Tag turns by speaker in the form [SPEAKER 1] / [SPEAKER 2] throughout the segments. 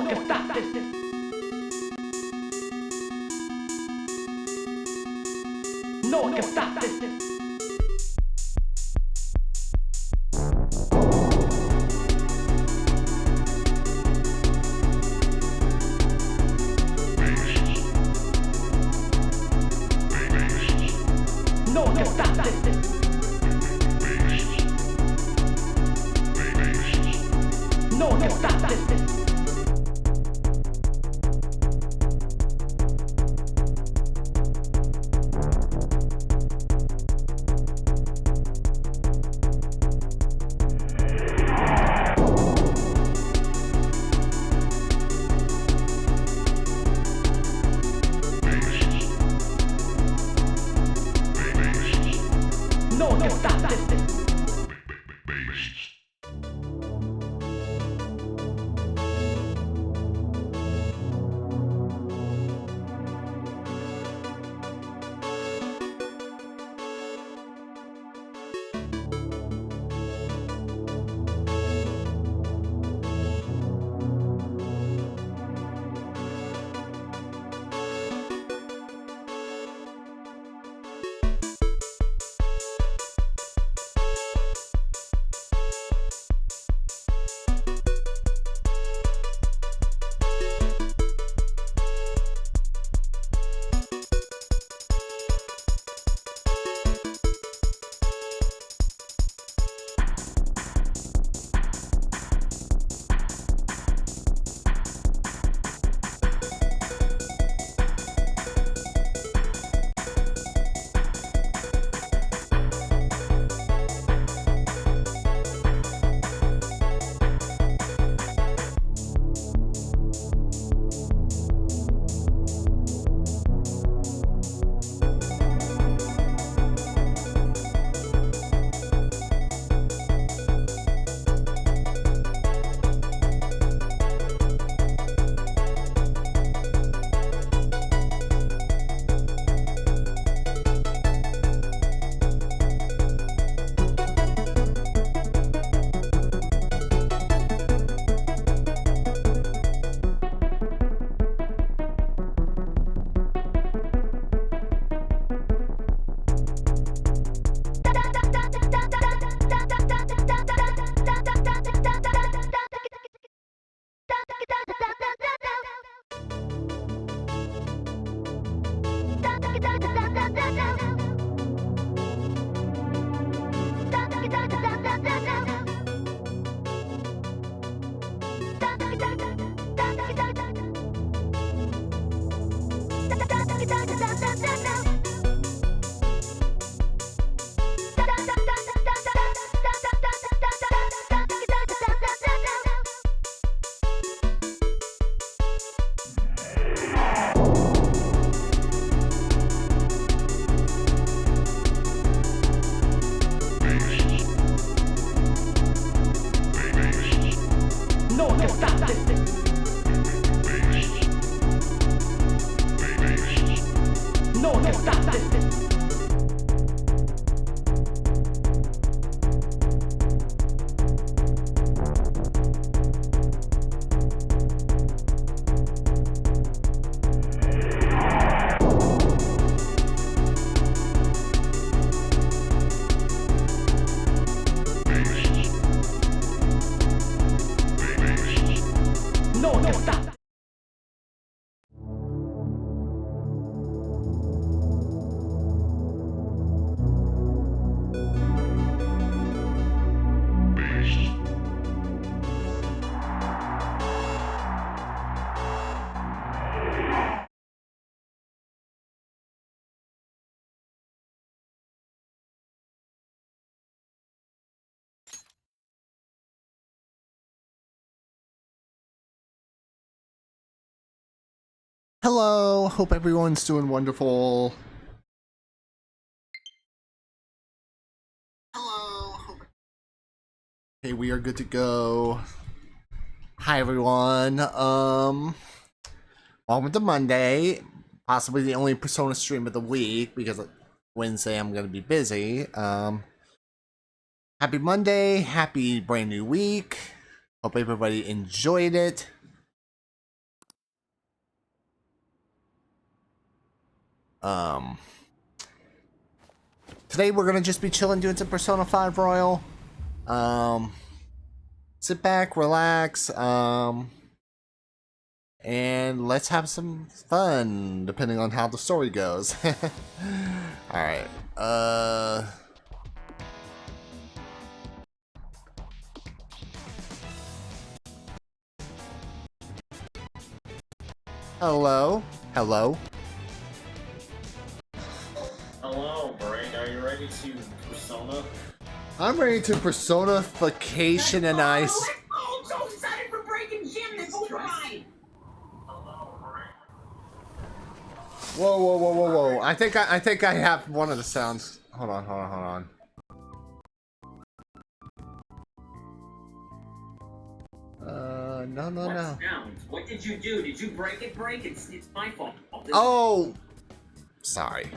[SPEAKER 1] No, que stop this. No, que stop this. No, que stop this. No, que stop this. No, que stop this. No, que stop this. No, que stop this. No, que stop.
[SPEAKER 2] Hello, hope everyone's doing wonderful. Hello. Okay, we are good to go. Hi everyone. Welcome to Monday. Possibly the only Persona stream of the week because Wednesday I'm gonna be busy. Happy Monday, happy brand new week. Hope everybody enjoyed it. Today we're gonna just be chilling, doing some Persona 5 Royal. Sit back, relax, and let's have some fun, depending on how the story goes. Alright, hello? Hello?
[SPEAKER 3] Hello, Brain. Are you ready to Persona?
[SPEAKER 2] I'm ready to Personification and ice.
[SPEAKER 4] Oh, I'm so excited for breaking Jim this ride!
[SPEAKER 3] Hello, Brain.
[SPEAKER 2] Whoa, whoa, whoa, whoa, whoa. I think I have one of the sounds. Hold on, hold on, hold on. No, no, no.
[SPEAKER 4] What sounds? What did you do? Did you break it? It's my fault.
[SPEAKER 2] Oh! Sorry.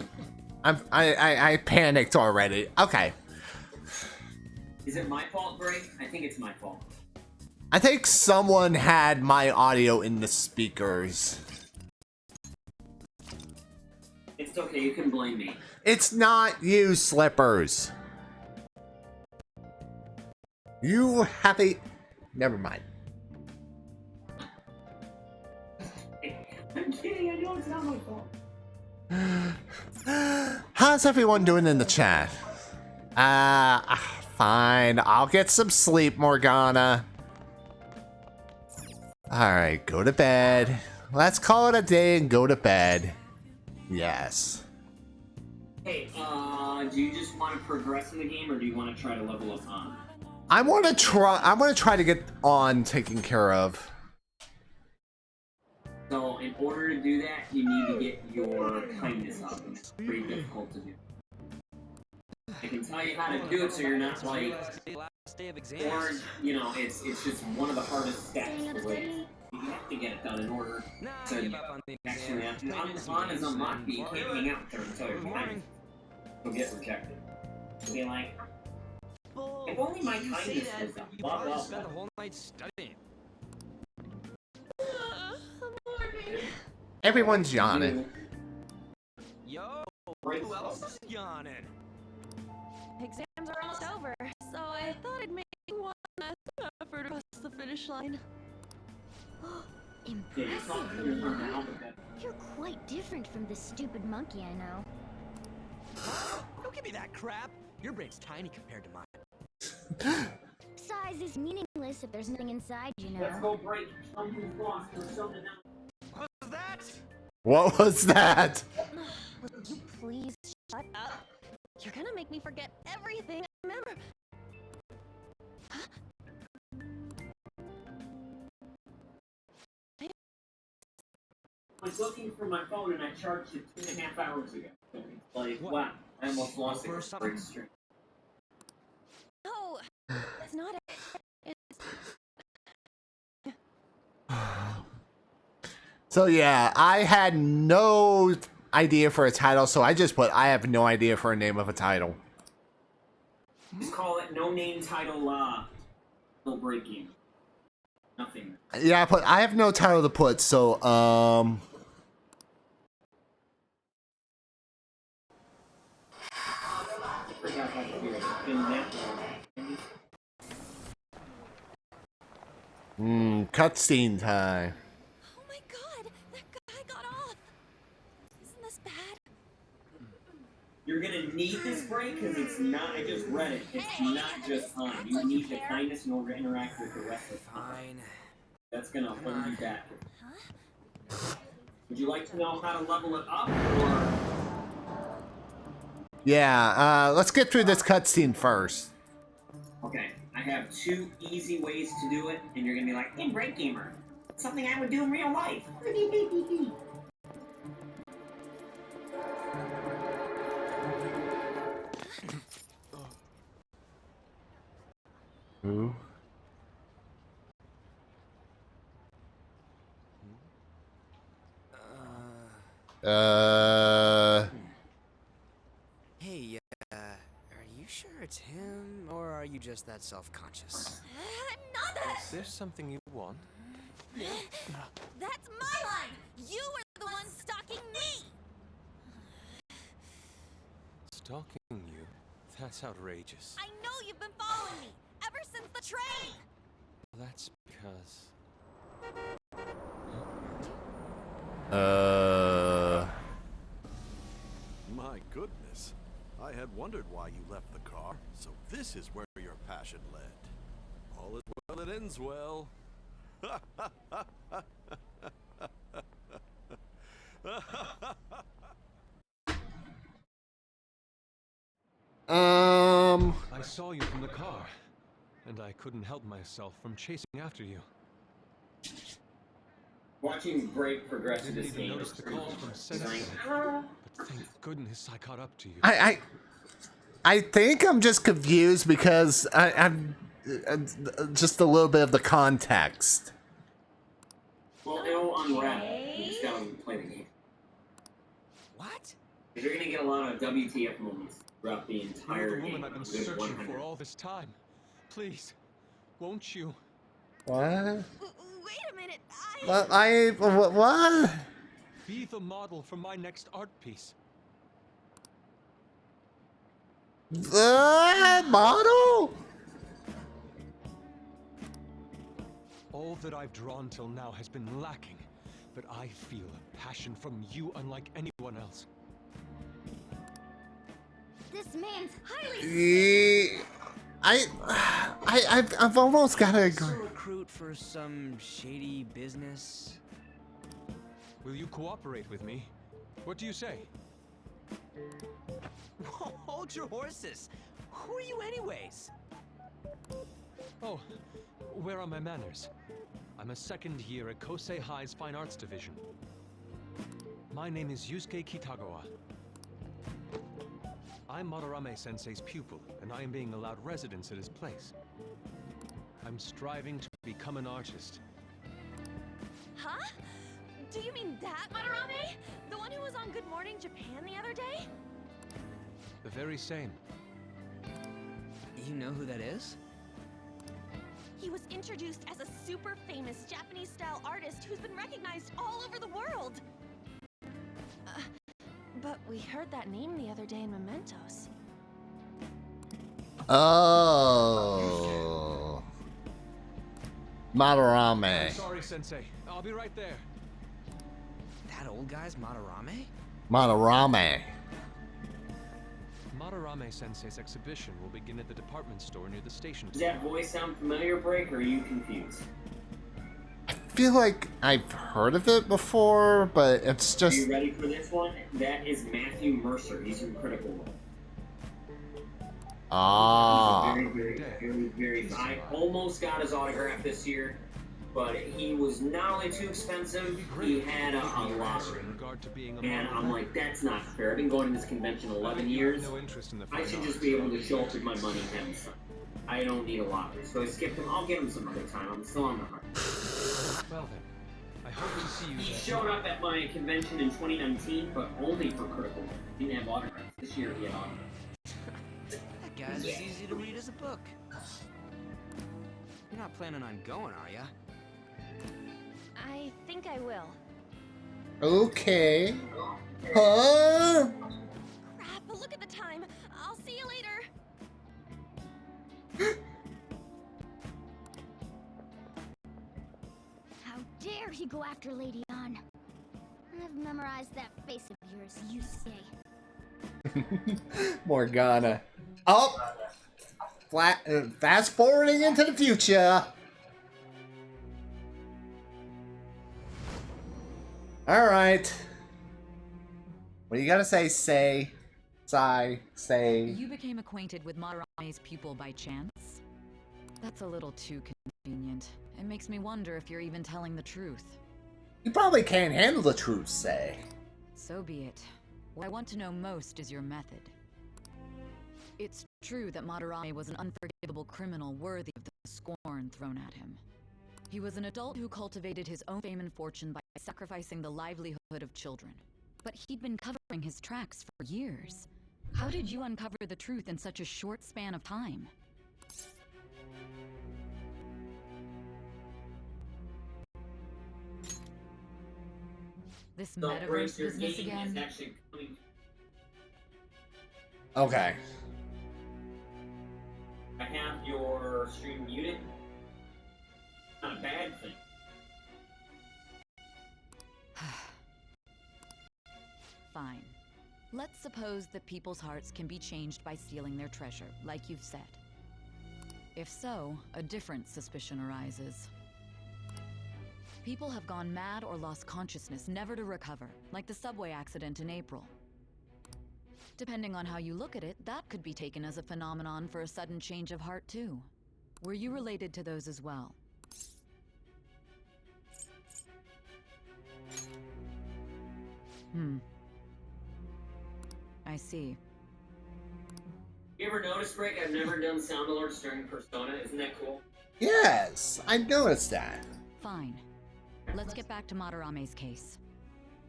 [SPEAKER 2] I panicked already. Okay.
[SPEAKER 4] Is it my fault, Break? I think it's my fault.
[SPEAKER 2] I think someone had my audio in the speakers.
[SPEAKER 4] It's okay, you can blame me.
[SPEAKER 2] It's not you, Slippers. You have a... Never mind.
[SPEAKER 4] I'm kidding, I know it's not my fault.
[SPEAKER 2] How's everyone doing in the chat? Fine. I'll get some sleep, Morgana. Alright, go to bed. Let's call it a day and go to bed. Yes.
[SPEAKER 4] Hey, do you just want to progress in the game, or do you want to try to level up on?
[SPEAKER 2] I'm gonna try to get on taken care of.
[SPEAKER 4] So, in order to do that, you need to get your kindness up, and it's pretty difficult to do. I can tell you how to do it so you're not like, or, you know, it's just one of the hardest steps to wait. You have to get it done in order to actually have to. On is unlocked, but you can't hang out there until you're kind. You'll get rejected. You'll be like, if only my kindness was up, blah, blah, blah.
[SPEAKER 2] Everyone's yawning.
[SPEAKER 5] Yo, who else is yawning?
[SPEAKER 6] Exams are almost over, so I thought I'd make one last effort across the finish line.
[SPEAKER 7] Impressive. You're quite different from the stupid monkey I know.
[SPEAKER 5] Don't give me that crap. Your brain's tiny compared to mine.
[SPEAKER 7] Size is meaningless if there's nothing inside, you know.
[SPEAKER 4] Let's go break. Something's lost or something else.
[SPEAKER 5] What was that?
[SPEAKER 2] What was that?
[SPEAKER 6] Will you please shut up? You're gonna make me forget everything I remember.
[SPEAKER 4] I was looking for my phone and I charged it 2.5 hours ago. Like, wow, I almost lost it for break stream.
[SPEAKER 6] No, it's not.
[SPEAKER 2] So yeah, I had no idea for a title, so I just put I have no idea for a name of a title.
[SPEAKER 4] Just call it no name title, no breaking. Nothing.
[SPEAKER 2] Yeah, I have no title to put, so cutscene time.
[SPEAKER 6] Oh my god, that guy got off. Isn't this bad?
[SPEAKER 4] You're gonna need this break because it's not. I just read it. It's not just time. You need the kindness in order to interact with the rest of the time.
[SPEAKER 5] Fine.
[SPEAKER 4] That's gonna hold you back.
[SPEAKER 6] Huh?
[SPEAKER 4] Would you like to know how to level it up, or?
[SPEAKER 2] Yeah, let's get through this cutscene first.
[SPEAKER 4] Okay, I have 2 easy ways to do it, and you're gonna be like, "Hey, break gamer, something I would do in real life."
[SPEAKER 2] Who?
[SPEAKER 5] Hey, are you sure it's him, or are you just that self-conscious?
[SPEAKER 6] Not that.
[SPEAKER 8] Is there something you want?
[SPEAKER 6] That's my line. You were the one stalking me.
[SPEAKER 8] stalking you? That's outrageous.
[SPEAKER 6] I know you've been following me ever since the train.
[SPEAKER 8] That's because...
[SPEAKER 9] My goodness. I had wondered why you left the car, so this is where your passion led. All is well that ends well.
[SPEAKER 8] I saw you from the car, and I couldn't help myself from chasing after you.
[SPEAKER 4] Watching Break progress in
[SPEAKER 8] Didn't
[SPEAKER 4] this
[SPEAKER 8] even
[SPEAKER 4] game
[SPEAKER 8] notice
[SPEAKER 4] is
[SPEAKER 8] the
[SPEAKER 4] pretty
[SPEAKER 8] calls from
[SPEAKER 4] fun.
[SPEAKER 8] Sensei.
[SPEAKER 4] It's like,
[SPEAKER 8] But thank goodness I caught up to you.
[SPEAKER 2] I think I'm just confused because I'm just a little bit of the context.
[SPEAKER 4] well, it'll unravel. You just gotta play the game.
[SPEAKER 5] What?
[SPEAKER 4] You're gonna get a lot of WTF moments throughout the entire
[SPEAKER 8] You're the
[SPEAKER 4] game.
[SPEAKER 8] woman I've been
[SPEAKER 4] Good
[SPEAKER 8] searching
[SPEAKER 4] 100.
[SPEAKER 8] for all this time. Please, won't you?
[SPEAKER 2] What?
[SPEAKER 6] Wait a minute.
[SPEAKER 2] What?
[SPEAKER 8] Be the model for my next art piece.
[SPEAKER 2] Model?
[SPEAKER 8] All that I've drawn till now has been lacking, but I feel a passion from you unlike anyone else.
[SPEAKER 7] This man's highly.
[SPEAKER 2] I've almost gotta agree.
[SPEAKER 5] So recruit for some shady business?
[SPEAKER 8] Will you cooperate with me? What do you say?
[SPEAKER 5] Hold your horses. Who are you anyways?
[SPEAKER 8] Oh, where are my manners? I'm a second year at Kosei Hii's Fine Arts Division. My name is Yusuke Kitagawa. I'm Madarame Sensei's pupil, and I am being allowed residence at his place. I'm striving to become an artist.
[SPEAKER 6] Huh? Do you mean that Madarame? The one who was on Good Morning Japan the other day?
[SPEAKER 8] The very same.
[SPEAKER 5] You know who that is?
[SPEAKER 6] He was introduced as a super famous Japanese-style artist who's been recognized all over the world. But we heard that name the other day in Mementos.
[SPEAKER 2] Oh. Madarame.
[SPEAKER 8] Sorry, Sensei. I'll be right there.
[SPEAKER 5] That old guy's Madarame?
[SPEAKER 2] Madarame.
[SPEAKER 8] Madarame Sensei's exhibition will begin at the department store near the station.
[SPEAKER 4] Does that voice sound familiar, Break, or are you confused?
[SPEAKER 2] I feel like I've heard of it before, but it's
[SPEAKER 4] Are
[SPEAKER 2] just.
[SPEAKER 4] you ready for this one? That is Matthew Mercer. He's in Critical Role.
[SPEAKER 2] Ah.
[SPEAKER 4] Very. I almost got his autograph this year, but he was not only too expensive, he had a lottery.
[SPEAKER 8] In regard to being a
[SPEAKER 4] And
[SPEAKER 8] model.
[SPEAKER 4] I'm like, that's not fair. I've been going to this convention 11 years.
[SPEAKER 8] No interest in the
[SPEAKER 4] I
[SPEAKER 8] fine
[SPEAKER 4] should just
[SPEAKER 8] arts.
[SPEAKER 4] be able to show up with my money and have him sign. I don't need a lottery, so I skipped him. I'll get him some other time. I'm still on the hunt.
[SPEAKER 8] Well then, I hope to see you
[SPEAKER 4] He
[SPEAKER 8] there.
[SPEAKER 4] showed up at my convention in 2019, but only for Critical Role. He didn't have autographs. This year he had autographs.
[SPEAKER 5] That guy's as easy to read as a book. You're not planning on going, are ya?
[SPEAKER 6] I think I will.
[SPEAKER 2] Okay. Huh?
[SPEAKER 6] Crap, look at the time. I'll see you later.
[SPEAKER 7] How dare he go after Lady An? I've memorized that face of yours, Yusuke.
[SPEAKER 2] Morgana. Oh! Fast forwarding into the future. Alright. What do you gotta say, say? Say.
[SPEAKER 10] You became acquainted with Madarame's pupil by chance? That's a little too convenient. It makes me wonder if you're even telling the truth.
[SPEAKER 2] You probably can't handle the truth, say.
[SPEAKER 10] So be it. What I want to know most is your method. It's true that Madarame was an unforgivable criminal worthy of the scorn thrown at him. He was an adult who cultivated his own fame and fortune by sacrificing the livelihood of children. But he'd been covering his tracks for years. How did you uncover the truth in such a short span of time? This
[SPEAKER 4] Don't
[SPEAKER 10] metaverse
[SPEAKER 4] break your
[SPEAKER 10] business
[SPEAKER 4] game.
[SPEAKER 10] again?
[SPEAKER 4] It's actually coming.
[SPEAKER 2] Okay.
[SPEAKER 4] I have your stream muted. Not a bad thing.
[SPEAKER 10] Fine. Let's suppose that people's hearts can be changed by stealing their treasure, like you've said. If so, a different suspicion arises. People have gone mad or lost consciousness, never to recover, like the subway accident in April. Depending on how you look at it, that could be taken as a phenomenon for a sudden change of heart, too. Were you related to those as well? I see.
[SPEAKER 4] You ever notice, Rick, I've never done sound alerts during Persona? Isn't that cool?
[SPEAKER 2] Yes, I noticed that.
[SPEAKER 10] Fine. Let's get back to Madarame's case.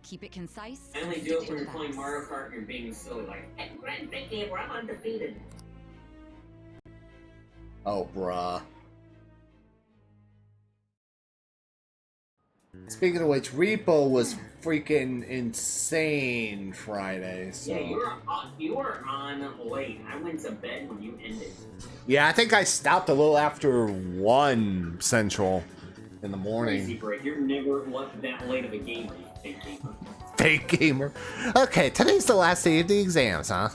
[SPEAKER 10] Keep it concise.
[SPEAKER 4] I only do it when you're playing Mario Kart and you're being silly, like, hey, Grand Vicky, where I'm undefeated.
[SPEAKER 2] Oh, bruh. Speaking of which, Repo was freaking insane Friday, so...
[SPEAKER 4] Yeah, you were on late. I went to bed when you ended.
[SPEAKER 2] Yeah, I think I stopped a little after 1 Central in the morning.
[SPEAKER 4] Crazy break. You're never that late of a gamer, you fake gamer.
[SPEAKER 2] Fake gamer. Okay, today's the last day of the exams, huh?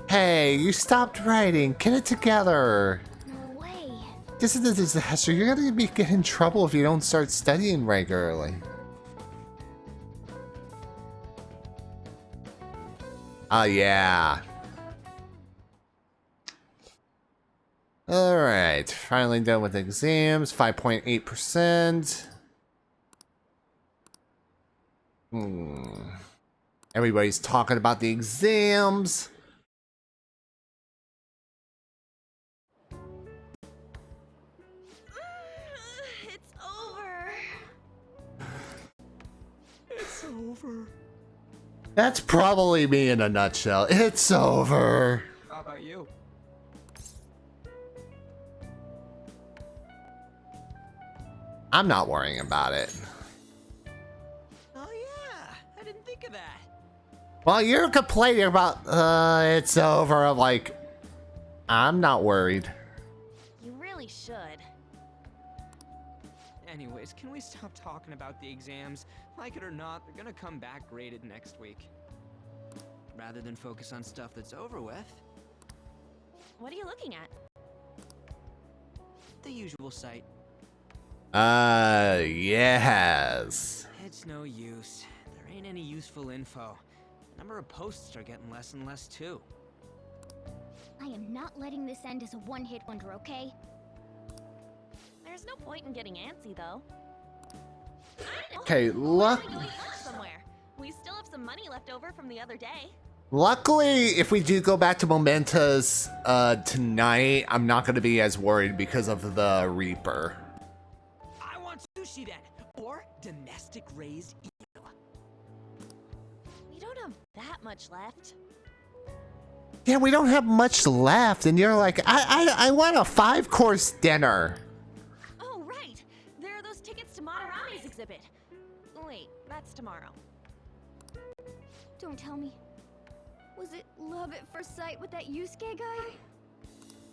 [SPEAKER 2] Hey, you stopped writing. Get it together.
[SPEAKER 7] No way.
[SPEAKER 2] This is a disaster. You're gonna get in trouble if you don't start studying regularly. Oh, yeah. Alright, finally done with exams. 5.8%. Everybody's talking about the exams.
[SPEAKER 6] It's over.
[SPEAKER 5] It's over.
[SPEAKER 2] That's probably me in a nutshell. It's over.
[SPEAKER 5] How about you?
[SPEAKER 2] I'm not worrying about it.
[SPEAKER 5] Oh yeah, I didn't think of that.
[SPEAKER 2] Well, you're complaining about, it's over. I'm like, I'm not worried.
[SPEAKER 6] You really should.
[SPEAKER 5] Anyways, can we stop talking about the exams? Like it or not, they're gonna come back graded next week. Rather than focus on stuff that's over with.
[SPEAKER 6] What are you looking at?
[SPEAKER 5] The usual site.
[SPEAKER 2] Yes.
[SPEAKER 5] It's no use. There ain't any useful info. The number of posts are getting less and less too.
[SPEAKER 7] I am not letting this end as a one-hit wonder, okay?
[SPEAKER 6] There's no point in getting antsy, though.
[SPEAKER 2] Okay,
[SPEAKER 6] Go eat lunch somewhere. We still have some money left over from the other day.
[SPEAKER 2] luckily, if we do go back to Momentas tonight, I'm not going to be as worried because of the Reaper.
[SPEAKER 5] I want sushi then, or domestic raised eel.
[SPEAKER 6] We don't have that much left.
[SPEAKER 2] Yeah, we don't have much left, and you're like, I want a 5-course dinner.
[SPEAKER 6] Oh, right. There are those tickets to Madarame's exhibit. Wait, that's tomorrow.
[SPEAKER 7] Don't tell me. Was it love at first sight with that Yusuke guy?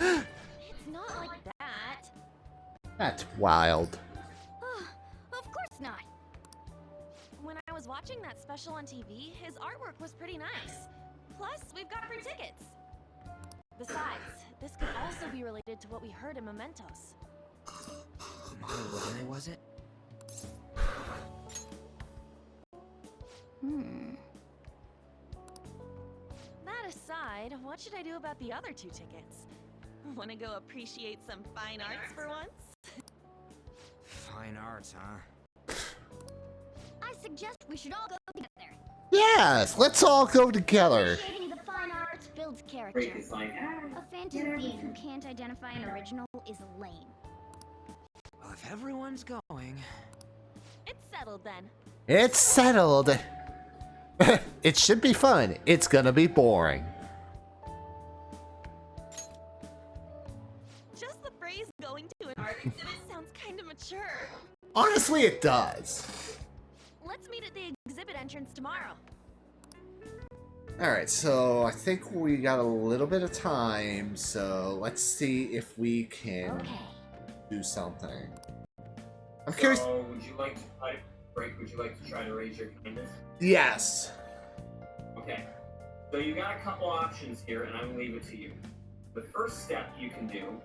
[SPEAKER 6] It's not like that.
[SPEAKER 2] That's wild.
[SPEAKER 7] Of course not.
[SPEAKER 6] When I was watching that special on TV, his artwork was pretty nice. Plus, we've got free tickets. Besides, this could also be related to what we heard in Mementos.
[SPEAKER 5] Where was it?
[SPEAKER 6] That aside, what should I do about the other 2 tickets? Want to go appreciate some fine arts for once?
[SPEAKER 5] Fine arts, huh?
[SPEAKER 7] I suggest we should all go together.
[SPEAKER 2] Yes, let's all go together.
[SPEAKER 7] Appreciating the fine arts builds character.
[SPEAKER 4] Break is like,
[SPEAKER 7] A phantom thief who can't identify an original is lame.
[SPEAKER 5] Well, if everyone's going...
[SPEAKER 6] It's settled then.
[SPEAKER 2] It's settled. It should be fun. It's gonna be boring.
[SPEAKER 6] Just the phrase going to an art exhibit sounds kind of mature.
[SPEAKER 2] Honestly, it does.
[SPEAKER 6] Let's meet at the exhibit entrance tomorrow.
[SPEAKER 2] Alright, so I think we got a little bit of time, so let's see if we can do something. I'm curious.
[SPEAKER 4] So, would you like to try to break? Would you like to try to raise your kindness?
[SPEAKER 2] Yes.
[SPEAKER 4] Okay. So you got a couple options here, and I'm gonna leave it to you. The first step you can do: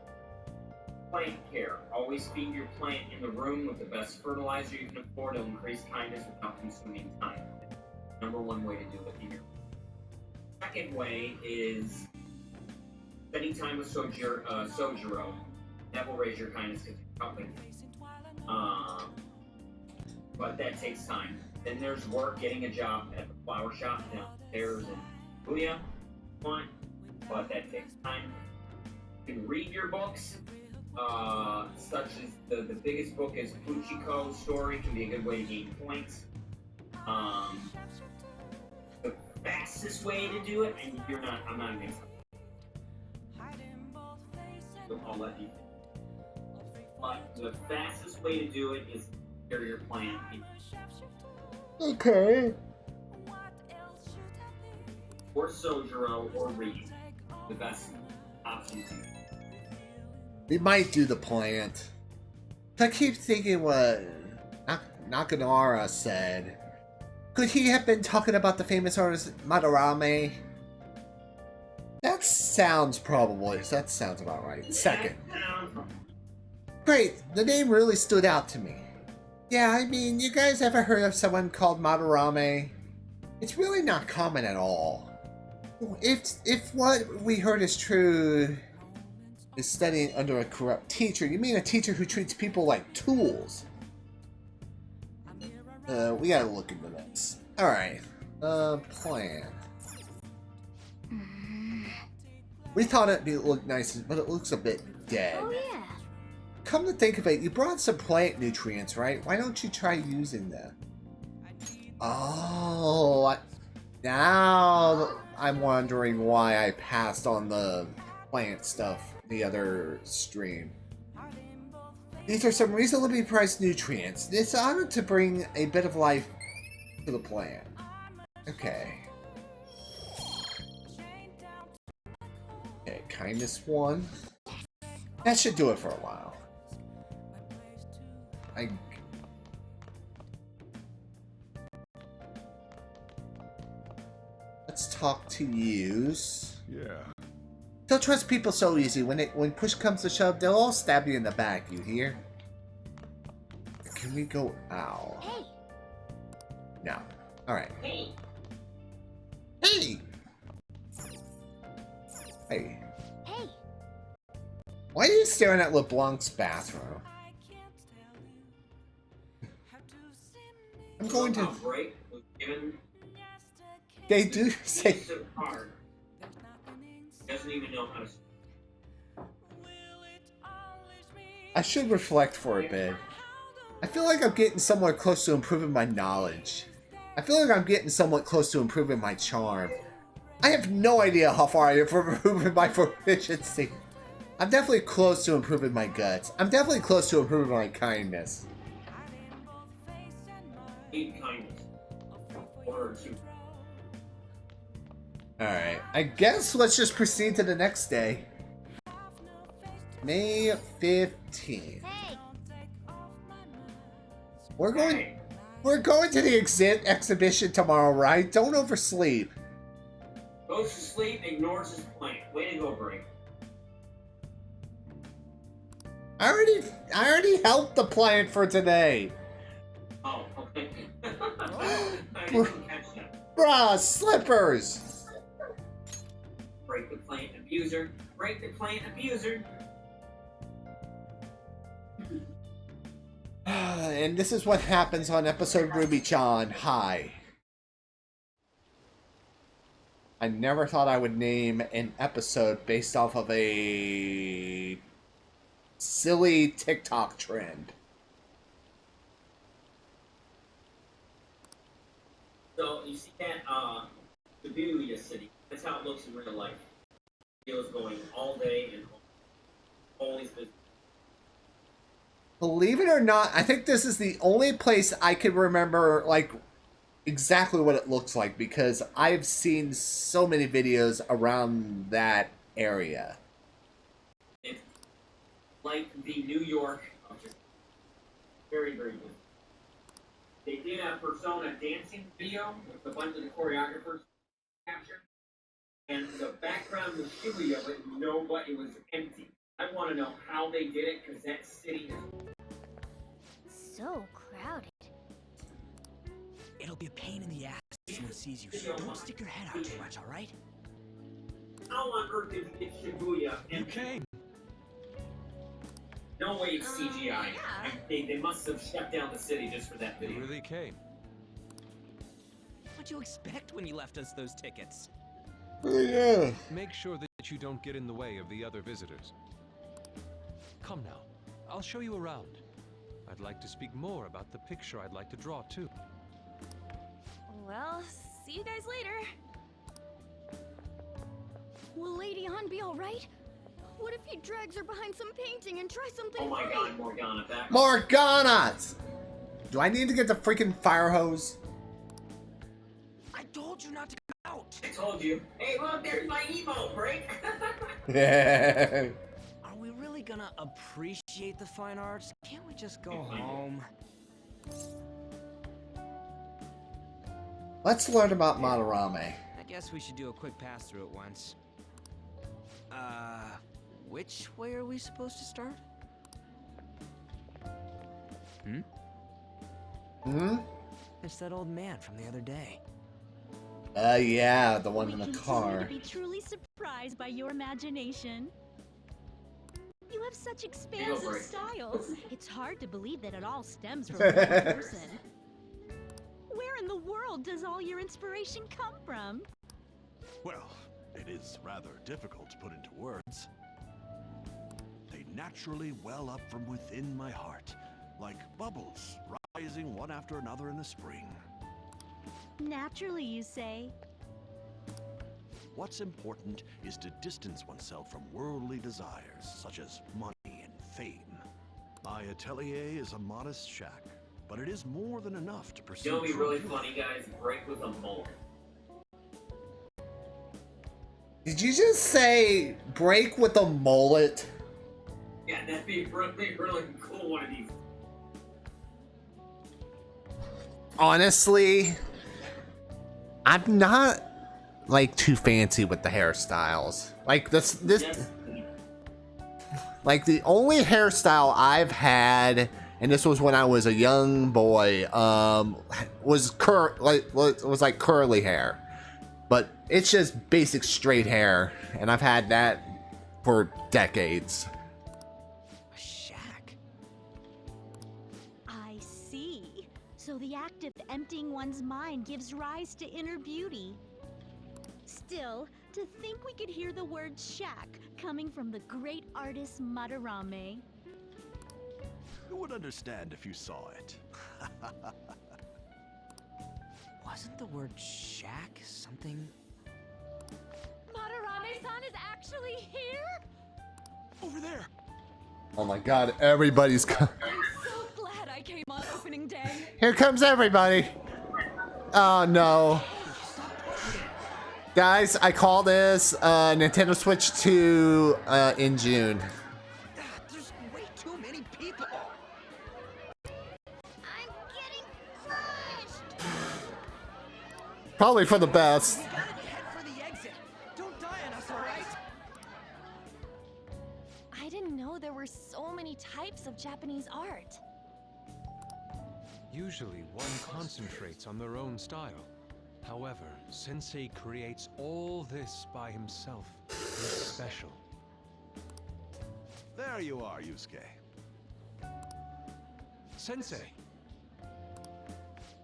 [SPEAKER 4] plant care. Always feed your plant in the room with the best fertilizer you can afford to increase kindness without consuming time. Number one way to do it here. Second way is spending time with Sojiro. That will raise your kindness because you're helping. But that takes time. Then there's work, getting a job at the flower shop downstairs in Booyah. But that takes time. You can read your books, such as the biggest book is Fuchiko Story, can be a good way to gain points. The fastest way to do it, and I'm not against it. So I'll let you. But the fastest way to do it is care your plant.
[SPEAKER 2] Okay.
[SPEAKER 4] Or Sojiro or read. The best option to you.
[SPEAKER 2] We might do the plant. I keep thinking what Nakanara said. Could he have been talking about the famous artist Madarame? That sounds about right. Second. Great, the name really stood out to me. Yeah, I mean, you guys ever heard of someone called Madarame? It's really not common at all. If what we heard is true, is studying under a corrupt teacher, you mean a teacher who treats people like tools? We gotta look into this. Alright. Plan. We thought it'd look nice, but it looks a bit dead.
[SPEAKER 7] Oh yeah.
[SPEAKER 2] Come to think of it, you brought some plant nutrients, right? Why don't you try using them? Oh, now I'm wondering why I passed on the plant stuff the other stream. These are some reasonably priced nutrients. It's honored to bring a bit of life to the plant. Okay. Okay, kindness 1. That should do it for a while. Let's talk to yous.
[SPEAKER 9] Yeah.
[SPEAKER 2] Don't trust people so easy. When push comes to shove, they'll all stab you in the back, you hear? Can we go out?
[SPEAKER 7] Hey.
[SPEAKER 2] No. Alright.
[SPEAKER 4] Hey.
[SPEAKER 2] Hey! Hey.
[SPEAKER 7] Hey.
[SPEAKER 2] Why are you staring at LeBlanc's bathroom? I'm going to...
[SPEAKER 4] break was given.
[SPEAKER 2] They do say...
[SPEAKER 4] So hard. Doesn't even know how to.
[SPEAKER 2] I should reflect for a bit. I feel like I'm getting somewhat close to improving my knowledge. I feel like I'm getting somewhat close to improving my charm. I have no idea how far I am from improving my proficiency. I'm definitely close to improving my guts. I'm definitely close to improving my kindness.
[SPEAKER 4] 8 kindness. Or 2.
[SPEAKER 2] Alright, I guess let's just proceed to the next day. May 15th.
[SPEAKER 7] Hey.
[SPEAKER 2] We're going to the exhibition tomorrow, right? Don't oversleep.
[SPEAKER 4] Goes to sleep, ignores his plant. Way to go, Break.
[SPEAKER 2] I already helped the plant for today.
[SPEAKER 4] Oh, okay. I didn't catch that.
[SPEAKER 2] Bruh, slippers!
[SPEAKER 4] Break the plant abuser. Break the plant abuser.
[SPEAKER 2] And this is what happens on episode Ruby-chan. Hi. I never thought I would name an episode based off of a silly TikTok trend.
[SPEAKER 4] So you see that Shibuya City. That's how it looks in real life. It was going all day and always busy.
[SPEAKER 2] Believe it or not, I think this is the only place I can remember, like, exactly what it looks like because I've seen so many videos around that area.
[SPEAKER 4] It's like the New York of Japan. Very, very good. They did a Persona dancing video with a bunch of the choreographers captured, and the background was Shibuya, but nobody, it was empty. I want to know how they did it because that city is
[SPEAKER 7] So crowded.
[SPEAKER 5] It'll be a pain in the ass if someone sees you, so don't stick your head out too much, alright?
[SPEAKER 4] How on earth did you get Shibuya?
[SPEAKER 8] You came.
[SPEAKER 4] No way it's CGI.
[SPEAKER 6] Yeah.
[SPEAKER 4] They must have shut down the city just for that
[SPEAKER 8] You
[SPEAKER 4] video.
[SPEAKER 8] really came.
[SPEAKER 5] What'd you expect when you left us those tickets?
[SPEAKER 2] Yeah.
[SPEAKER 8] Make sure that you don't get in the way of the other visitors. Come now. I'll show you around. I'd like to speak more about the picture I'd like to draw, too.
[SPEAKER 6] Well, see you guys later.
[SPEAKER 7] Will Lady Ann be alright? What if he drags her behind some painting and tries something
[SPEAKER 4] Oh my
[SPEAKER 7] funny?
[SPEAKER 4] god, Morgana back.
[SPEAKER 2] Morgana! Do I need to get the freaking fire hose?
[SPEAKER 5] I told you not to come out!
[SPEAKER 4] I told you. Hey, look, there's my emo break.
[SPEAKER 2] Yeah.
[SPEAKER 5] Are we really gonna appreciate the fine arts? Can't we just go home?
[SPEAKER 2] Let's learn about Madarame.
[SPEAKER 5] I guess we should do a quick pass through it once. Which way are we supposed to start?
[SPEAKER 2] Hmm?
[SPEAKER 5] It's that old man from the other day.
[SPEAKER 2] Yeah, the one in the
[SPEAKER 11] continue
[SPEAKER 2] car.
[SPEAKER 11] to be truly surprised by your imagination. You have such expansive
[SPEAKER 4] break.
[SPEAKER 11] styles. It's hard to believe that it all stems from one person. Where in the world does all your inspiration come from?
[SPEAKER 9] Well, it is rather difficult to put into words. They naturally well up from within my heart, like bubbles rising one after another in the spring.
[SPEAKER 11] Naturally, you say.
[SPEAKER 9] What's important is to distance oneself from worldly desires, such as money and fame. My atelier is a modest shack, but it is more than enough to pursue.
[SPEAKER 4] You know what'd be
[SPEAKER 9] true
[SPEAKER 4] really
[SPEAKER 9] beauty.
[SPEAKER 4] funny, guys? Break with a mullet.
[SPEAKER 2] Did you just say break with a mullet?
[SPEAKER 4] Yeah, that'd be really, really cool one of these.
[SPEAKER 2] Honestly, I'm not like too fancy with the hairstyles. Like this
[SPEAKER 4] Yes.
[SPEAKER 2] like the only hairstyle I've had, and this was when I was a young boy, was curly hair. But it's just basic straight hair, and I've had that for decades.
[SPEAKER 5] A shack?
[SPEAKER 11] I see. So the act of emptying one's mind gives rise to inner beauty. Still, to think we could hear the word shack coming from the great artist Madarame.
[SPEAKER 9] You would understand if you saw it.
[SPEAKER 5] Wasn't the word shack something?
[SPEAKER 6] Madarame-san is actually here?
[SPEAKER 8] Over there!
[SPEAKER 2] Oh my god, everybody's
[SPEAKER 6] I'm so glad I came on opening day.
[SPEAKER 2] Here comes everybody. Oh no. Guys, I call this Nintendo Switch 2 in June.
[SPEAKER 5] There's way too many people!
[SPEAKER 7] I'm getting crushed!
[SPEAKER 2] Probably for the best.
[SPEAKER 5] We gotta head for the exit! Don't die on us, alright?
[SPEAKER 6] I didn't know there were so many types of Japanese art.
[SPEAKER 8] Usually, one concentrates on their own style. However, Sensei creates all this by himself. He's special.
[SPEAKER 9] There you are, Yusuke.
[SPEAKER 8] Sensei!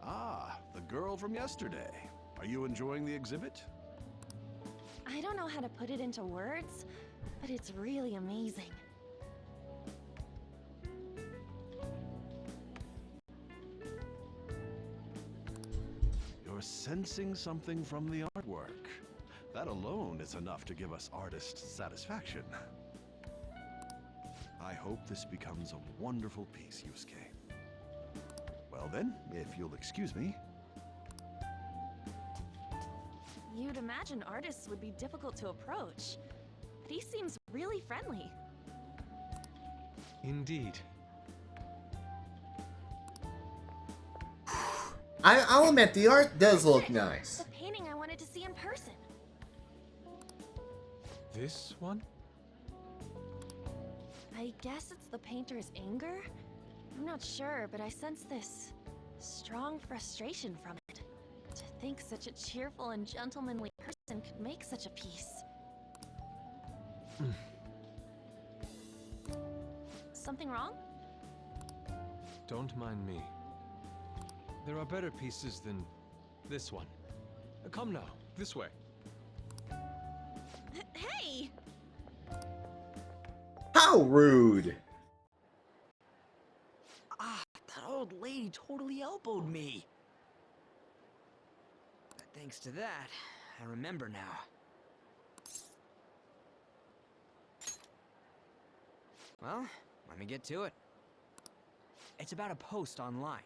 [SPEAKER 9] Ah, the girl from yesterday. Are you enjoying the exhibit?
[SPEAKER 6] I don't know how to put it into words, but it's really amazing.
[SPEAKER 9] You're sensing something from the artwork. That alone is enough to give us artists satisfaction. I hope this becomes a wonderful piece, Yusuke. Well then, if you'll excuse me.
[SPEAKER 6] You'd imagine artists would be difficult to approach, but he seems really friendly.
[SPEAKER 8] Indeed.
[SPEAKER 2] I'll admit, the art does look nice.
[SPEAKER 6] The painting I wanted to see in person.
[SPEAKER 8] This one?
[SPEAKER 6] I guess it's the painter's anger? I'm not sure, but I sense this strong frustration from it. To think such a cheerful and gentlemanly person could make such a piece. Something wrong?
[SPEAKER 8] Don't mind me. There are better pieces than this one. Come now, this way.
[SPEAKER 6] Hey!
[SPEAKER 2] How rude!
[SPEAKER 5] Ah, that old lady totally elbowed me. But thanks to that, I remember now. Well, let me get to it. It's about a post online.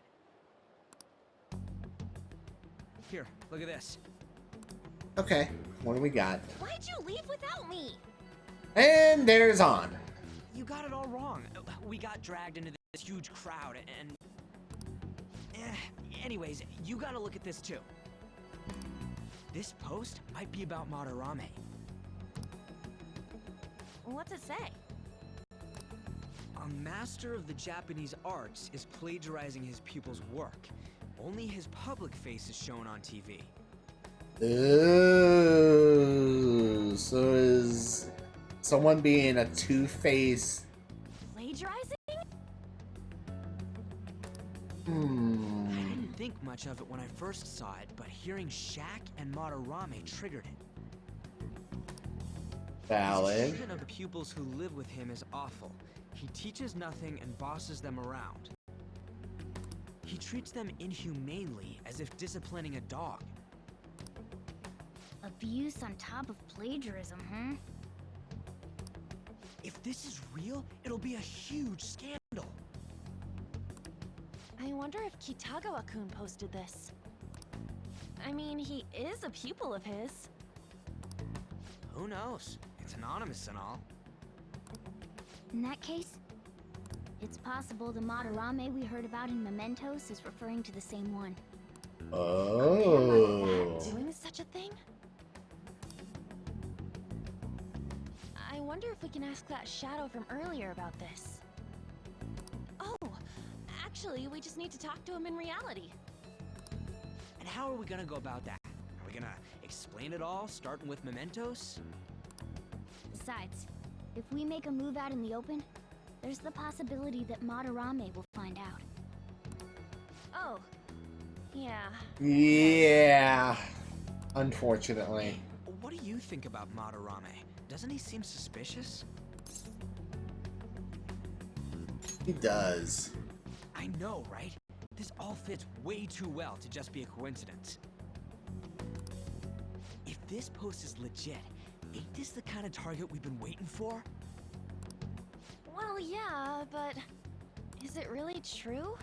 [SPEAKER 5] Here, look at this.
[SPEAKER 2] Okay, what do we got?
[SPEAKER 6] Why'd you leave without me?
[SPEAKER 2] And there's on.
[SPEAKER 5] You got it all wrong. We got dragged into this huge crowd and... anyways, you gotta look at this too. This post might be about Madarame.
[SPEAKER 6] What's it say?
[SPEAKER 5] A master of the Japanese arts is plagiarizing his pupil's work. Only his public face is shown on TV.
[SPEAKER 2] Ooh, so is someone being a two-faced...
[SPEAKER 6] Plagiarizing?
[SPEAKER 5] I didn't think much of it when I first saw it, but hearing Shaq and Madarame triggered it.
[SPEAKER 2] Valid.
[SPEAKER 5] His treatment of the pupils who live with him is awful. He teaches nothing and bosses them around. He treats them inhumanely, as if disciplining a dog.
[SPEAKER 7] Abuse on top of plagiarism, huh?
[SPEAKER 5] If this is real, it'll be a huge scandal.
[SPEAKER 6] I wonder if Kitagawa-kun posted this. I mean, he is a pupil of his.
[SPEAKER 5] Who knows? It's anonymous and all.
[SPEAKER 7] In that case, it's possible the Madarame we heard about in Mementos is referring to the same one.
[SPEAKER 2] Oh.
[SPEAKER 6] Doing such a thing? I wonder if we can ask that shadow from earlier about this. Oh, actually, we just need to talk to him in reality.
[SPEAKER 5] And how are we gonna go about that? Are we gonna explain it all, starting with Mementos?
[SPEAKER 7] Besides, if we make a move out in the open, there's the possibility that Madarame will find out.
[SPEAKER 6] Oh, yeah.
[SPEAKER 2] Yeah. Unfortunately.
[SPEAKER 5] What do you think about Madarame? Doesn't he seem suspicious?
[SPEAKER 2] He does.
[SPEAKER 5] I know, right? This all fits way too well to just be a coincidence. If this post is legit, ain't this the kind of target we've been waiting for?
[SPEAKER 6] Well, yeah, but is it really true?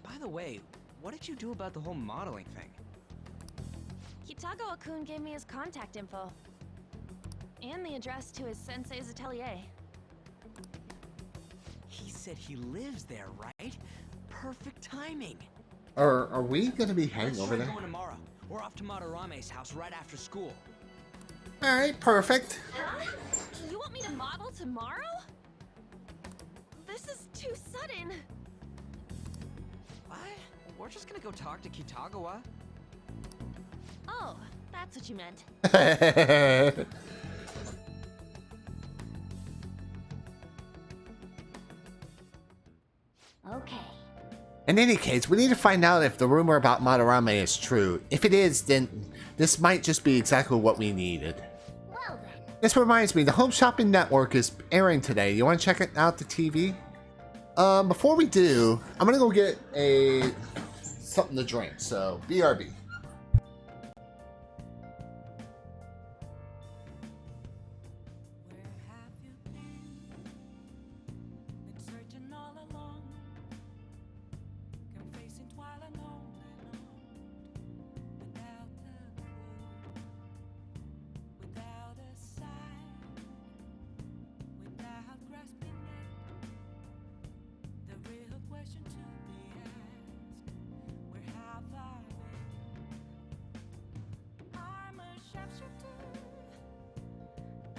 [SPEAKER 5] By the way, what did you do about the whole modeling thing?
[SPEAKER 6] Kitagawa-kun gave me his contact info. And the address to his sensei's atelier.
[SPEAKER 5] He said he lives there, right? Perfect timing.
[SPEAKER 2] Are we gonna be hanging
[SPEAKER 5] Let's
[SPEAKER 2] over
[SPEAKER 5] try
[SPEAKER 2] there?
[SPEAKER 5] going tomorrow. We're off to Madarame's house right after school.
[SPEAKER 2] Alright, perfect.
[SPEAKER 6] Huh? You want me to model tomorrow? This is too sudden.
[SPEAKER 5] What? We're just gonna go talk to Kitagawa.
[SPEAKER 6] Oh, that's what you meant.
[SPEAKER 7] Okay.
[SPEAKER 2] In any case, we need to find out if the rumor about Madarame is true. If it is, then this might just be exactly what we needed.
[SPEAKER 7] Well then.
[SPEAKER 2] This reminds me, the Home Shopping Network is airing today. You want to check it out, the TV? Before we do, I'm gonna go get something to drink, so BRB.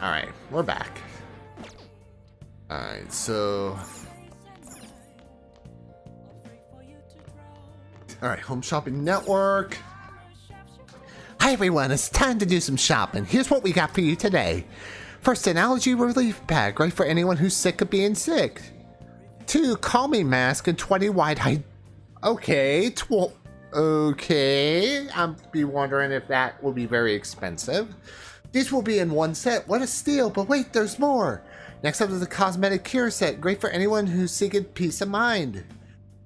[SPEAKER 2] Alright, we're back. Alright, so... Alright, Home Shopping Network. Hi everyone, it's time to do some shopping. Here's what we got for you today. First, an allergy relief pack, right for anyone who's sick of being sick. 2, calming mask and 20 wide height. Okay, okay. I'll be wondering if that will be very expensive. These will be in one set. What a steal, but wait, there's more. Next up is the cosmetic cure set, great for anyone who's seeking peace of mind.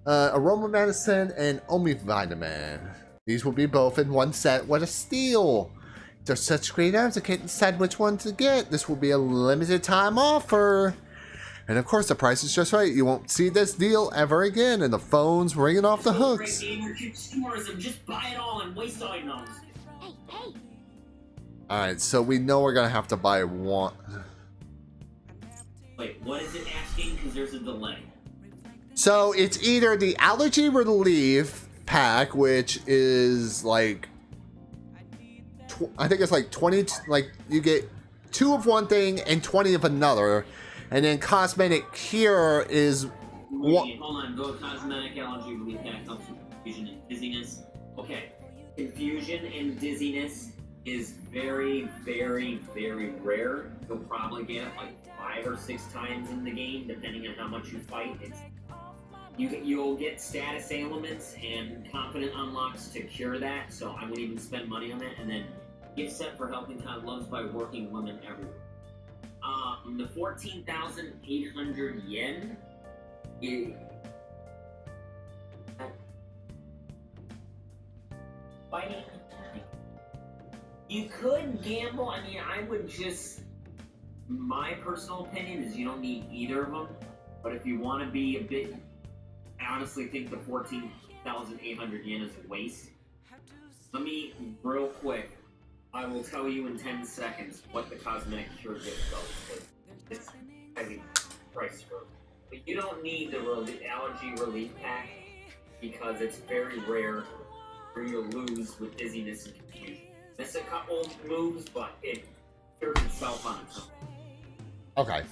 [SPEAKER 2] Aroma medicine and vitamin. These will be both in one set. What a steal. They're such great items, I can't decide which one to get. This will be a limited time offer. And of course, the price is just right. You won't see this deal ever again, and the phone's ringing off the hooks.
[SPEAKER 4] Just buy it all and waste items.
[SPEAKER 7] Hey, hey!
[SPEAKER 2] Alright, so we know we're gonna have to buy one.
[SPEAKER 4] Wait, what is it asking? Because there's a delay.
[SPEAKER 2] So it's either the allergy relief pack, which is like... I think it's like 20, like you get 2 of one thing and 20 of another, and then cosmetic cure is one.
[SPEAKER 4] Hold on, go cosmetic allergy relief pack helps with confusion and dizziness. Okay, confusion and dizziness is very, very, very rare. You'll probably get it like 5 or 6 times in the game, depending on how much you fight. You'll get status ailments and confident unlocks to cure that, so I wouldn't even spend money on that. And then gift set for helping child loves by working women everywhere. The 14,800 yen is... Fighting. You could gamble. I mean, I would just... My personal opinion is you don't need either of them. But if you want to be a bit... I honestly think the 14,800 yen is a waste. Let me, real quick, I will tell you in 10 seconds what the cosmetic cure gift goes. It's highly priced for. But you don't need the allergy relief pack because it's very rare for you to lose with dizziness and confusion. Miss a couple moves, but it cures itself on its own.
[SPEAKER 2] Okay.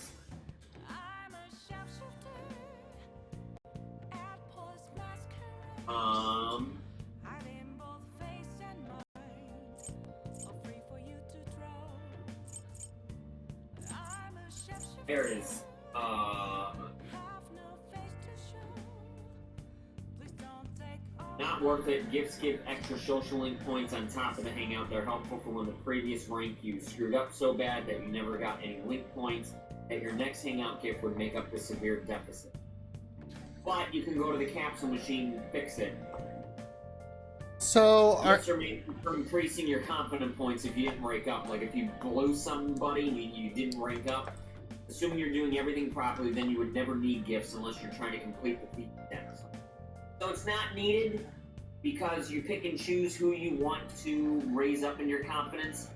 [SPEAKER 4] There it is. Not worth it. Gifts give extra social link points on top of the hangout. They're helpful for when the previous rank you screwed up so bad that you never got any link points, that your next hangout gift would make up the severe deficit. But you can go to the capsule machine and fix it.
[SPEAKER 2] So,
[SPEAKER 4] gifts are made for increasing your confident points if you didn't rank up. Like if you blew somebody and you didn't rank up, assuming you're doing everything properly, then you would never need gifts unless you're trying to complete the feat or something. So it's not needed because you pick and choose who you want to raise up in your confidence.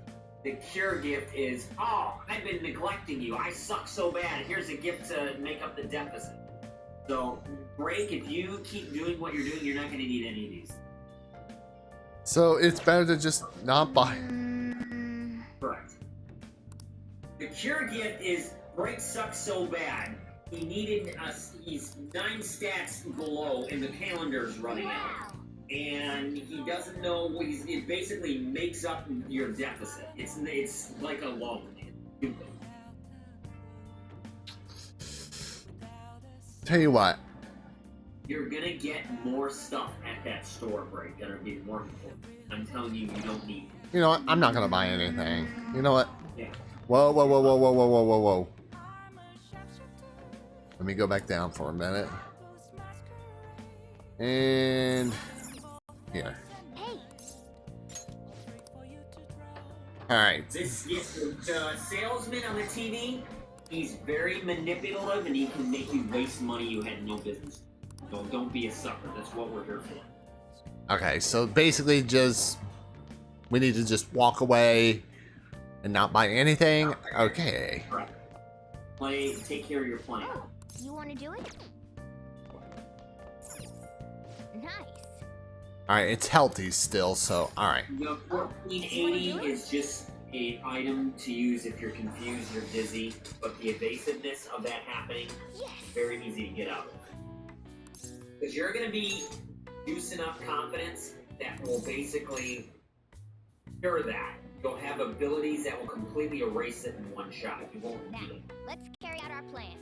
[SPEAKER 4] The cure gift is, oh, I've been neglecting you. I suck so bad. Here's a gift to make up the deficit. So, break, if you keep doing what you're doing, you're not going to need any of these.
[SPEAKER 2] So it's better to just not buy.
[SPEAKER 4] Correct. The cure gift is, Break sucks so bad. He needed us. He's 9 stats below, and the calendar's running out. And he doesn't know. It basically makes up your deficit. It's like a loan. It's stupid.
[SPEAKER 2] Tell you what.
[SPEAKER 4] You're gonna get more stuff at that store break that'll be more important. I'm telling you, you don't need.
[SPEAKER 2] You know what? I'm not gonna buy anything. You know what?
[SPEAKER 4] Yeah.
[SPEAKER 2] Whoa, whoa, whoa, whoa, whoa, whoa, whoa, whoa, whoa. Let me go back down for a minute. And here. Alright.
[SPEAKER 4] The salesman on the TV, he's very manipulative and he can make you waste money you had no business. So don't be a sucker. That's what we're here for.
[SPEAKER 2] Okay, so basically just we need to just walk away and not buy anything. Okay.
[SPEAKER 4] Right. Play, take care of your plan.
[SPEAKER 7] Oh, you want to do it? Nice.
[SPEAKER 2] Alright, it's healthy still, so alright.
[SPEAKER 4] The 1480 is just a item to use if you're confused, you're dizzy, but the evasiveness of that happening is very easy to get out of. Because you're going to be juicing up confidence that will basically cure that. You'll have abilities that will completely erase it in one shot. You won't need it.
[SPEAKER 7] Let's carry out our plan.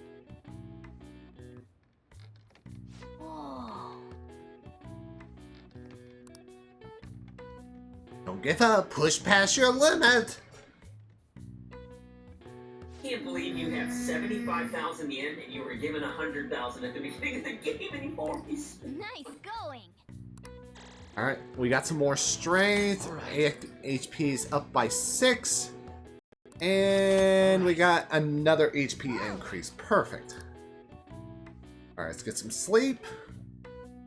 [SPEAKER 7] Whoa.
[SPEAKER 2] Don't give up. Push past your limit.
[SPEAKER 4] I can't believe you have 75,000 yen and you were given 100,000 at the beginning of the game anymore.
[SPEAKER 7] Nice going.
[SPEAKER 2] Alright, we got some more strength. HP is up by 6. And we got another HP increase. Perfect. Alright, let's get some sleep.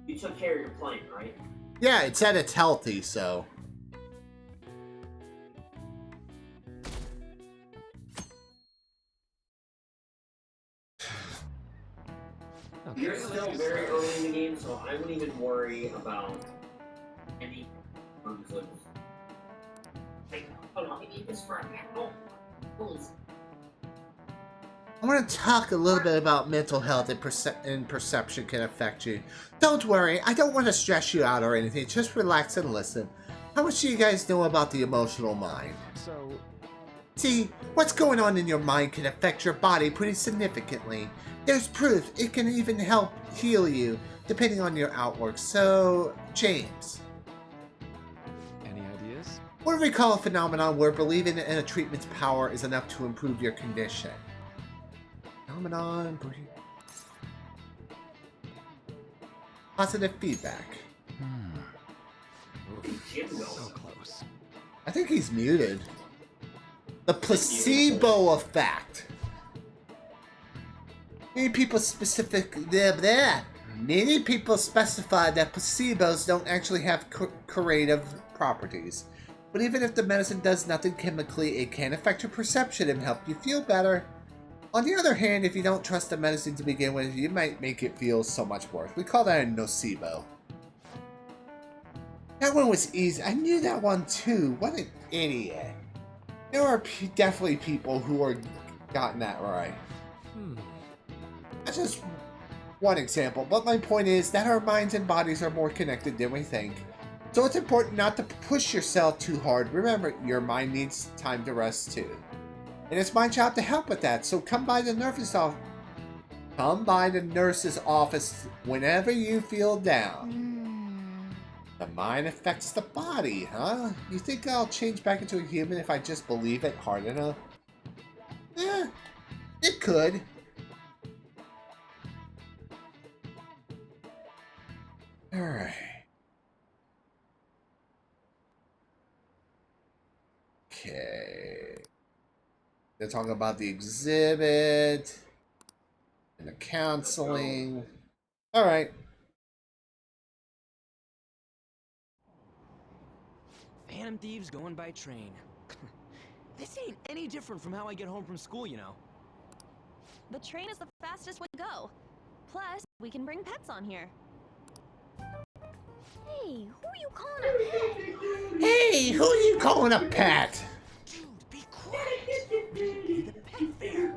[SPEAKER 4] You took care of your plane, right?
[SPEAKER 2] Yeah, it said it's healthy, so.
[SPEAKER 4] You're still very early in the game, so I wouldn't even worry about any terms of. Hold on, we need this for a minute. Oh, please.
[SPEAKER 2] I want to talk a little bit about mental health and perception can affect you. Don't worry, I don't want to stress you out or anything. Just relax and listen. How much do you guys know about the emotional mind?
[SPEAKER 8] So,
[SPEAKER 2] See, what's going on in your mind can affect your body pretty significantly. There's proof it can even help heal you, depending on your outlook. So, James.
[SPEAKER 8] any ideas?
[SPEAKER 2] What do we call a phenomenon where believing in a treatment's power is enough to improve your condition? Phenomenon. Positive feedback.
[SPEAKER 8] So close.
[SPEAKER 2] I think he's muted. The placebo effect. Many people specify that placebos don't actually have curative properties. But even if the medicine does nothing chemically, it can affect your perception and help you feel better. On the other hand, if you don't trust the medicine to begin with, you might make it feel so much worse. We call that a nocebo. That one was easy. I knew that one too. What an idiot. There are definitely people who are gotten that right. That's just one example, but my point is that our minds and bodies are more connected than we think. So it's important not to push yourself too hard. Remember, your mind needs time to rest too. And it's my job to help with that, so come by the nurse's office. Come by the nurse's office whenever you feel down. The mind affects the body, huh? You think I'll change back into a human if I just believe it hard enough? Eh, it could. Alright. Okay. They're talking about the exhibit and the counseling. Alright.
[SPEAKER 5] Phantom thieves going by train. This ain't any different from how I get home from school, you know.
[SPEAKER 6] The train is the fastest way to go. Plus, we can bring pets on here.
[SPEAKER 7] Hey, who are you calling a pet?
[SPEAKER 2] Hey, who are you calling a pet?
[SPEAKER 5] Dude, be quiet. The pet fair.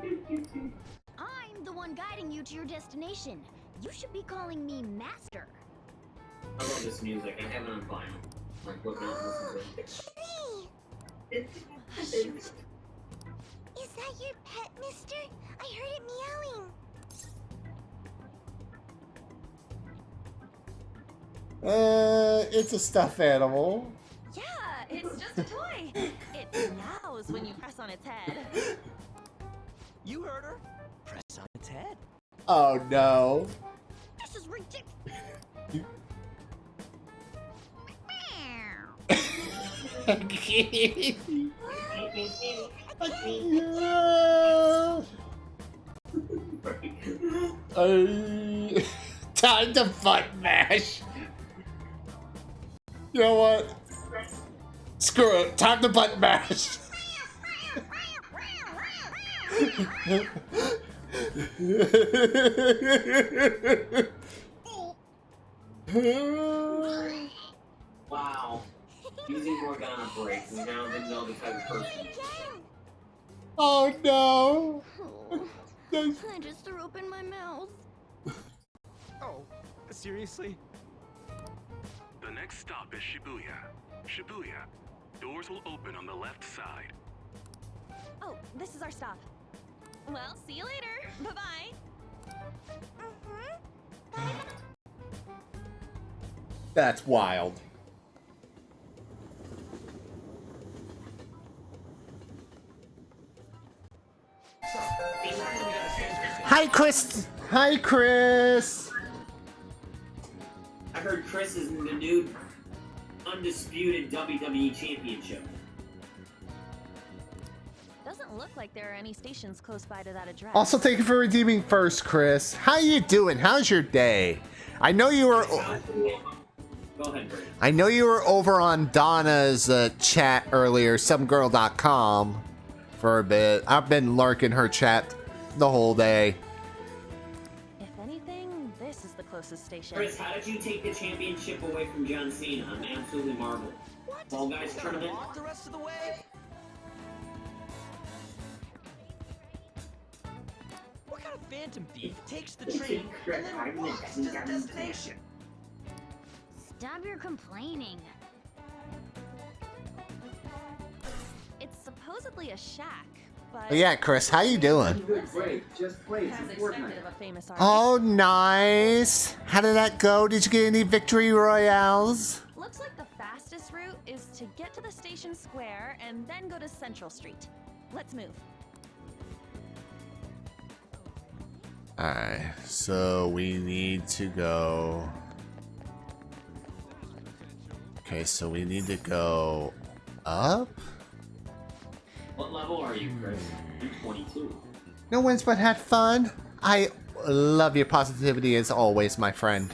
[SPEAKER 7] I'm the one guiding you to your destination. You should be calling me Master.
[SPEAKER 4] I love this music. I have it on vinyl. Like, looking at this.
[SPEAKER 7] Hey! Is that your pet, mister? I heard it meowing.
[SPEAKER 2] It's a stuffed animal.
[SPEAKER 6] Yeah, it's just a toy. It meows when you press on its head.
[SPEAKER 5] You heard her. Press on its head.
[SPEAKER 2] Oh no.
[SPEAKER 7] This is ridiculous.
[SPEAKER 2] Time to butt mash. You know what? Screw it. Time to butt mash.
[SPEAKER 4] Wow. Using work on a break. We now know the type of person.
[SPEAKER 2] Oh no!
[SPEAKER 7] Oh, I just threw up in my mouth.
[SPEAKER 5] Oh, seriously?
[SPEAKER 12] The next stop is Shibuya. Shibuya. Doors will open on the left side.
[SPEAKER 6] Oh, this is our stop. Well, see you later. Bye-bye.
[SPEAKER 2] That's wild. Hi, Chris. Hi, Chris.
[SPEAKER 4] I heard Chris is in the new undisputed WWE Championship.
[SPEAKER 6] Doesn't look like there are any stations close by to that address.
[SPEAKER 2] Also, thank you for redeeming first, Chris. How you doing? How's your day? I know you were.
[SPEAKER 4] Go ahead, Brady.
[SPEAKER 2] I know you were over on Donna's chat earlier, somegirl.com, for a bit. I've been lurking her chat the whole day.
[SPEAKER 6] If anything, this is the closest station.
[SPEAKER 4] Chris, how did you take the championship away from John Cena? I'm absolutely marveled. Fall Guys tournament?
[SPEAKER 5] Walk the rest of the way? What kind of phantom thief takes the train and then walks to the destination?
[SPEAKER 7] Stop your complaining.
[SPEAKER 6] It's supposedly a shack, but
[SPEAKER 2] Yeah, Chris, how you doing?
[SPEAKER 4] Great, just play
[SPEAKER 6] as expected of a famous artist.
[SPEAKER 2] Oh, nice. How did that go? Did you get any victory royales?
[SPEAKER 6] Looks like the fastest route is to get to the station square and then go to Central Street. Let's move.
[SPEAKER 2] Alright, so we need to go. Okay, so we need to go up?
[SPEAKER 4] What level are you, Chris? I'm 22.
[SPEAKER 2] No wins but had fun. I love your positivity as always, my friend.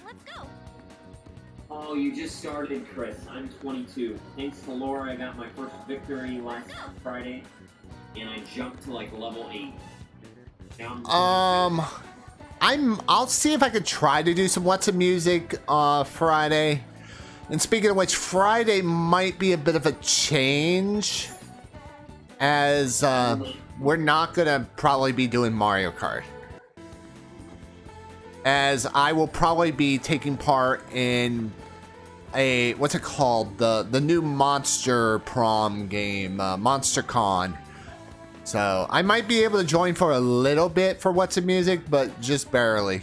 [SPEAKER 6] Let's go.
[SPEAKER 4] Oh, you just started, Chris. I'm 22. Thanks to Laura, I got my first victory last Friday, and I jumped to like level 8. Now
[SPEAKER 2] I'll see if I could try to do some What's a Music Friday. And speaking of which, Friday might be a bit of a change, as we're not gonna probably be doing Mario Kart, as I will probably be taking part in a, what's it called, the new Monster Prom game, Monster Con. So I might be able to join for a little bit for What's a Music, but just barely.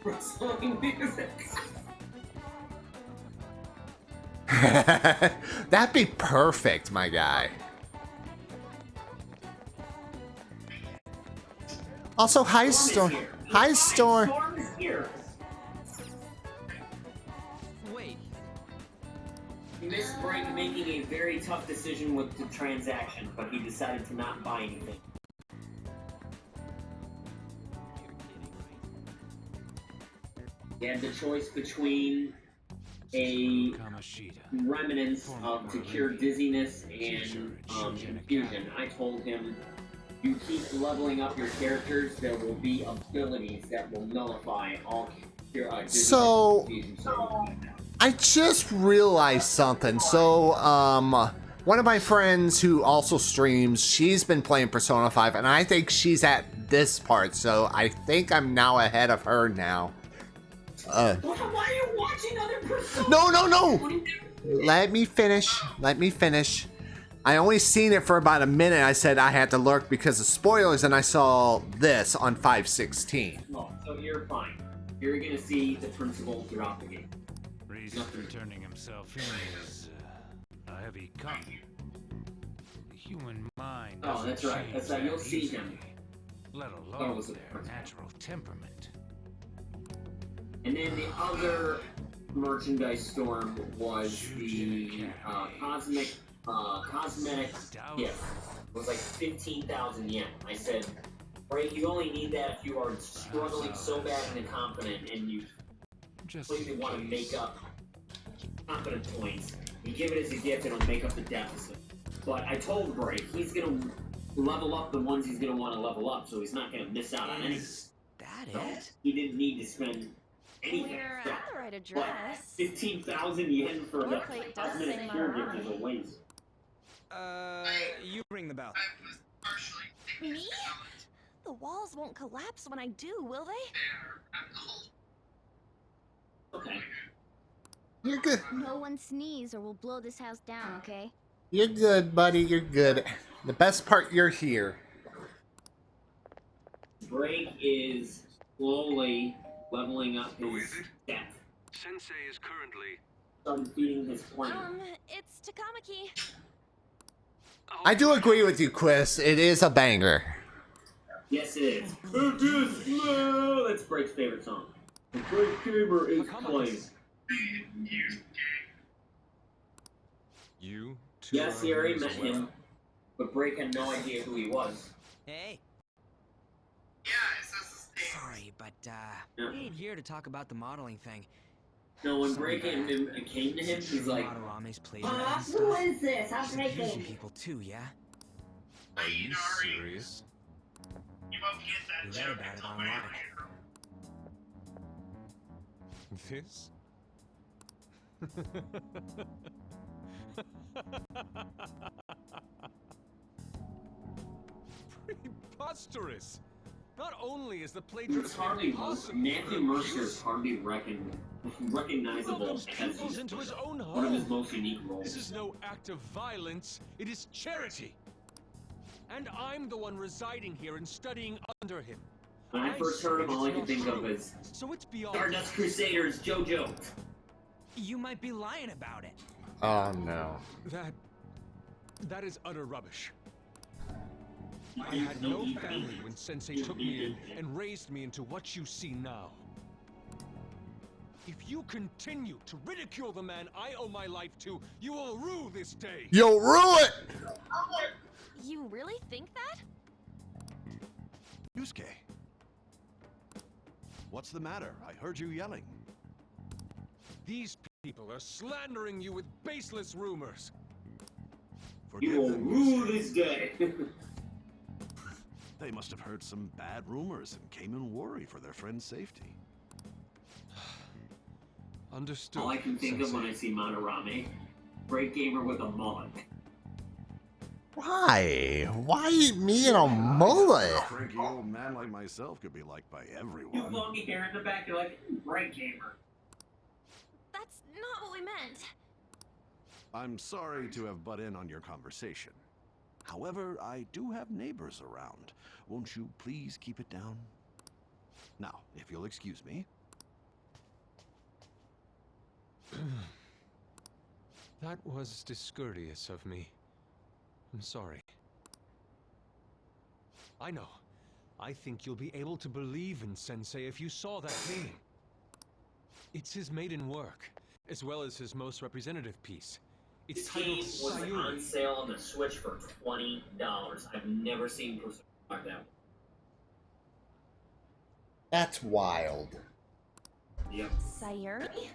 [SPEAKER 4] wrestling music.
[SPEAKER 2] That'd be perfect, my guy. Also, hi, Storm. Hi, Storm.
[SPEAKER 4] Storm is here.
[SPEAKER 5] Wait.
[SPEAKER 4] He missed Frank making a very tough decision with the transaction, but he decided to not buy anything. He had the choice between a remnants of to cure dizziness and confusion. I told him, you keep leveling up your characters, there will be abilities that will nullify all dizziness
[SPEAKER 2] So,
[SPEAKER 4] and confusion.
[SPEAKER 2] I just realized something. So, one of my friends who also streams, she's been playing Persona 5, and I think she's at this part, so I think I'm now ahead of her now.
[SPEAKER 4] Why are you watching other Persona?
[SPEAKER 2] No! Let me finish. I only seen it for about a minute. I said I had to lurk because of spoilers, and I saw this on 5/16.
[SPEAKER 4] Oh, so you're fine. You're gonna see the principle throughout the game.
[SPEAKER 13] Reason for turning himself in is a heavy copy. The human mind.
[SPEAKER 4] Oh, that's right. That's right. You'll see him.
[SPEAKER 13] Let
[SPEAKER 4] Oh,
[SPEAKER 13] alone
[SPEAKER 4] was it
[SPEAKER 13] their natural temperament.
[SPEAKER 4] And then the other merchandise storm was the cosmetic gift. It was like 15,000 yen. I said, Ray, you only need that if you are struggling so bad and confident and you
[SPEAKER 8] Just
[SPEAKER 4] completely
[SPEAKER 8] in
[SPEAKER 4] want to
[SPEAKER 8] case.
[SPEAKER 4] make up confidence points. You give it as a gift, it'll make up the deficit. But I told Bray he's gonna level up the ones he's gonna want to level up, so he's not gonna miss out on anything.
[SPEAKER 5] Is that
[SPEAKER 4] So
[SPEAKER 5] it?
[SPEAKER 4] he didn't need to spend anything.
[SPEAKER 6] We're
[SPEAKER 4] So,
[SPEAKER 6] at the right
[SPEAKER 4] but
[SPEAKER 6] address.
[SPEAKER 4] 15,000 yen for the
[SPEAKER 6] Boilerplate does
[SPEAKER 4] cosmetic
[SPEAKER 6] say
[SPEAKER 4] cure gift is
[SPEAKER 6] Madarame.
[SPEAKER 4] a waste.
[SPEAKER 5] You ring the bell.
[SPEAKER 6] Me? The walls won't collapse when I do, will they?
[SPEAKER 4] Okay.
[SPEAKER 2] You're good.
[SPEAKER 7] No one sneeze or we'll blow this house down, okay?
[SPEAKER 2] You're good, buddy. You're good. The best part, you're here.
[SPEAKER 4] Drake is slowly leveling up his stat.
[SPEAKER 12] Sensei is currently...
[SPEAKER 4] Started feeding his plan.
[SPEAKER 6] It's Takamaki.
[SPEAKER 2] I do agree with you, Chris. It is a banger.
[SPEAKER 4] Yes, it is. It is slow. That's Break's favorite song. The Break Gamer is playing.
[SPEAKER 8] You two
[SPEAKER 4] Yes,
[SPEAKER 8] are
[SPEAKER 4] he already
[SPEAKER 8] as
[SPEAKER 4] met
[SPEAKER 8] well.
[SPEAKER 4] him, but Break had no idea who he was.
[SPEAKER 5] Hey. Sorry, but we ain't here to talk about the modeling thing.
[SPEAKER 4] No, when
[SPEAKER 5] Sorry,
[SPEAKER 4] Break came to him,
[SPEAKER 5] Is it
[SPEAKER 4] he's
[SPEAKER 5] true
[SPEAKER 4] like,
[SPEAKER 5] Madarame's plagiarizing
[SPEAKER 4] who
[SPEAKER 5] stuff?
[SPEAKER 4] is this? I'm
[SPEAKER 5] He's abusing
[SPEAKER 4] taking.
[SPEAKER 5] people too, yeah?
[SPEAKER 8] Are you serious?
[SPEAKER 5] We read about it online.
[SPEAKER 8] This? Preposterous! Not only is the
[SPEAKER 4] It's
[SPEAKER 8] plagiarism
[SPEAKER 4] hardly
[SPEAKER 8] impossible,
[SPEAKER 4] Matthew Mercer's hardly recognizable as
[SPEAKER 8] criminals into his own
[SPEAKER 4] one of his
[SPEAKER 8] home.
[SPEAKER 4] most unique roles.
[SPEAKER 8] This is no act of violence, it is charity. And I'm the one residing here and studying under him.
[SPEAKER 4] When I first heard him, all I could think of is
[SPEAKER 8] So it's beyond.
[SPEAKER 4] Stardust Crusaders JoJo.
[SPEAKER 5] You might be lying about it.
[SPEAKER 2] Oh, no.
[SPEAKER 8] That is utter rubbish. I had no family when Sensei took me in and raised me into what you see now. If you continue to ridicule the man I owe my life to, you will rue this day.
[SPEAKER 2] You'll rue it!
[SPEAKER 6] You really think that?
[SPEAKER 9] Yusuke. What's the matter? I heard you yelling.
[SPEAKER 8] These people are slandering you with baseless rumors.
[SPEAKER 4] You
[SPEAKER 9] Forgive
[SPEAKER 4] will
[SPEAKER 9] them,
[SPEAKER 4] rue
[SPEAKER 9] Yusuke.
[SPEAKER 4] this day.
[SPEAKER 9] They must have heard some bad rumors and came in worry for their friend's safety.
[SPEAKER 8] Understood.
[SPEAKER 4] All I can think of when I see Madarame, Break Gamer with a mullet.
[SPEAKER 2] Why? Why me and a mullet?
[SPEAKER 9] A cranky old man like myself could be liked by
[SPEAKER 4] You
[SPEAKER 9] everyone.
[SPEAKER 4] longy hair in the back, you're like, Break Gamer.
[SPEAKER 6] That's not what we meant.
[SPEAKER 9] I'm sorry to have butt in on your conversation. However, I do have neighbors around. Won't you please keep it down? Now, if you'll excuse me.
[SPEAKER 8] That was discourteous of me. I'm sorry. I know. I think you'll be able to believe in Sensei if you saw that painting. It's his maiden work, as well as his most representative piece. It's
[SPEAKER 4] This
[SPEAKER 8] titled
[SPEAKER 4] game was on
[SPEAKER 8] Sayuri.
[SPEAKER 4] sale on the Switch for $20. I've never seen Persona like that.
[SPEAKER 2] That's wild.
[SPEAKER 4] Yep.
[SPEAKER 6] Sayuri?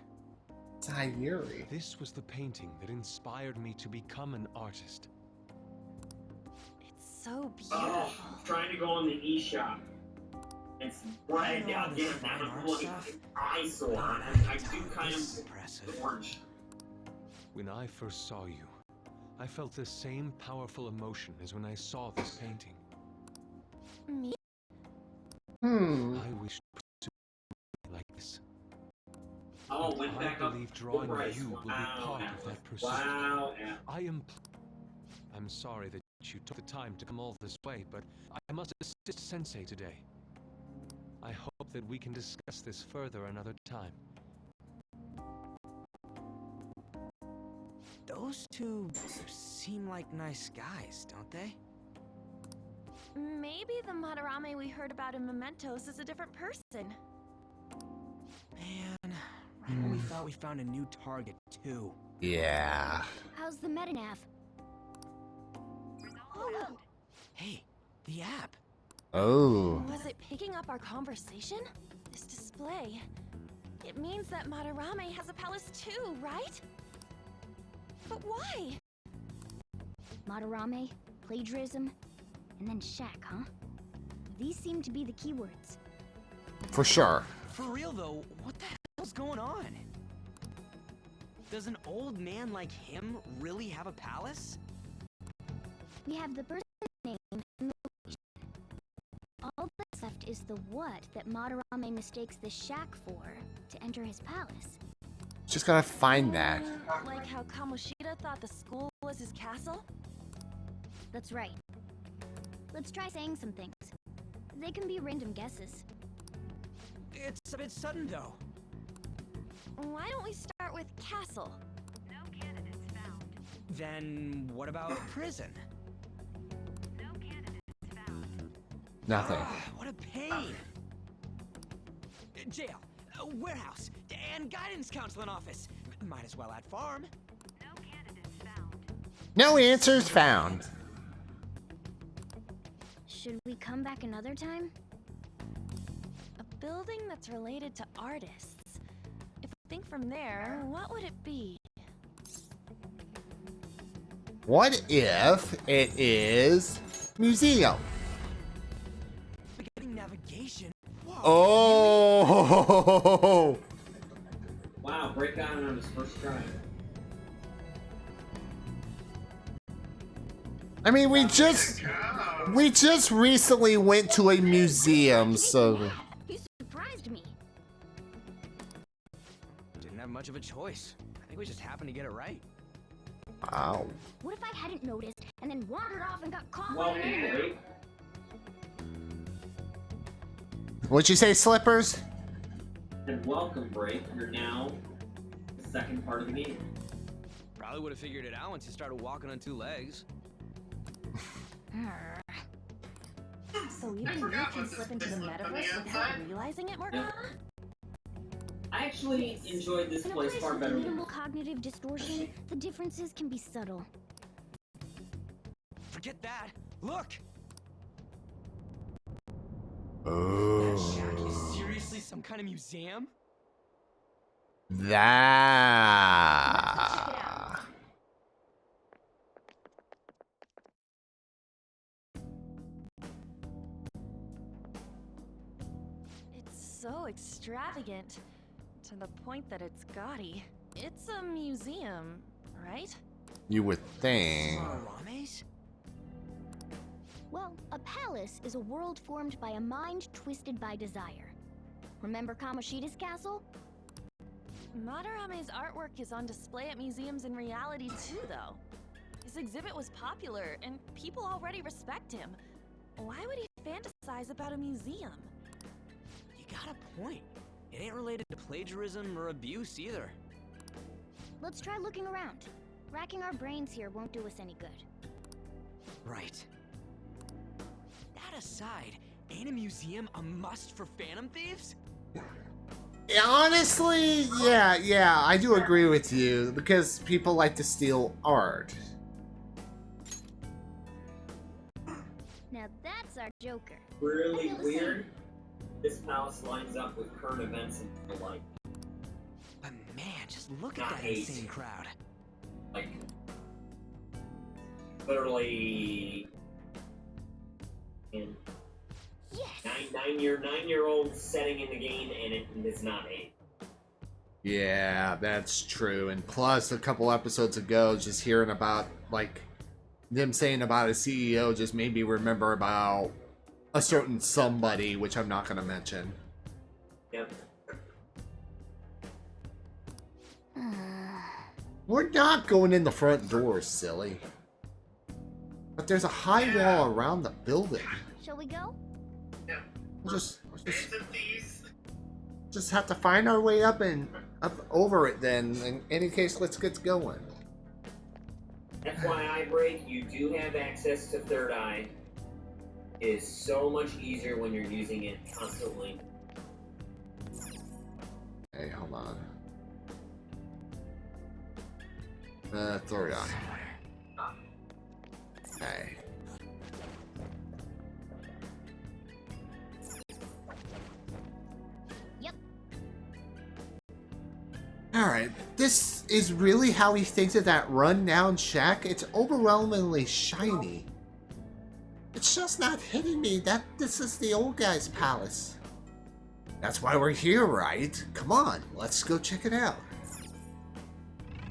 [SPEAKER 2] Sayuri.
[SPEAKER 8] This was the painting that inspired me to become an artist.
[SPEAKER 6] It's so beautiful.
[SPEAKER 4] Oh, I'm trying to go on the eShop. It's right
[SPEAKER 5] I know
[SPEAKER 4] down
[SPEAKER 5] this
[SPEAKER 4] there.
[SPEAKER 5] fine
[SPEAKER 4] I'm
[SPEAKER 5] art
[SPEAKER 4] looking
[SPEAKER 5] stuff.
[SPEAKER 4] eyesore. I do kind
[SPEAKER 5] This is
[SPEAKER 4] of
[SPEAKER 5] impressive.
[SPEAKER 4] orange.
[SPEAKER 8] When I first saw you, I felt the same powerful emotion as when I saw this painting.
[SPEAKER 6] Me?
[SPEAKER 8] I wish to pursue like this.
[SPEAKER 4] Oh,
[SPEAKER 8] And
[SPEAKER 4] went
[SPEAKER 8] I
[SPEAKER 4] back up
[SPEAKER 8] believe
[SPEAKER 4] the
[SPEAKER 8] drawing
[SPEAKER 4] price.
[SPEAKER 8] you will be part of that pursuit.
[SPEAKER 4] Wow.
[SPEAKER 8] I'm sorry that you took the time to come all this way, but I must assist Sensei today. I hope that we can discuss this further another time.
[SPEAKER 5] Those two seem like nice guys, don't they?
[SPEAKER 6] Maybe the Madarame we heard about in Mementos is a different person.
[SPEAKER 5] Man, right when we thought we found a new target, too.
[SPEAKER 2] Yeah.
[SPEAKER 7] How's the metanav?
[SPEAKER 6] Oh,
[SPEAKER 5] Hey, the app.
[SPEAKER 2] Oh.
[SPEAKER 6] was it picking up our conversation? This display. It means that Madarame has a palace too, right? But why?
[SPEAKER 7] Madarame, plagiarism, and then shack, huh? These seem to be the keywords.
[SPEAKER 2] For sure.
[SPEAKER 5] For real though, what the hell's going on? Does an old man like him really have a palace?
[SPEAKER 7] We have the person's name and location. All that's left is the what that Madarame mistakes the shack for to enter his palace.
[SPEAKER 2] Just gotta find that.
[SPEAKER 6] Like how Kamoshida thought the school was his castle?
[SPEAKER 7] That's right. Let's try saying some things. They can be random guesses.
[SPEAKER 5] It's a bit sudden though.
[SPEAKER 6] Why don't we start with castle?
[SPEAKER 11] No candidates found.
[SPEAKER 5] Then what about prison?
[SPEAKER 11] No candidates found.
[SPEAKER 2] Nothing.
[SPEAKER 5] What a pain. Jail, warehouse, and guidance counseling office. Might as well add farm.
[SPEAKER 11] No candidates found.
[SPEAKER 2] No answers found.
[SPEAKER 7] Should we come back another time?
[SPEAKER 6] A building that's related to artists. If we think from there, what would it be?
[SPEAKER 2] What if it is museum?
[SPEAKER 5] Getting navigation. Whoa.
[SPEAKER 2] Oh.
[SPEAKER 4] Wow, Break got it on his first try.
[SPEAKER 2] I mean, we just recently went to a museum, so
[SPEAKER 7] You surprised me.
[SPEAKER 5] Didn't have much of a choice. I think we just happened to get it right.
[SPEAKER 2] wow.
[SPEAKER 7] What if I hadn't noticed and then wandered off and got caught?
[SPEAKER 4] Welcome, Break.
[SPEAKER 2] What'd you say, Slippers?
[SPEAKER 4] And welcome, Break. You're now the second part of the game.
[SPEAKER 5] Probably would have figured it out once you started walking on two legs.
[SPEAKER 6] So even you can slip into the metaverse without realizing it, Morgan?
[SPEAKER 4] I actually enjoyed this
[SPEAKER 7] In a
[SPEAKER 4] place
[SPEAKER 7] place
[SPEAKER 4] far
[SPEAKER 7] with
[SPEAKER 4] better than
[SPEAKER 7] minimal cognitive distortion, the differences can be subtle.
[SPEAKER 5] Forget that. Look!
[SPEAKER 2] Oh.
[SPEAKER 5] That shack is seriously some kind of museum?
[SPEAKER 2] That.
[SPEAKER 6] It's so extravagant, to the point that it's gaudy. It's a museum, right?
[SPEAKER 2] You would think.
[SPEAKER 5] Madarame's?
[SPEAKER 7] Well, a palace is a world formed by a mind twisted by desire. Remember Kamoshida's castle?
[SPEAKER 6] Madarame's artwork is on display at museums in reality too, though. His exhibit was popular, and people already respect him. Why would he fantasize about a museum?
[SPEAKER 5] You got a point. It ain't related to plagiarism or abuse either.
[SPEAKER 7] Let's try looking around. Racking our brains here won't do us any good.
[SPEAKER 5] Right. That aside, ain't a museum a must for Phantom Thieves?
[SPEAKER 2] Honestly, yeah, I do agree with you because people like to steal art.
[SPEAKER 7] Now that's our Joker.
[SPEAKER 4] really weird. This palace lines up with current events and the like.
[SPEAKER 5] But man, just look at that insane crowd.
[SPEAKER 4] Like, literally, in nine-year-old setting in the game, and it is not 8.
[SPEAKER 2] Yeah, that's true. And plus, a couple episodes ago, just hearing about, like, them saying about a CEO just made me remember about a certain somebody, which I'm not going to mention.
[SPEAKER 4] Yep.
[SPEAKER 2] We're not going in the front door, silly. But there's a high wall around the building.
[SPEAKER 7] Shall we go?
[SPEAKER 2] We'll just have to find our way up and up over it then. In any case, let's get going.
[SPEAKER 4] FYI break, you do have access to Third Eye. It is so much easier when you're using it constantly.
[SPEAKER 2] Hey, hold on. Third Eye. Hey. Alright, this is really how he thinks of that run-down shack? It's overwhelmingly shiny. It's just not hitting me that this is the old guy's palace. That's why we're here, right? Come on, let's go check it out.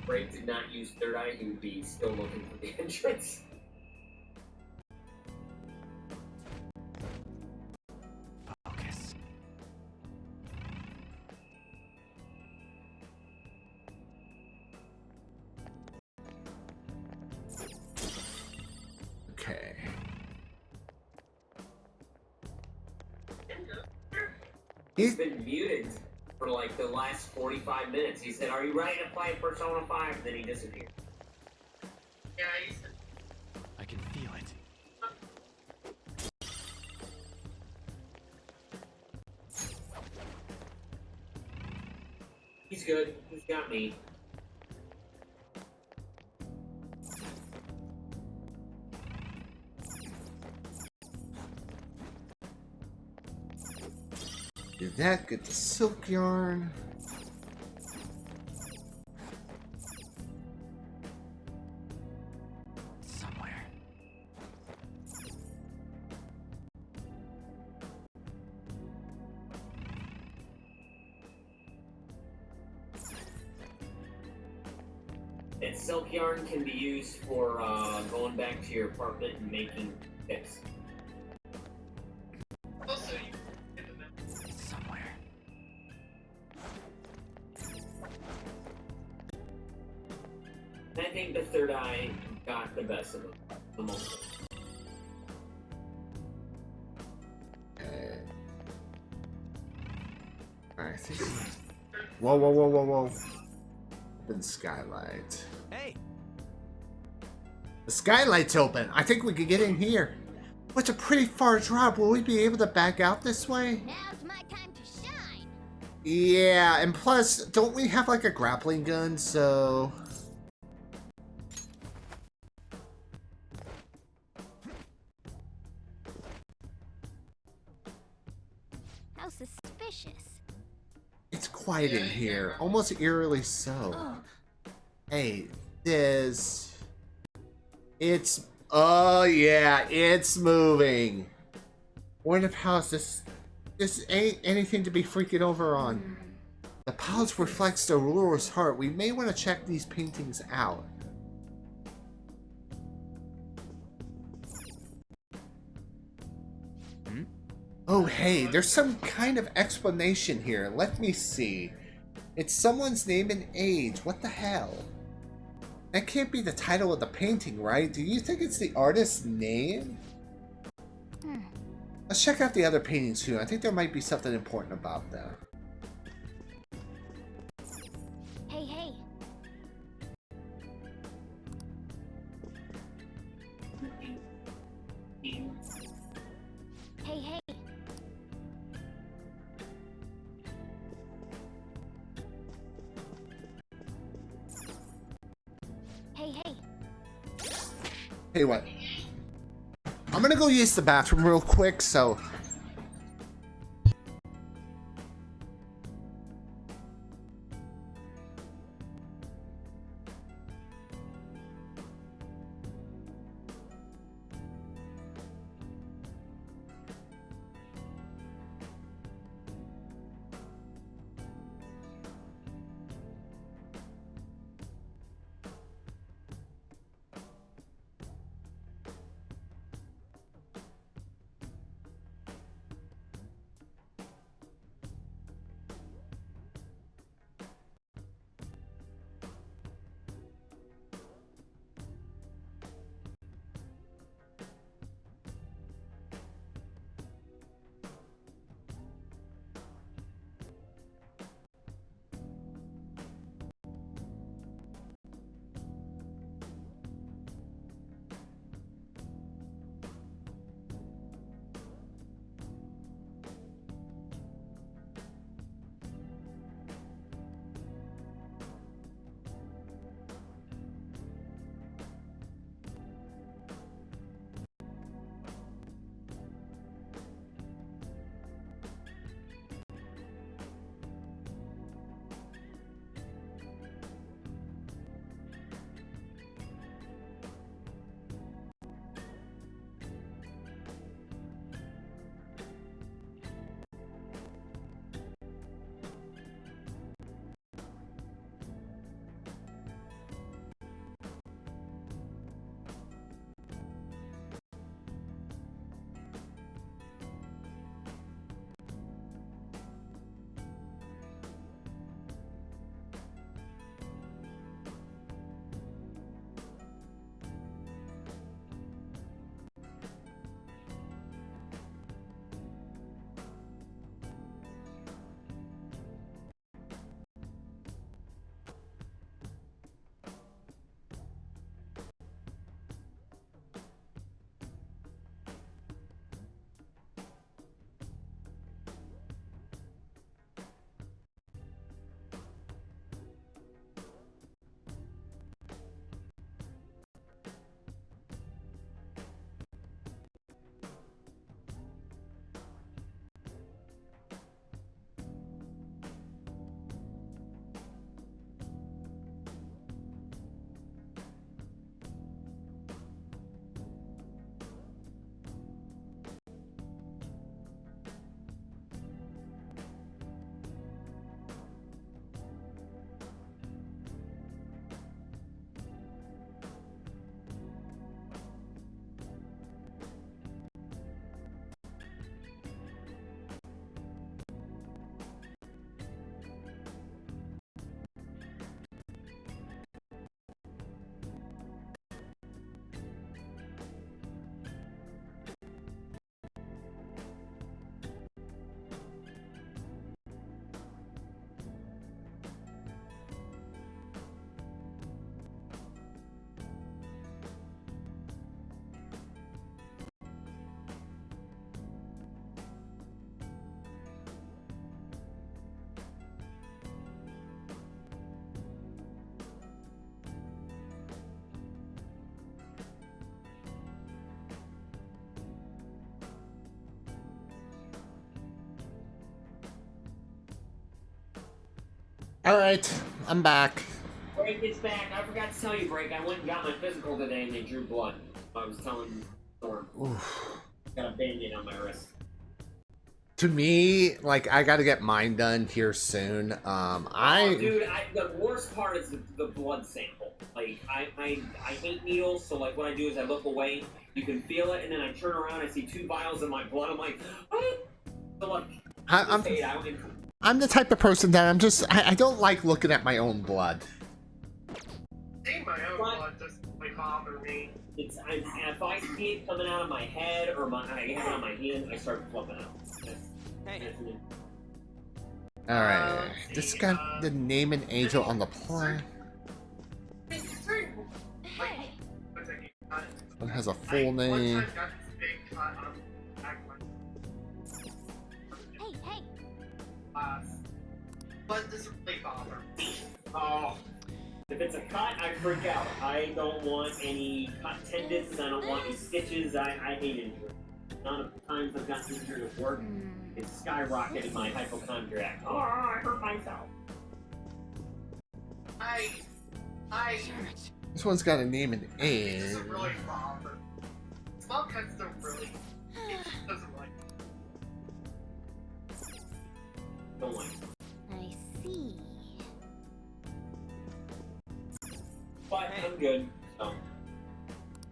[SPEAKER 4] Brave did not use third eye, he would be still looking for the entrance.
[SPEAKER 5] Focus.
[SPEAKER 2] Okay.
[SPEAKER 4] He's been muted for like the last 45 minutes. He said, "Are you ready to play Persona 5?" Then he disappeared. Yeah,
[SPEAKER 5] I can feel it.
[SPEAKER 4] he's good. He's got me.
[SPEAKER 2] Do that, get the silk yarn.
[SPEAKER 5] Somewhere.
[SPEAKER 4] And silk yarn can be used for going back to your apartment and making picks. Also,
[SPEAKER 5] It's somewhere.
[SPEAKER 4] I think the third eye got the best of him. The most.
[SPEAKER 2] Okay. Alright, I think. Whoa, whoa, whoa, whoa, whoa. Open skylight.
[SPEAKER 5] Hey!
[SPEAKER 2] The skylight's open. I think we could get in here. But it's a pretty far drop. Will we be able to back out this way?
[SPEAKER 7] Now's my time to shine.
[SPEAKER 2] Yeah, and plus, don't we have like a grappling gun, so...
[SPEAKER 7] How suspicious.
[SPEAKER 2] It's quiet in here. Almost eerily so. Hey, this... It's... Oh, yeah, it's moving. What if how's this... This ain't anything to be freaking over on. The palace reflects the ruler's heart. We may want to check these paintings out. Oh, hey, there's some kind of explanation here. Let me see. It's someone's name and age. What the hell? That can't be the title of the painting, right? Do you think it's the artist's name? Let's check out the other paintings too. I think there might be something important about them.
[SPEAKER 7] Hey, hey. Hey, hey. Hey, hey.
[SPEAKER 2] Hey, what? I'm gonna go use the bathroom real quick, so... Alright, I'm back.
[SPEAKER 4] Break is back. I forgot to tell you, Break. I went and got my physical today and they drew blood. I was telling Storm.
[SPEAKER 2] Oof.
[SPEAKER 4] Got a band-aid on my wrist.
[SPEAKER 2] To me, like, I gotta get mine done here soon.
[SPEAKER 4] Dude, the worst part is the blood sample. Like, I hate needles, so like what I do is I look away, you can feel it, and then I turn around, I see 2 vials of my blood, I'm like, oh! So like,
[SPEAKER 2] I'm the type of person that I don't like looking at my own blood.
[SPEAKER 3] Seeing my own blood doesn't really bother me.
[SPEAKER 4] If I see it coming out of my head or I have it on my hand, I start flipping out.
[SPEAKER 2] Alright, this got the name and angel on the plane. One has a full name.
[SPEAKER 7] Hey!
[SPEAKER 3] But this really bother me.
[SPEAKER 4] Oh. If it's a cut, I freak out. I don't want any cut tendons, I don't want any stitches, I hate injury. The amount of times I've gotten injured at work, it's skyrocketed my hypochondriac. Oh, I hurt myself.
[SPEAKER 2] This one's got a name and age.
[SPEAKER 3] It doesn't really bother. Small cuts don't really. It just doesn't like.
[SPEAKER 4] Don't like.
[SPEAKER 7] I see.
[SPEAKER 4] But I'm good, so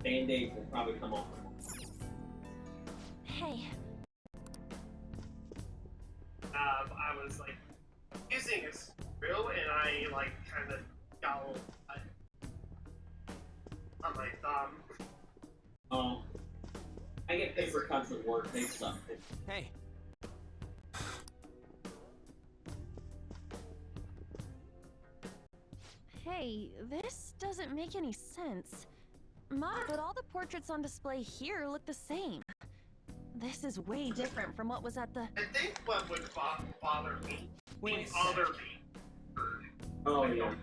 [SPEAKER 4] band-aids will probably come off.
[SPEAKER 6] Hey.
[SPEAKER 3] I was like using a screw and I like kind of got a little cut on my thumb.
[SPEAKER 4] Oh. I get paper cuts at work, they suck.
[SPEAKER 5] Hey.
[SPEAKER 6] Hey, this doesn't make any sense. But all the portraits on display here look the same. This is way different from what was at the...
[SPEAKER 3] I think what would bother me
[SPEAKER 5] Wait
[SPEAKER 3] would bother me.
[SPEAKER 4] Oh yeah.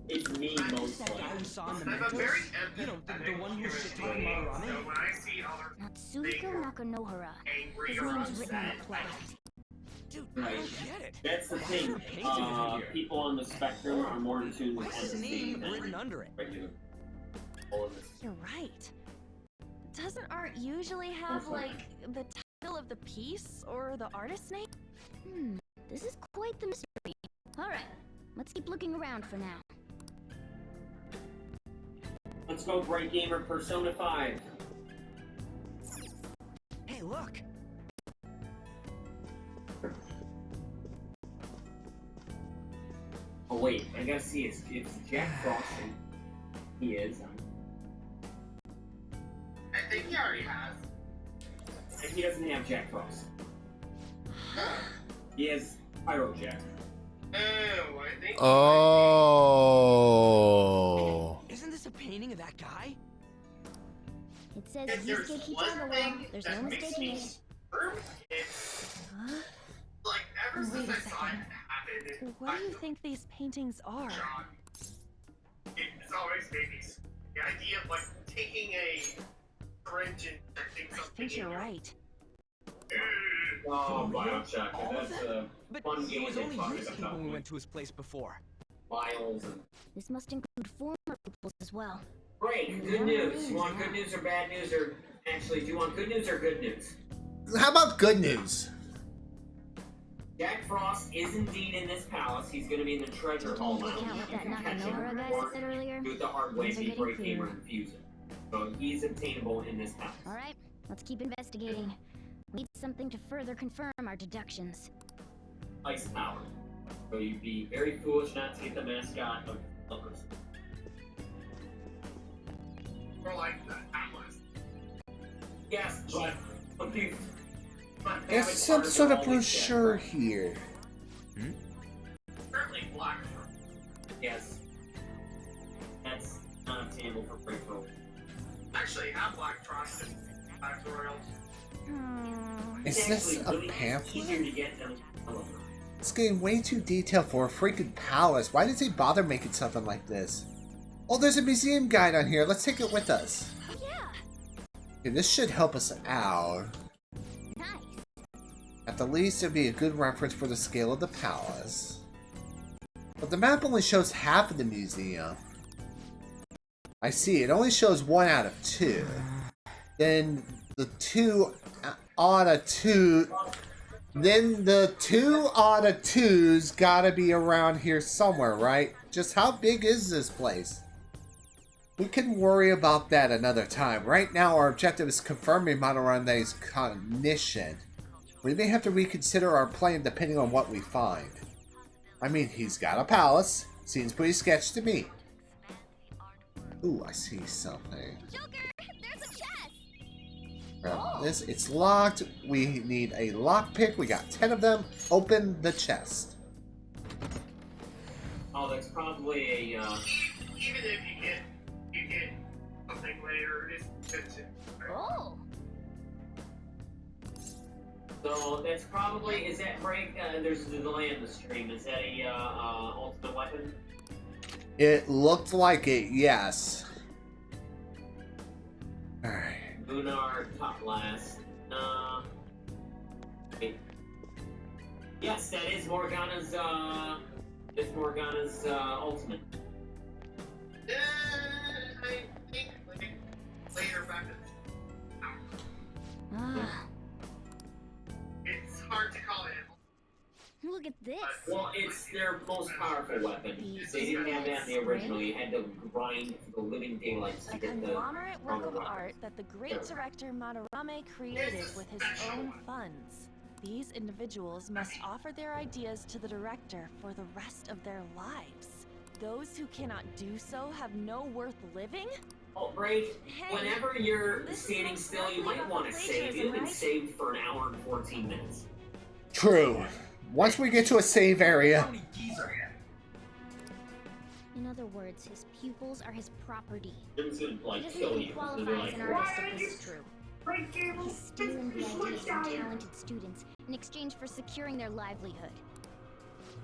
[SPEAKER 4] It's me mostly.
[SPEAKER 5] That guy we saw in the
[SPEAKER 3] I'm a very
[SPEAKER 5] Mentos? You know, the one who's shit talking about
[SPEAKER 3] so
[SPEAKER 5] Rame?
[SPEAKER 3] when I see other
[SPEAKER 7] Natsuhiko Nakanohara.
[SPEAKER 3] angry
[SPEAKER 7] His
[SPEAKER 3] or
[SPEAKER 7] name's written
[SPEAKER 3] upset,
[SPEAKER 7] in the play.
[SPEAKER 5] Dude,
[SPEAKER 4] Right.
[SPEAKER 5] I don't get it.
[SPEAKER 4] That's the thing. People on the spectrum are more in tune with
[SPEAKER 5] Why is his name written under it?
[SPEAKER 4] regular.
[SPEAKER 6] You're right. Doesn't art usually have, like, the title of the piece or the artist's name?
[SPEAKER 7] This is quite the mystery. Alright, let's keep looking around for now.
[SPEAKER 4] Let's go, Bright Gamer Persona 5.
[SPEAKER 5] Hey, look!
[SPEAKER 4] Oh wait, I gotta see, it's Jack Frost. He is.
[SPEAKER 3] I think he already has.
[SPEAKER 4] And he doesn't have Jack Frost. He has Pyro Jack.
[SPEAKER 3] Oh, I think.
[SPEAKER 2] Oh.
[SPEAKER 5] Isn't this a painting of that guy?
[SPEAKER 7] It says
[SPEAKER 3] If there's
[SPEAKER 7] Yusuke
[SPEAKER 3] one
[SPEAKER 7] Kitagawa.
[SPEAKER 3] thing
[SPEAKER 7] There's
[SPEAKER 3] that
[SPEAKER 7] no
[SPEAKER 3] makes
[SPEAKER 7] mistaking
[SPEAKER 3] me
[SPEAKER 7] it.
[SPEAKER 3] squirm, it's like ever
[SPEAKER 6] Wait
[SPEAKER 3] since
[SPEAKER 6] a
[SPEAKER 3] I saw it
[SPEAKER 6] second.
[SPEAKER 3] happen.
[SPEAKER 6] What do you think these paintings are?
[SPEAKER 3] It's always made me. The idea of like taking a syringe and injecting
[SPEAKER 6] I
[SPEAKER 3] something
[SPEAKER 6] think you're
[SPEAKER 3] in
[SPEAKER 6] right.
[SPEAKER 4] Oh, Bioshock.
[SPEAKER 5] All
[SPEAKER 4] That's
[SPEAKER 5] that?
[SPEAKER 4] a
[SPEAKER 5] But
[SPEAKER 4] fun
[SPEAKER 5] it
[SPEAKER 4] game
[SPEAKER 5] was
[SPEAKER 4] they
[SPEAKER 5] only
[SPEAKER 4] talked
[SPEAKER 5] Yusuke
[SPEAKER 4] about.
[SPEAKER 5] when we went to his place before.
[SPEAKER 4] Vials and...
[SPEAKER 7] This must include former pupils as well.
[SPEAKER 4] Great, good news. You want good news or bad news, or... Actually, do you want good news or good news?
[SPEAKER 2] How about good news?
[SPEAKER 4] Jack Frost is indeed in this palace. He's gonna be in the treasure
[SPEAKER 7] Taking
[SPEAKER 4] hall
[SPEAKER 7] into
[SPEAKER 4] now.
[SPEAKER 7] account what
[SPEAKER 4] You
[SPEAKER 7] that
[SPEAKER 4] can catch him
[SPEAKER 7] Nakanohara guy
[SPEAKER 4] or
[SPEAKER 7] said earlier,
[SPEAKER 4] do it the hard way,
[SPEAKER 7] things are
[SPEAKER 4] be
[SPEAKER 7] getting
[SPEAKER 4] Great Gamer
[SPEAKER 7] clearer.
[SPEAKER 4] and fuse it. So he's obtainable in this palace.
[SPEAKER 7] Alright, let's keep investigating. We need something to further confirm our deductions.
[SPEAKER 4] Ice power. So you'd be very foolish not to get the mascot of Clippers.
[SPEAKER 3] Or like the Atlas.
[SPEAKER 4] Yes, but confused.
[SPEAKER 2] There's some sort of brochure here.
[SPEAKER 3] Currently black.
[SPEAKER 4] Yes. That's not obtainable for breakthrough.
[SPEAKER 3] Actually, have black trust in factorial.
[SPEAKER 2] Is this a pamphlet?
[SPEAKER 4] Easier to get than
[SPEAKER 2] It's getting way too detailed for a freaking palace. Why did they bother making something like this? Oh, there's a museum guide on here. Let's take it with us.
[SPEAKER 7] Yeah.
[SPEAKER 2] Okay, this should help us out.
[SPEAKER 7] Nice.
[SPEAKER 2] At the least, it'd be a good reference for the scale of the palace. But the map only shows half of the museum. I see, it only shows 1 out of 2. Then the 2 out of 2... Then the 2 out of 2's gotta be around here somewhere, right? Just how big is this place? We can worry about that another time. Right now, our objective is confirming Madorame's cognition. We may have to reconsider our plan depending on what we find. I mean, he's got a palace. Seems pretty sketchy to me. Ooh, I see something.
[SPEAKER 6] Joker, there's a chest.
[SPEAKER 2] Grab this. It's locked. We need a lockpick. We got 10 of them. Open the chest.
[SPEAKER 4] Oh, that's probably a,
[SPEAKER 3] Even if you get something later, it's good to.
[SPEAKER 6] Oh.
[SPEAKER 4] So that's probably, is that break? There's the delay in the stream. Is that a ultimate weapon?
[SPEAKER 2] It looked like it, yes. Alright.
[SPEAKER 4] Lunar top last. Wait. Yes, that is Morgana's. It's Morgana's ultimate.
[SPEAKER 3] I think later back in
[SPEAKER 7] Ah,
[SPEAKER 3] it's hard to call it.
[SPEAKER 7] look at this.
[SPEAKER 4] Well, it's their most powerful weapon. They didn't have that in the original. You had to grind the living daylights to
[SPEAKER 6] A
[SPEAKER 4] get the
[SPEAKER 6] conglomerate work of
[SPEAKER 4] weapons.
[SPEAKER 6] art that the great director Madarame created with his own funds. These individuals must offer their ideas to the director for the rest of their lives. Those who cannot do so have no worth living?
[SPEAKER 4] Oh, Brave,
[SPEAKER 6] Hey,
[SPEAKER 4] whenever you're
[SPEAKER 6] this is
[SPEAKER 4] standing
[SPEAKER 6] most
[SPEAKER 4] still, you
[SPEAKER 6] likely
[SPEAKER 4] might
[SPEAKER 6] about
[SPEAKER 4] want to
[SPEAKER 6] the
[SPEAKER 4] save.
[SPEAKER 6] plagiarism,
[SPEAKER 4] You've been
[SPEAKER 6] right?
[SPEAKER 4] saved for an hour and 14 minutes.
[SPEAKER 2] True. Once we get to a save area.
[SPEAKER 7] In other words, his pupils are his property.
[SPEAKER 4] Jim's gonna,
[SPEAKER 7] He
[SPEAKER 4] like,
[SPEAKER 7] doesn't
[SPEAKER 4] kill
[SPEAKER 7] even
[SPEAKER 4] you.
[SPEAKER 7] qualify
[SPEAKER 4] They're
[SPEAKER 7] as an
[SPEAKER 4] like,
[SPEAKER 7] artist if this is true. He's stealing the ideas from talented students in exchange for securing their livelihood.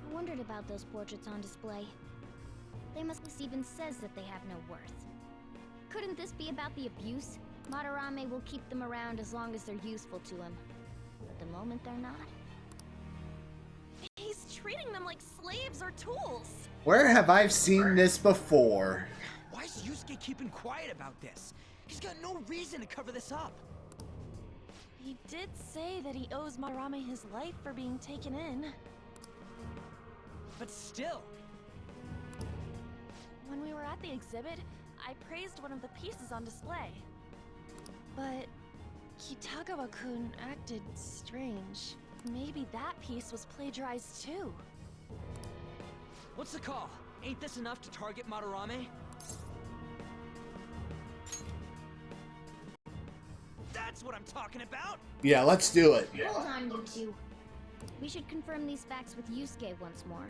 [SPEAKER 7] I wondered about those portraits on display. They must even says that they have no worth. Couldn't this be about the abuse? Madarame will keep them around as long as they're useful to him. But the moment they're not...
[SPEAKER 6] He's treating them like slaves or tools.
[SPEAKER 2] Where have I seen this before?
[SPEAKER 5] Why is Yusuke keeping quiet about this? He's got no reason to cover this up.
[SPEAKER 6] He did say that he owes Madarame his life for being taken in.
[SPEAKER 5] But still,
[SPEAKER 6] When we were at the exhibit, I praised one of the pieces on display. But Kitagawa-kun acted strange. Maybe that piece was plagiarized too.
[SPEAKER 5] what's the call? Ain't this enough to target Madarame? That's what I'm talking about!
[SPEAKER 2] Yeah, let's do it.
[SPEAKER 7] Hold on, you two. We should confirm these facts with Yusuke once more.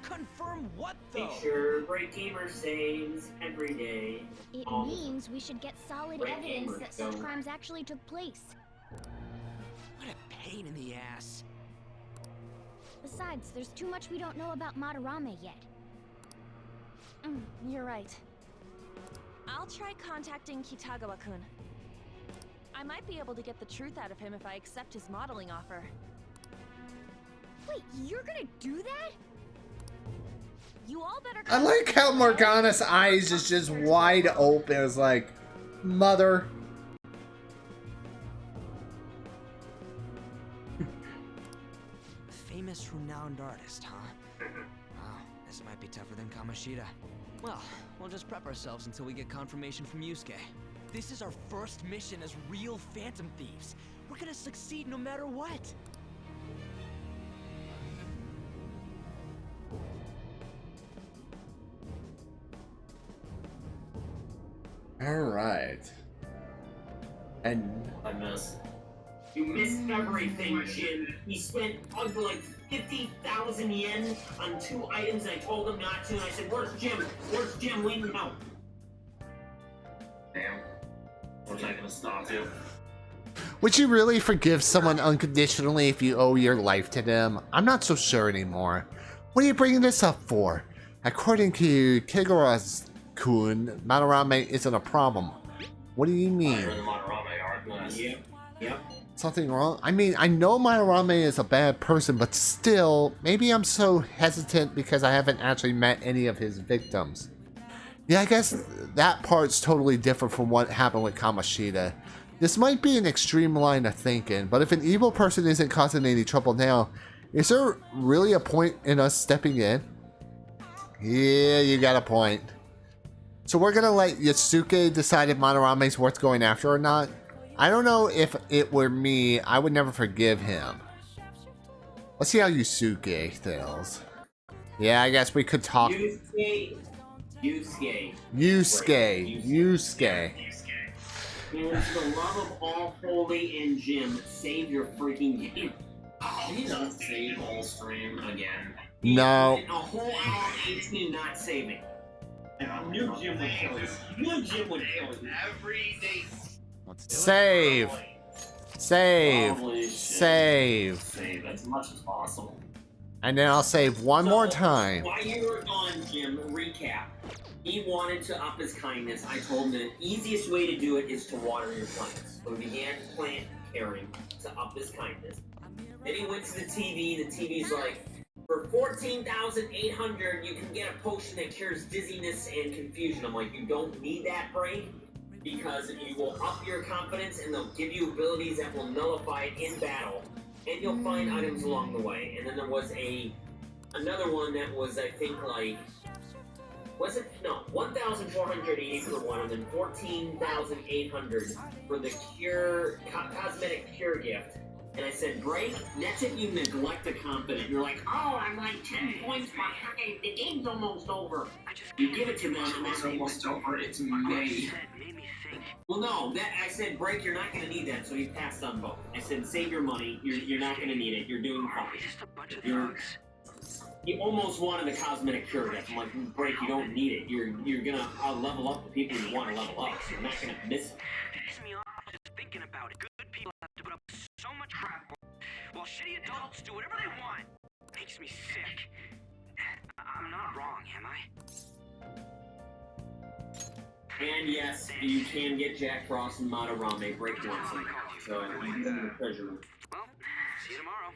[SPEAKER 5] Confirm what, though?
[SPEAKER 4] Make sure Break Gamer saves every day.
[SPEAKER 7] It
[SPEAKER 4] All the
[SPEAKER 7] means we should get solid
[SPEAKER 4] Great
[SPEAKER 7] evidence
[SPEAKER 4] gamers
[SPEAKER 7] that such
[SPEAKER 4] go.
[SPEAKER 7] crimes actually took place.
[SPEAKER 5] What a pain in the ass.
[SPEAKER 7] Besides, there's too much we don't know about Madarame yet.
[SPEAKER 6] You're right. I'll try contacting Kitagawa-kun. I might be able to get the truth out of him if I accept his modeling offer.
[SPEAKER 7] Wait, you're gonna do that?
[SPEAKER 6] You all better
[SPEAKER 2] I like how Morgana's eyes is just wide open. It's like, mother.
[SPEAKER 5] Famous, renowned artist, huh? Wow, this might be tougher than Kamoshida. Well, we'll just prep ourselves until we get confirmation from Yusuke. This is our first mission as real Phantom Thieves. We're gonna succeed no matter what.
[SPEAKER 2] Alright. And
[SPEAKER 4] I missed. You missed everything, Jin. He spent like 50,000 yen on 2 items, and I told him not to. And I said, "Where's Jim? Where's Jim? We need help." Damn. Was I gonna stop you?
[SPEAKER 2] would you really forgive someone unconditionally if you owe your life to them? I'm not so sure anymore. What are you bringing this up for? According to Kigura's-kun, Madarame isn't a problem. What do you mean?
[SPEAKER 4] Yep. Yep.
[SPEAKER 2] something wrong? I mean, I know Madarame is a bad person, but still, maybe I'm so hesitant because I haven't actually met any of his victims. Yeah, I guess that part's totally different from what happened with Kamoshida. This might be an extreme line of thinking, but if an evil person isn't causing any trouble now, is there really a point in us stepping in? Yeah, you got a point. So we're gonna let Yasuke decide if Madarame's worth going after or not. I don't know if it were me, I would never forgive him. Let's see how Yusuke feels. Yeah, I guess we could talk.
[SPEAKER 4] Yusuke. And for the love of all holy and Jim, save your freaking game. Can you not save all stream again?
[SPEAKER 2] No.
[SPEAKER 4] A whole hour 18 not saving. I knew Jim would kill you. You knew Jim would kill you.
[SPEAKER 3] Every day.
[SPEAKER 2] Save. Save.
[SPEAKER 4] Holy shit.
[SPEAKER 2] Save.
[SPEAKER 4] Save as much as possible.
[SPEAKER 2] And then I'll save one more time.
[SPEAKER 4] While you were gone, Jim, recap. He wanted to up his kindness. I told him the easiest way to do it is to water your plants. So he began plant caring to up his kindness. Then he went to the TV. The TV's like, for 14,800, you can get a potion that cures dizziness and confusion. I'm like, you don't need that break because you will up your confidence and they'll give you abilities that will nullify it in battle. And you'll find items along the way. And then there was another one that was, I think, like, was it? No, 1,480 for one, and then 14,800 for the cosmetic cure gift. And I said, break, that's if you neglect a confident. You're like, oh, I'm like 10 points behind. The game's almost over. You give it to them, and it's almost over. It's made. Well, no, I said, break, you're not going to need that, so he passed on both. I said, save your money. You're not going to need it. You're doing fine. You almost wanted a cosmetic cure gift. I'm like, break, you don't need it. You're going to level up the people you want to level up. So you're not going to miss it.
[SPEAKER 12] Pisses me off just thinking about it. Good people have to put up with so much crap while shitty adults do whatever they want. Makes me sick. I'm not wrong, am I?
[SPEAKER 4] And yes, you can get Jack Frost and Madarame break once. So you can go to the treasure room.
[SPEAKER 12] Well, see you tomorrow.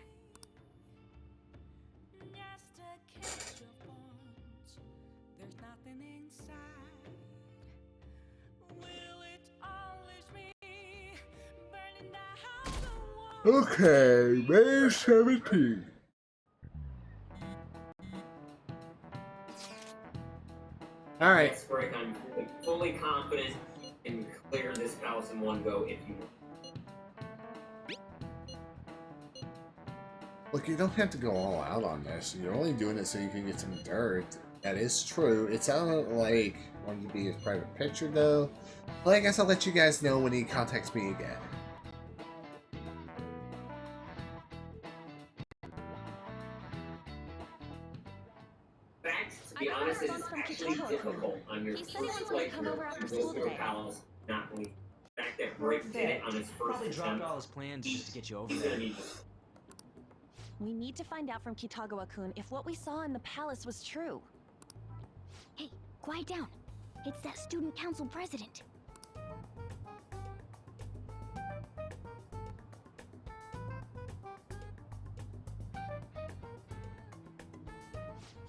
[SPEAKER 2] Okay, May 17th. Alright.
[SPEAKER 4] Yes, Rick, I'm fully confident and clear this palace in one go if you want.
[SPEAKER 2] Look, you don't have to go all out on this. You're only doing it so you can get some dirt. That is true. It sounded like you wanted to be his private picture, though. Well, I guess I'll let you guys know when he contacts me again.
[SPEAKER 4] To be honest, it is actually difficult on your first playthrough to go through a palace, not only the fact that Rick did it on his first
[SPEAKER 5] Probably dropped
[SPEAKER 4] attempt.
[SPEAKER 5] all his plans just to get you over
[SPEAKER 4] He's
[SPEAKER 5] there.
[SPEAKER 4] gonna need
[SPEAKER 6] We need to find out from Kitagawa-kun if what we saw in the palace was true.
[SPEAKER 7] Hey, quiet down. It's that student council president.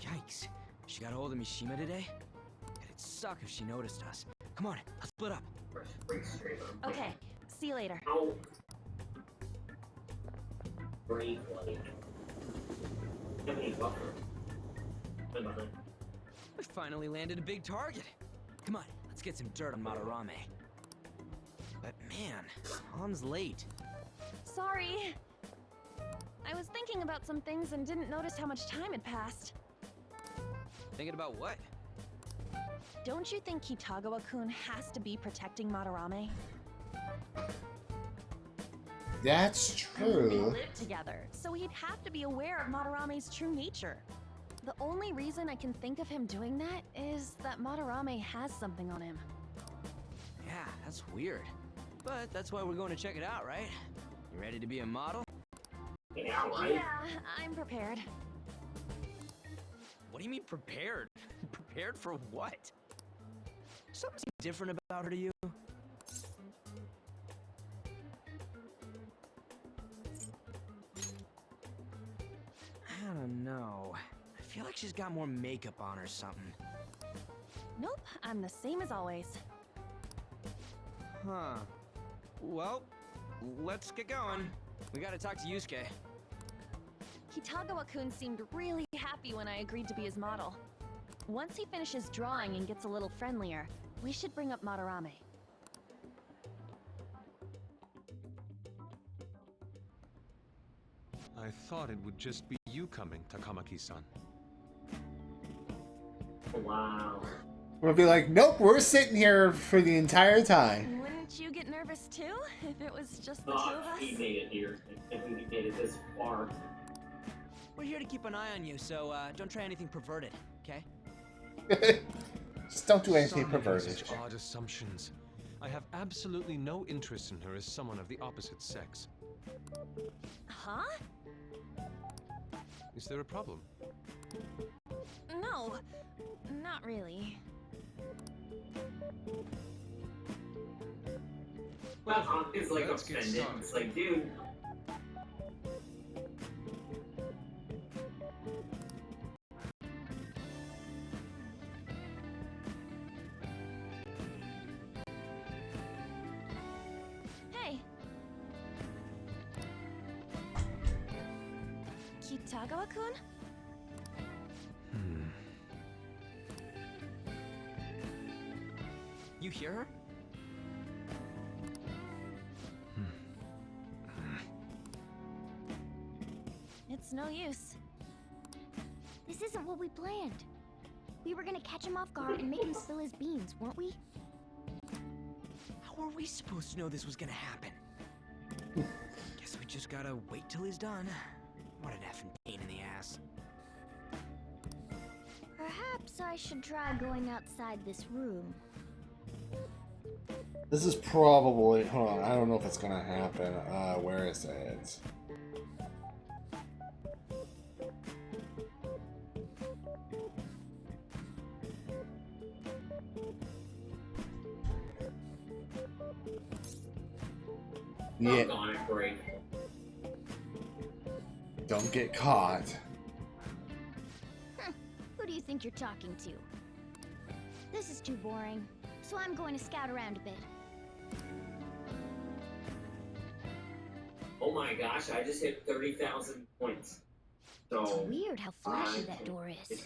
[SPEAKER 5] Yikes. She got a hold of Mishima today? It'd suck if she noticed us. Come on, let's split up.
[SPEAKER 6] Okay, see you later.
[SPEAKER 4] How brave like how many buffer? I'm behind.
[SPEAKER 5] We finally landed a big target. Come on, let's get some dirt on Madarame. But man, Mom's late.
[SPEAKER 6] Sorry. I was thinking about some things and didn't notice how much time had passed.
[SPEAKER 5] Thinking about what?
[SPEAKER 6] Don't you think Kitagawa-kun has to be protecting Madarame?
[SPEAKER 2] That's
[SPEAKER 6] They
[SPEAKER 2] true.
[SPEAKER 6] live together, so he'd have to be aware of Madarame's true nature. The only reason I can think of him doing that is that Madarame has something on him.
[SPEAKER 5] Yeah, that's weird. But that's why we're going to check it out, right? You ready to be a model?
[SPEAKER 4] Yeah, right?
[SPEAKER 6] Yeah, I'm prepared.
[SPEAKER 5] What do you mean prepared? Prepared for what? Something different about her to you? no. I feel like she's got more makeup on or something.
[SPEAKER 6] Nope, I'm the same as always.
[SPEAKER 5] Huh. Well, let's get going. We gotta talk to Yusuke.
[SPEAKER 6] Kitagawa-kun seemed really happy when I agreed to be his model. Once he finishes drawing and gets a little friendlier, we should bring up Madarame.
[SPEAKER 8] I thought it would just be you coming, Takamaki-san.
[SPEAKER 4] Wow.
[SPEAKER 2] We'll be like, nope, we're sitting here for the entire time.
[SPEAKER 6] Wouldn't you get nervous too, if it was just the two
[SPEAKER 4] Oh,
[SPEAKER 6] of us?
[SPEAKER 4] he made it here. And he made it this far.
[SPEAKER 5] We're here to keep an eye on you, so don't try anything perverted, okay?
[SPEAKER 2] Just don't do anything
[SPEAKER 8] Stop making
[SPEAKER 2] perverted.
[SPEAKER 8] such odd assumptions. I have absolutely no interest in her as someone of the opposite sex.
[SPEAKER 6] Huh?
[SPEAKER 8] Is there a problem?
[SPEAKER 6] No, not really.
[SPEAKER 4] Well, Hawk is like
[SPEAKER 8] Let's get
[SPEAKER 4] offended.
[SPEAKER 8] started.
[SPEAKER 4] It's like, dude.
[SPEAKER 6] Hey! Kitagawa-kun?
[SPEAKER 5] You hear her?
[SPEAKER 6] It's no use.
[SPEAKER 7] This isn't what we planned. We were gonna catch him off guard and make him spill his beans, weren't we?
[SPEAKER 5] How are we supposed to know this was gonna happen? Guess we just gotta wait till he's done. What an effing pain in the ass.
[SPEAKER 7] Perhaps I should try going outside this room.
[SPEAKER 2] This is probably, hold on, I don't know if it's gonna happen. Where is it? Yeah,
[SPEAKER 4] Doggone it, great.
[SPEAKER 2] don't get caught.
[SPEAKER 7] Who do you think you're talking to? This is too boring, so I'm going to scout around a bit.
[SPEAKER 4] Oh my gosh, I just hit 30,000 points. So.
[SPEAKER 7] It's weird how flashy that door is.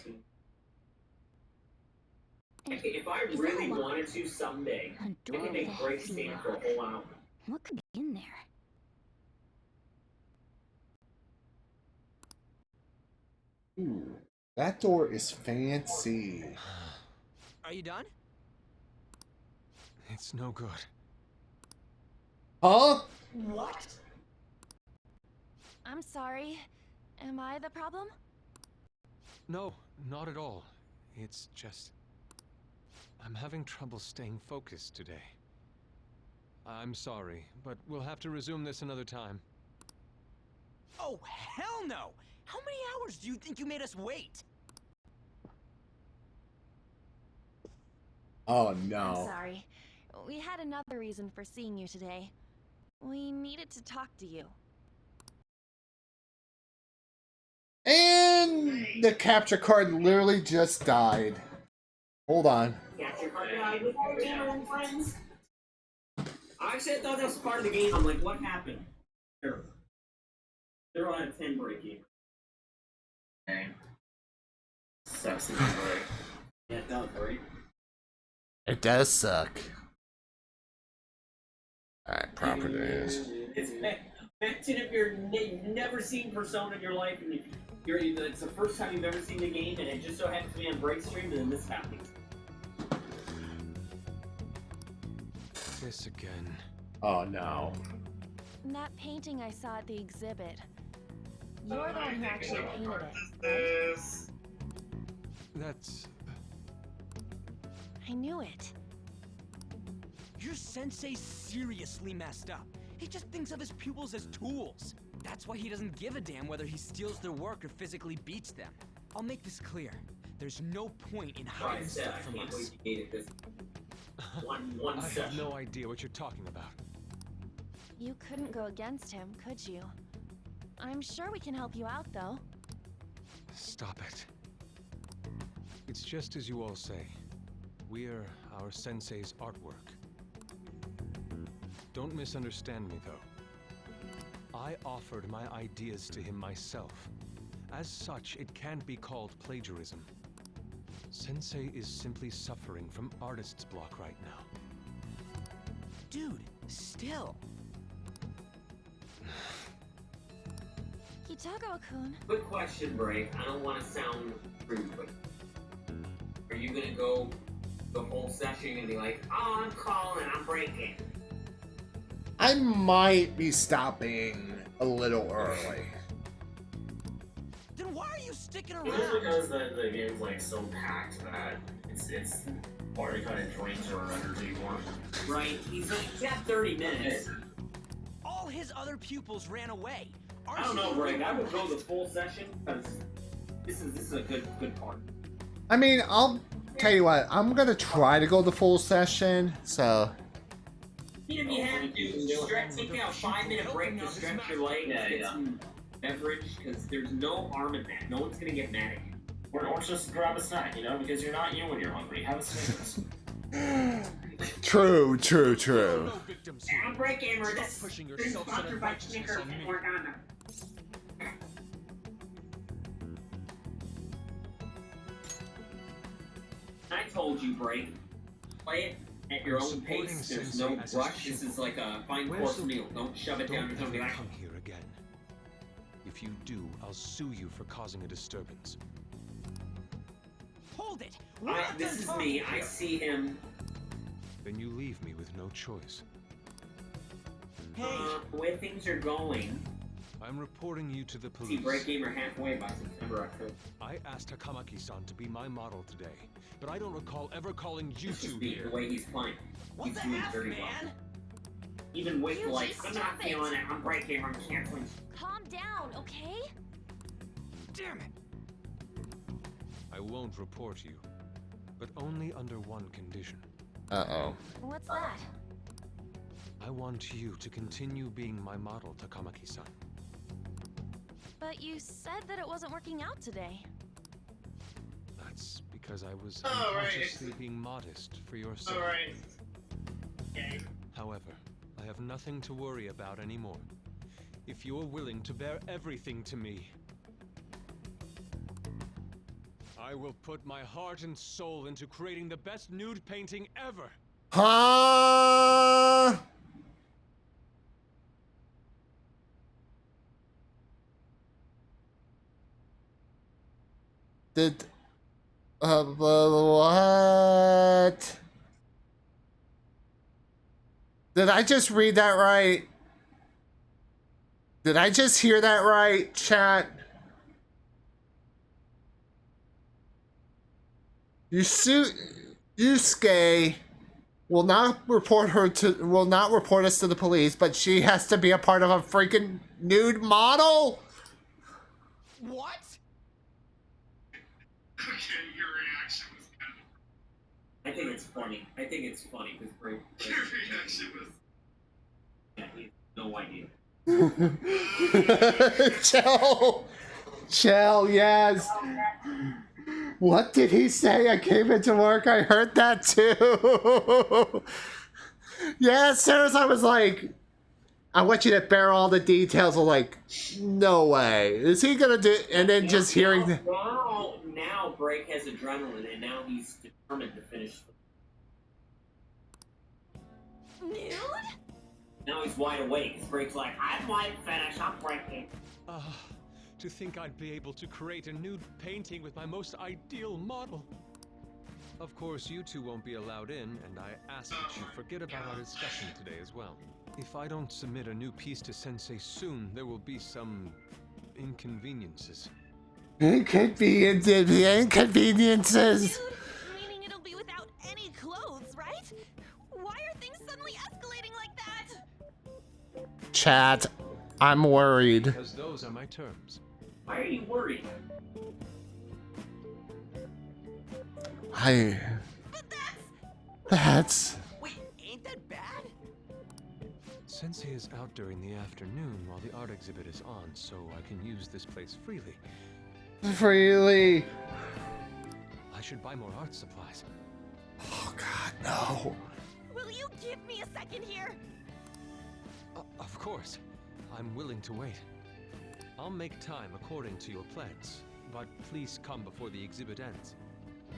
[SPEAKER 4] Okay, if I really wanted to someday, I could make break stand for a whole hour.
[SPEAKER 7] What could be in there?
[SPEAKER 2] Ooh, that door is fancy.
[SPEAKER 5] Are you done?
[SPEAKER 8] It's no good.
[SPEAKER 2] Huh?
[SPEAKER 6] What? I'm sorry. Am I the problem?
[SPEAKER 8] No, not at all. It's just... I'm having trouble staying focused today. I'm sorry, but we'll have to resume this another time.
[SPEAKER 5] Oh, hell no! How many hours do you think you made us wait?
[SPEAKER 2] Oh
[SPEAKER 6] I'm
[SPEAKER 2] no.
[SPEAKER 6] sorry. We had another reason for seeing you today. We needed to talk to you.
[SPEAKER 2] And the capture card literally just died. Hold on.
[SPEAKER 4] Capture card died with your dinner and friends. I actually thought that was part of the game. I'm like, what happened? Sure. 0 out of 10 break even. Okay. Sucks to be break. Yeah, it does, right?
[SPEAKER 2] It does suck. Alright, properties.
[SPEAKER 4] It's imagine if you've never seen Persona in your life and it's the first time you've ever seen the game and it just so happens to be on break stream and then this happens.
[SPEAKER 8] This again.
[SPEAKER 2] Oh no.
[SPEAKER 6] That painting I saw at the exhibit. You're the one who actually painted it, right?
[SPEAKER 8] That's...
[SPEAKER 6] I knew it.
[SPEAKER 5] Your sensei seriously messed up. He just thinks of his pupils as tools. That's why he doesn't give a damn whether he steals their work or physically beats them. I'll make this clear. There's no point in hiding stuff from us.
[SPEAKER 4] One
[SPEAKER 8] I have
[SPEAKER 4] session.
[SPEAKER 8] no idea what you're talking about.
[SPEAKER 6] You couldn't go against him, could you? I'm sure we can help you out, though.
[SPEAKER 8] Stop it. It's just as you all say. We're our sensei's artwork. Don't misunderstand me, though. I offered my ideas to him myself. As such, it can't be called plagiarism. Sensei is simply suffering from artist's block right now.
[SPEAKER 5] Dude, still.
[SPEAKER 6] Kitago-kun.
[SPEAKER 4] Quick question, Break. I don't want to sound rude, but are you gonna go the whole session and be like, "Oh, I'm calling, I'm breaking"?
[SPEAKER 2] I might be stopping a little early.
[SPEAKER 5] Then why are you sticking
[SPEAKER 14] Just
[SPEAKER 5] around?
[SPEAKER 14] because the game's like so packed that it's hard to kind of drink or remember anymore.
[SPEAKER 4] Right? He's got 30 minutes.
[SPEAKER 5] All his other pupils ran away.
[SPEAKER 4] I don't know, Break. I would go the full session because this is a good part.
[SPEAKER 2] I mean, I'll tell you what, I'm gonna try to go the full session, so.
[SPEAKER 4] Even if you have to take out a 5-minute break to stretch your legs, get some beverage, because there's no harm in that. No one's gonna get mad at you.
[SPEAKER 14] Or just grab a snack, you know, because you're not you when you're hungry. Have a Snickers.
[SPEAKER 2] True.
[SPEAKER 8] No victims here.
[SPEAKER 4] I'm Break Gamer. This
[SPEAKER 8] pushing
[SPEAKER 4] is
[SPEAKER 8] yourself
[SPEAKER 4] sponsored by Snickers
[SPEAKER 8] on me.
[SPEAKER 4] and Morgana. I told you, Break. Play it at your own pace. There's no rush. This is like a fine course meal. Don't shove it down your
[SPEAKER 8] Don't
[SPEAKER 4] tummy.
[SPEAKER 8] ever come here again. If you do, I'll sue you for causing a disturbance.
[SPEAKER 5] Hold it.
[SPEAKER 4] This is me. I see him.
[SPEAKER 8] Then you leave me with no choice.
[SPEAKER 5] Hey.
[SPEAKER 4] The way things are going.
[SPEAKER 8] I'm reporting you to the
[SPEAKER 4] See
[SPEAKER 8] police.
[SPEAKER 4] Break Gamer halfway by September, October.
[SPEAKER 8] I asked Takamaki-san to be my model today, but I don't recall ever calling you
[SPEAKER 4] This is
[SPEAKER 8] two
[SPEAKER 4] the
[SPEAKER 8] here.
[SPEAKER 4] way he's playing.
[SPEAKER 5] What
[SPEAKER 4] He's
[SPEAKER 5] the
[SPEAKER 4] doing
[SPEAKER 5] F,
[SPEAKER 4] very
[SPEAKER 5] man?
[SPEAKER 4] well. Even with
[SPEAKER 6] You
[SPEAKER 4] like,
[SPEAKER 6] just
[SPEAKER 4] I'm not
[SPEAKER 6] stop it.
[SPEAKER 4] feeling it. I'm Break Gamer. I'm canceling.
[SPEAKER 6] Calm down, okay?
[SPEAKER 5] Damn it.
[SPEAKER 8] I won't report you, but only under one condition.
[SPEAKER 2] Uh-oh.
[SPEAKER 6] What's that?
[SPEAKER 8] I want you to continue being my model, Takamaki-san.
[SPEAKER 6] But you said that it wasn't working out today.
[SPEAKER 8] That's because I was
[SPEAKER 3] Oh, right.
[SPEAKER 8] unconsciously being modest for your sake.
[SPEAKER 3] Alright. Okay.
[SPEAKER 8] However, I have nothing to worry about anymore. If you're willing to bear everything to me, I will put my heart and soul into creating the best nude painting ever.
[SPEAKER 2] Huh? Did what? Did I just read that right? Did I just hear that right, chat? Yusuke will not report us to the police, but she has to be a part of a freaking nude model?
[SPEAKER 5] What?
[SPEAKER 3] Okay, your reaction was kind of...
[SPEAKER 4] I think it's funny. I think it's funny because Break.
[SPEAKER 3] Your reaction was...
[SPEAKER 4] Yeah, he has no idea.
[SPEAKER 2] Chell, yes. What did he say? I came into work, I heard that too. Yeah, as soon as I was like, I want you to bear all the details, I'm like, no way. Is he gonna do and then just hearing the
[SPEAKER 4] Now Break has adrenaline and now he's determined to finish.
[SPEAKER 6] Nude?
[SPEAKER 4] Now he's wide awake. His Break's like, I'm wide finished, I'm breaking.
[SPEAKER 8] To think I'd be able to create a nude painting with my most ideal model. Of course, you two won't be allowed in, and I ask that you forget about our discussion today as well. If I don't submit a new piece to Sensei soon, there will be some inconveniences.
[SPEAKER 2] inconveniences.
[SPEAKER 6] Dude, meaning it'll be without any clothes, right? Why are things suddenly escalating like that?
[SPEAKER 2] Chat, I'm worried.
[SPEAKER 8] Because those are my terms.
[SPEAKER 4] Why are you worried?
[SPEAKER 6] But
[SPEAKER 2] That's...
[SPEAKER 5] Wait, ain't that bad?
[SPEAKER 8] Sensei is out during the afternoon while the art exhibit is on, so I can use this place freely.
[SPEAKER 2] Freely.
[SPEAKER 8] I should buy more art supplies.
[SPEAKER 2] Oh God, no.
[SPEAKER 6] Will you give me a second here?
[SPEAKER 8] Of course. I'm willing to wait. I'll make time according to your plans, but please come before the exhibit ends.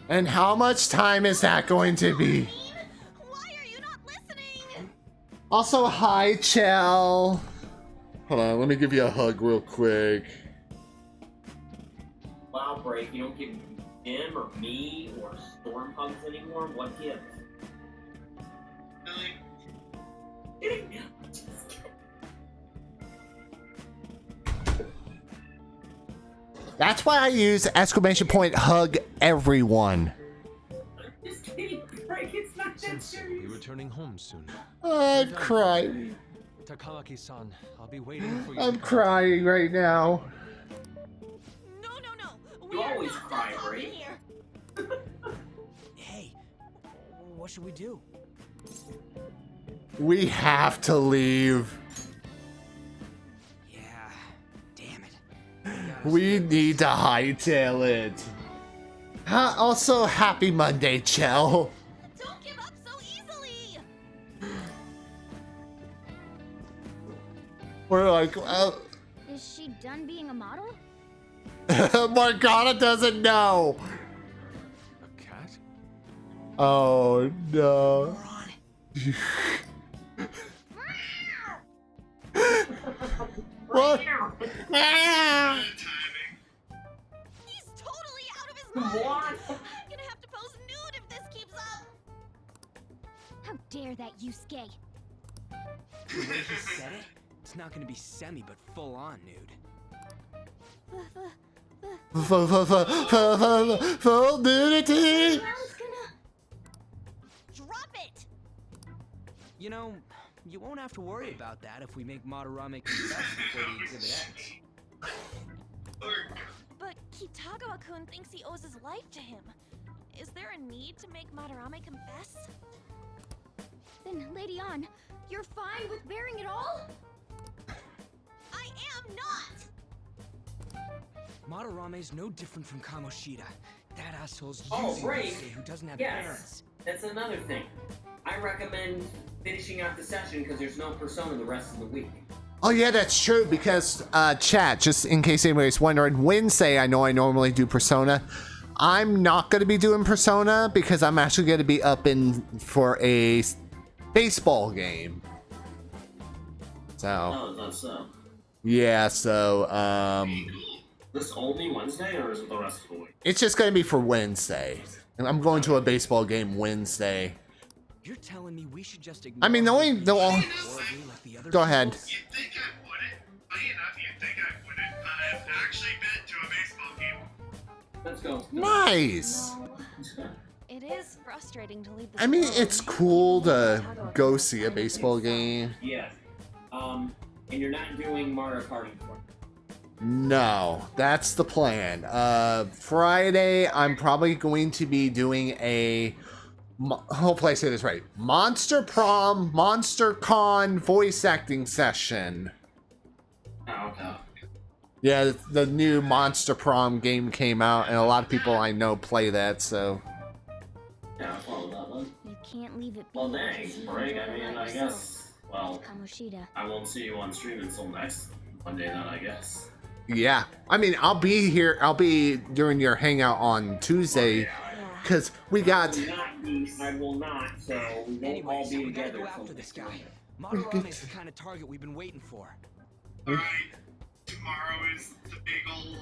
[SPEAKER 2] And how much time is that going to be?
[SPEAKER 6] Why are you not listening?
[SPEAKER 2] Also, hi, Chell. Hold on, let me give you a hug real quick.
[SPEAKER 4] Wow, break. You don't give him or me or Storm hugs anymore? What gives? Really?
[SPEAKER 2] That's why I use exclamation point hug everyone.
[SPEAKER 4] Just kidding, break. It's not that
[SPEAKER 8] Sensei will be
[SPEAKER 4] serious.
[SPEAKER 8] returning home soon.
[SPEAKER 2] I'm crying.
[SPEAKER 8] Takawaki-san, I'll be waiting for you.
[SPEAKER 2] I'm crying right now.
[SPEAKER 6] No.
[SPEAKER 4] You always cry, break.
[SPEAKER 6] Here.
[SPEAKER 5] Hey, what should we do?
[SPEAKER 2] We have to leave.
[SPEAKER 5] Yeah, damn it.
[SPEAKER 2] We need to hightail it. Also, happy Monday, Chell.
[SPEAKER 6] Don't give up so easily.
[SPEAKER 2] We're like,
[SPEAKER 7] Is she done being a model?
[SPEAKER 2] Morgana doesn't know.
[SPEAKER 8] A cat?
[SPEAKER 2] Oh no. What?
[SPEAKER 6] He's totally out of his mind.
[SPEAKER 4] What?
[SPEAKER 6] I'm gonna have to pose nude if this keeps up.
[SPEAKER 7] How dare that Yusuke?
[SPEAKER 5] The way he said it, it's not gonna be semi, but full on nude.
[SPEAKER 2] Full nudity.
[SPEAKER 6] Drop it.
[SPEAKER 5] You know, you won't have to worry about that if we make Madarame confess before the exhibit ends.
[SPEAKER 6] But Kitagawa-kun thinks he owes his life to him. Is there a need to make Madarame confess?
[SPEAKER 7] Then, Lady Ann, you're fine with bearing it all?
[SPEAKER 6] I am not.
[SPEAKER 5] Madarame's no different from Kamoshida. That asshole's
[SPEAKER 4] Oh,
[SPEAKER 5] using
[SPEAKER 4] right.
[SPEAKER 5] Yusuke who doesn't have
[SPEAKER 4] Yes.
[SPEAKER 5] parents.
[SPEAKER 4] That's another thing. I recommend finishing out the session because there's no Persona the rest of the week.
[SPEAKER 2] Oh yeah, that's true because chat, just in case anybody's wondering, Wednesday I know I normally do Persona. I'm not going to be doing Persona because I'm actually going to be up in for a baseball game. So,
[SPEAKER 14] Oh, that's so.
[SPEAKER 2] yeah, so
[SPEAKER 14] This only Wednesday, or is it the rest of the week?
[SPEAKER 2] it's just going to be for Wednesday. And I'm going to a baseball game Wednesday.
[SPEAKER 5] You're telling me we should just ignore
[SPEAKER 2] I mean, the only
[SPEAKER 5] horribly like the other
[SPEAKER 3] Don't
[SPEAKER 2] ahead.
[SPEAKER 5] peoples?
[SPEAKER 3] You'd think I wouldn't. Funny enough, you'd think I wouldn't, but I've actually been to a baseball game.
[SPEAKER 4] Let's go.
[SPEAKER 2] Nice.
[SPEAKER 6] No. It is frustrating to leave the
[SPEAKER 2] I mean,
[SPEAKER 6] school
[SPEAKER 2] it's
[SPEAKER 6] and
[SPEAKER 2] cool
[SPEAKER 6] people
[SPEAKER 2] to
[SPEAKER 6] Kitagawa-kun
[SPEAKER 2] go see a
[SPEAKER 6] find it
[SPEAKER 2] baseball
[SPEAKER 6] yourself.
[SPEAKER 2] game.
[SPEAKER 4] Yeah. And you're not doing Mario Kart anymore.
[SPEAKER 2] No, that's the plan. Friday, I'm probably going to be doing a, hopefully I say this right, Monster Prom, Monster Con voice acting session.
[SPEAKER 14] Oh, okay.
[SPEAKER 2] Yeah, the new Monster Prom game came out, and a lot of people I know play that, so.
[SPEAKER 14] Yeah, I followed that one.
[SPEAKER 7] You can't leave it be.
[SPEAKER 14] Well, dang,
[SPEAKER 7] because you
[SPEAKER 14] Brig, I
[SPEAKER 7] enjoy
[SPEAKER 14] mean,
[SPEAKER 7] it
[SPEAKER 14] I
[SPEAKER 7] yourself.
[SPEAKER 14] guess, well,
[SPEAKER 7] Kamoshida.
[SPEAKER 14] I won't see you on stream until next Monday then, I guess.
[SPEAKER 2] Yeah, I mean, I'll be here, I'll be during your hangout on Tuesday, because we got.
[SPEAKER 4] I will not, so we won't
[SPEAKER 5] Anyway,
[SPEAKER 4] all
[SPEAKER 5] so
[SPEAKER 4] be
[SPEAKER 5] we gotta
[SPEAKER 4] together.
[SPEAKER 5] go
[SPEAKER 4] till
[SPEAKER 5] after this
[SPEAKER 4] next
[SPEAKER 5] guy.
[SPEAKER 4] week.
[SPEAKER 5] Madarame's the kind of target we've been waiting for.
[SPEAKER 3] Alright, tomorrow is the big ol'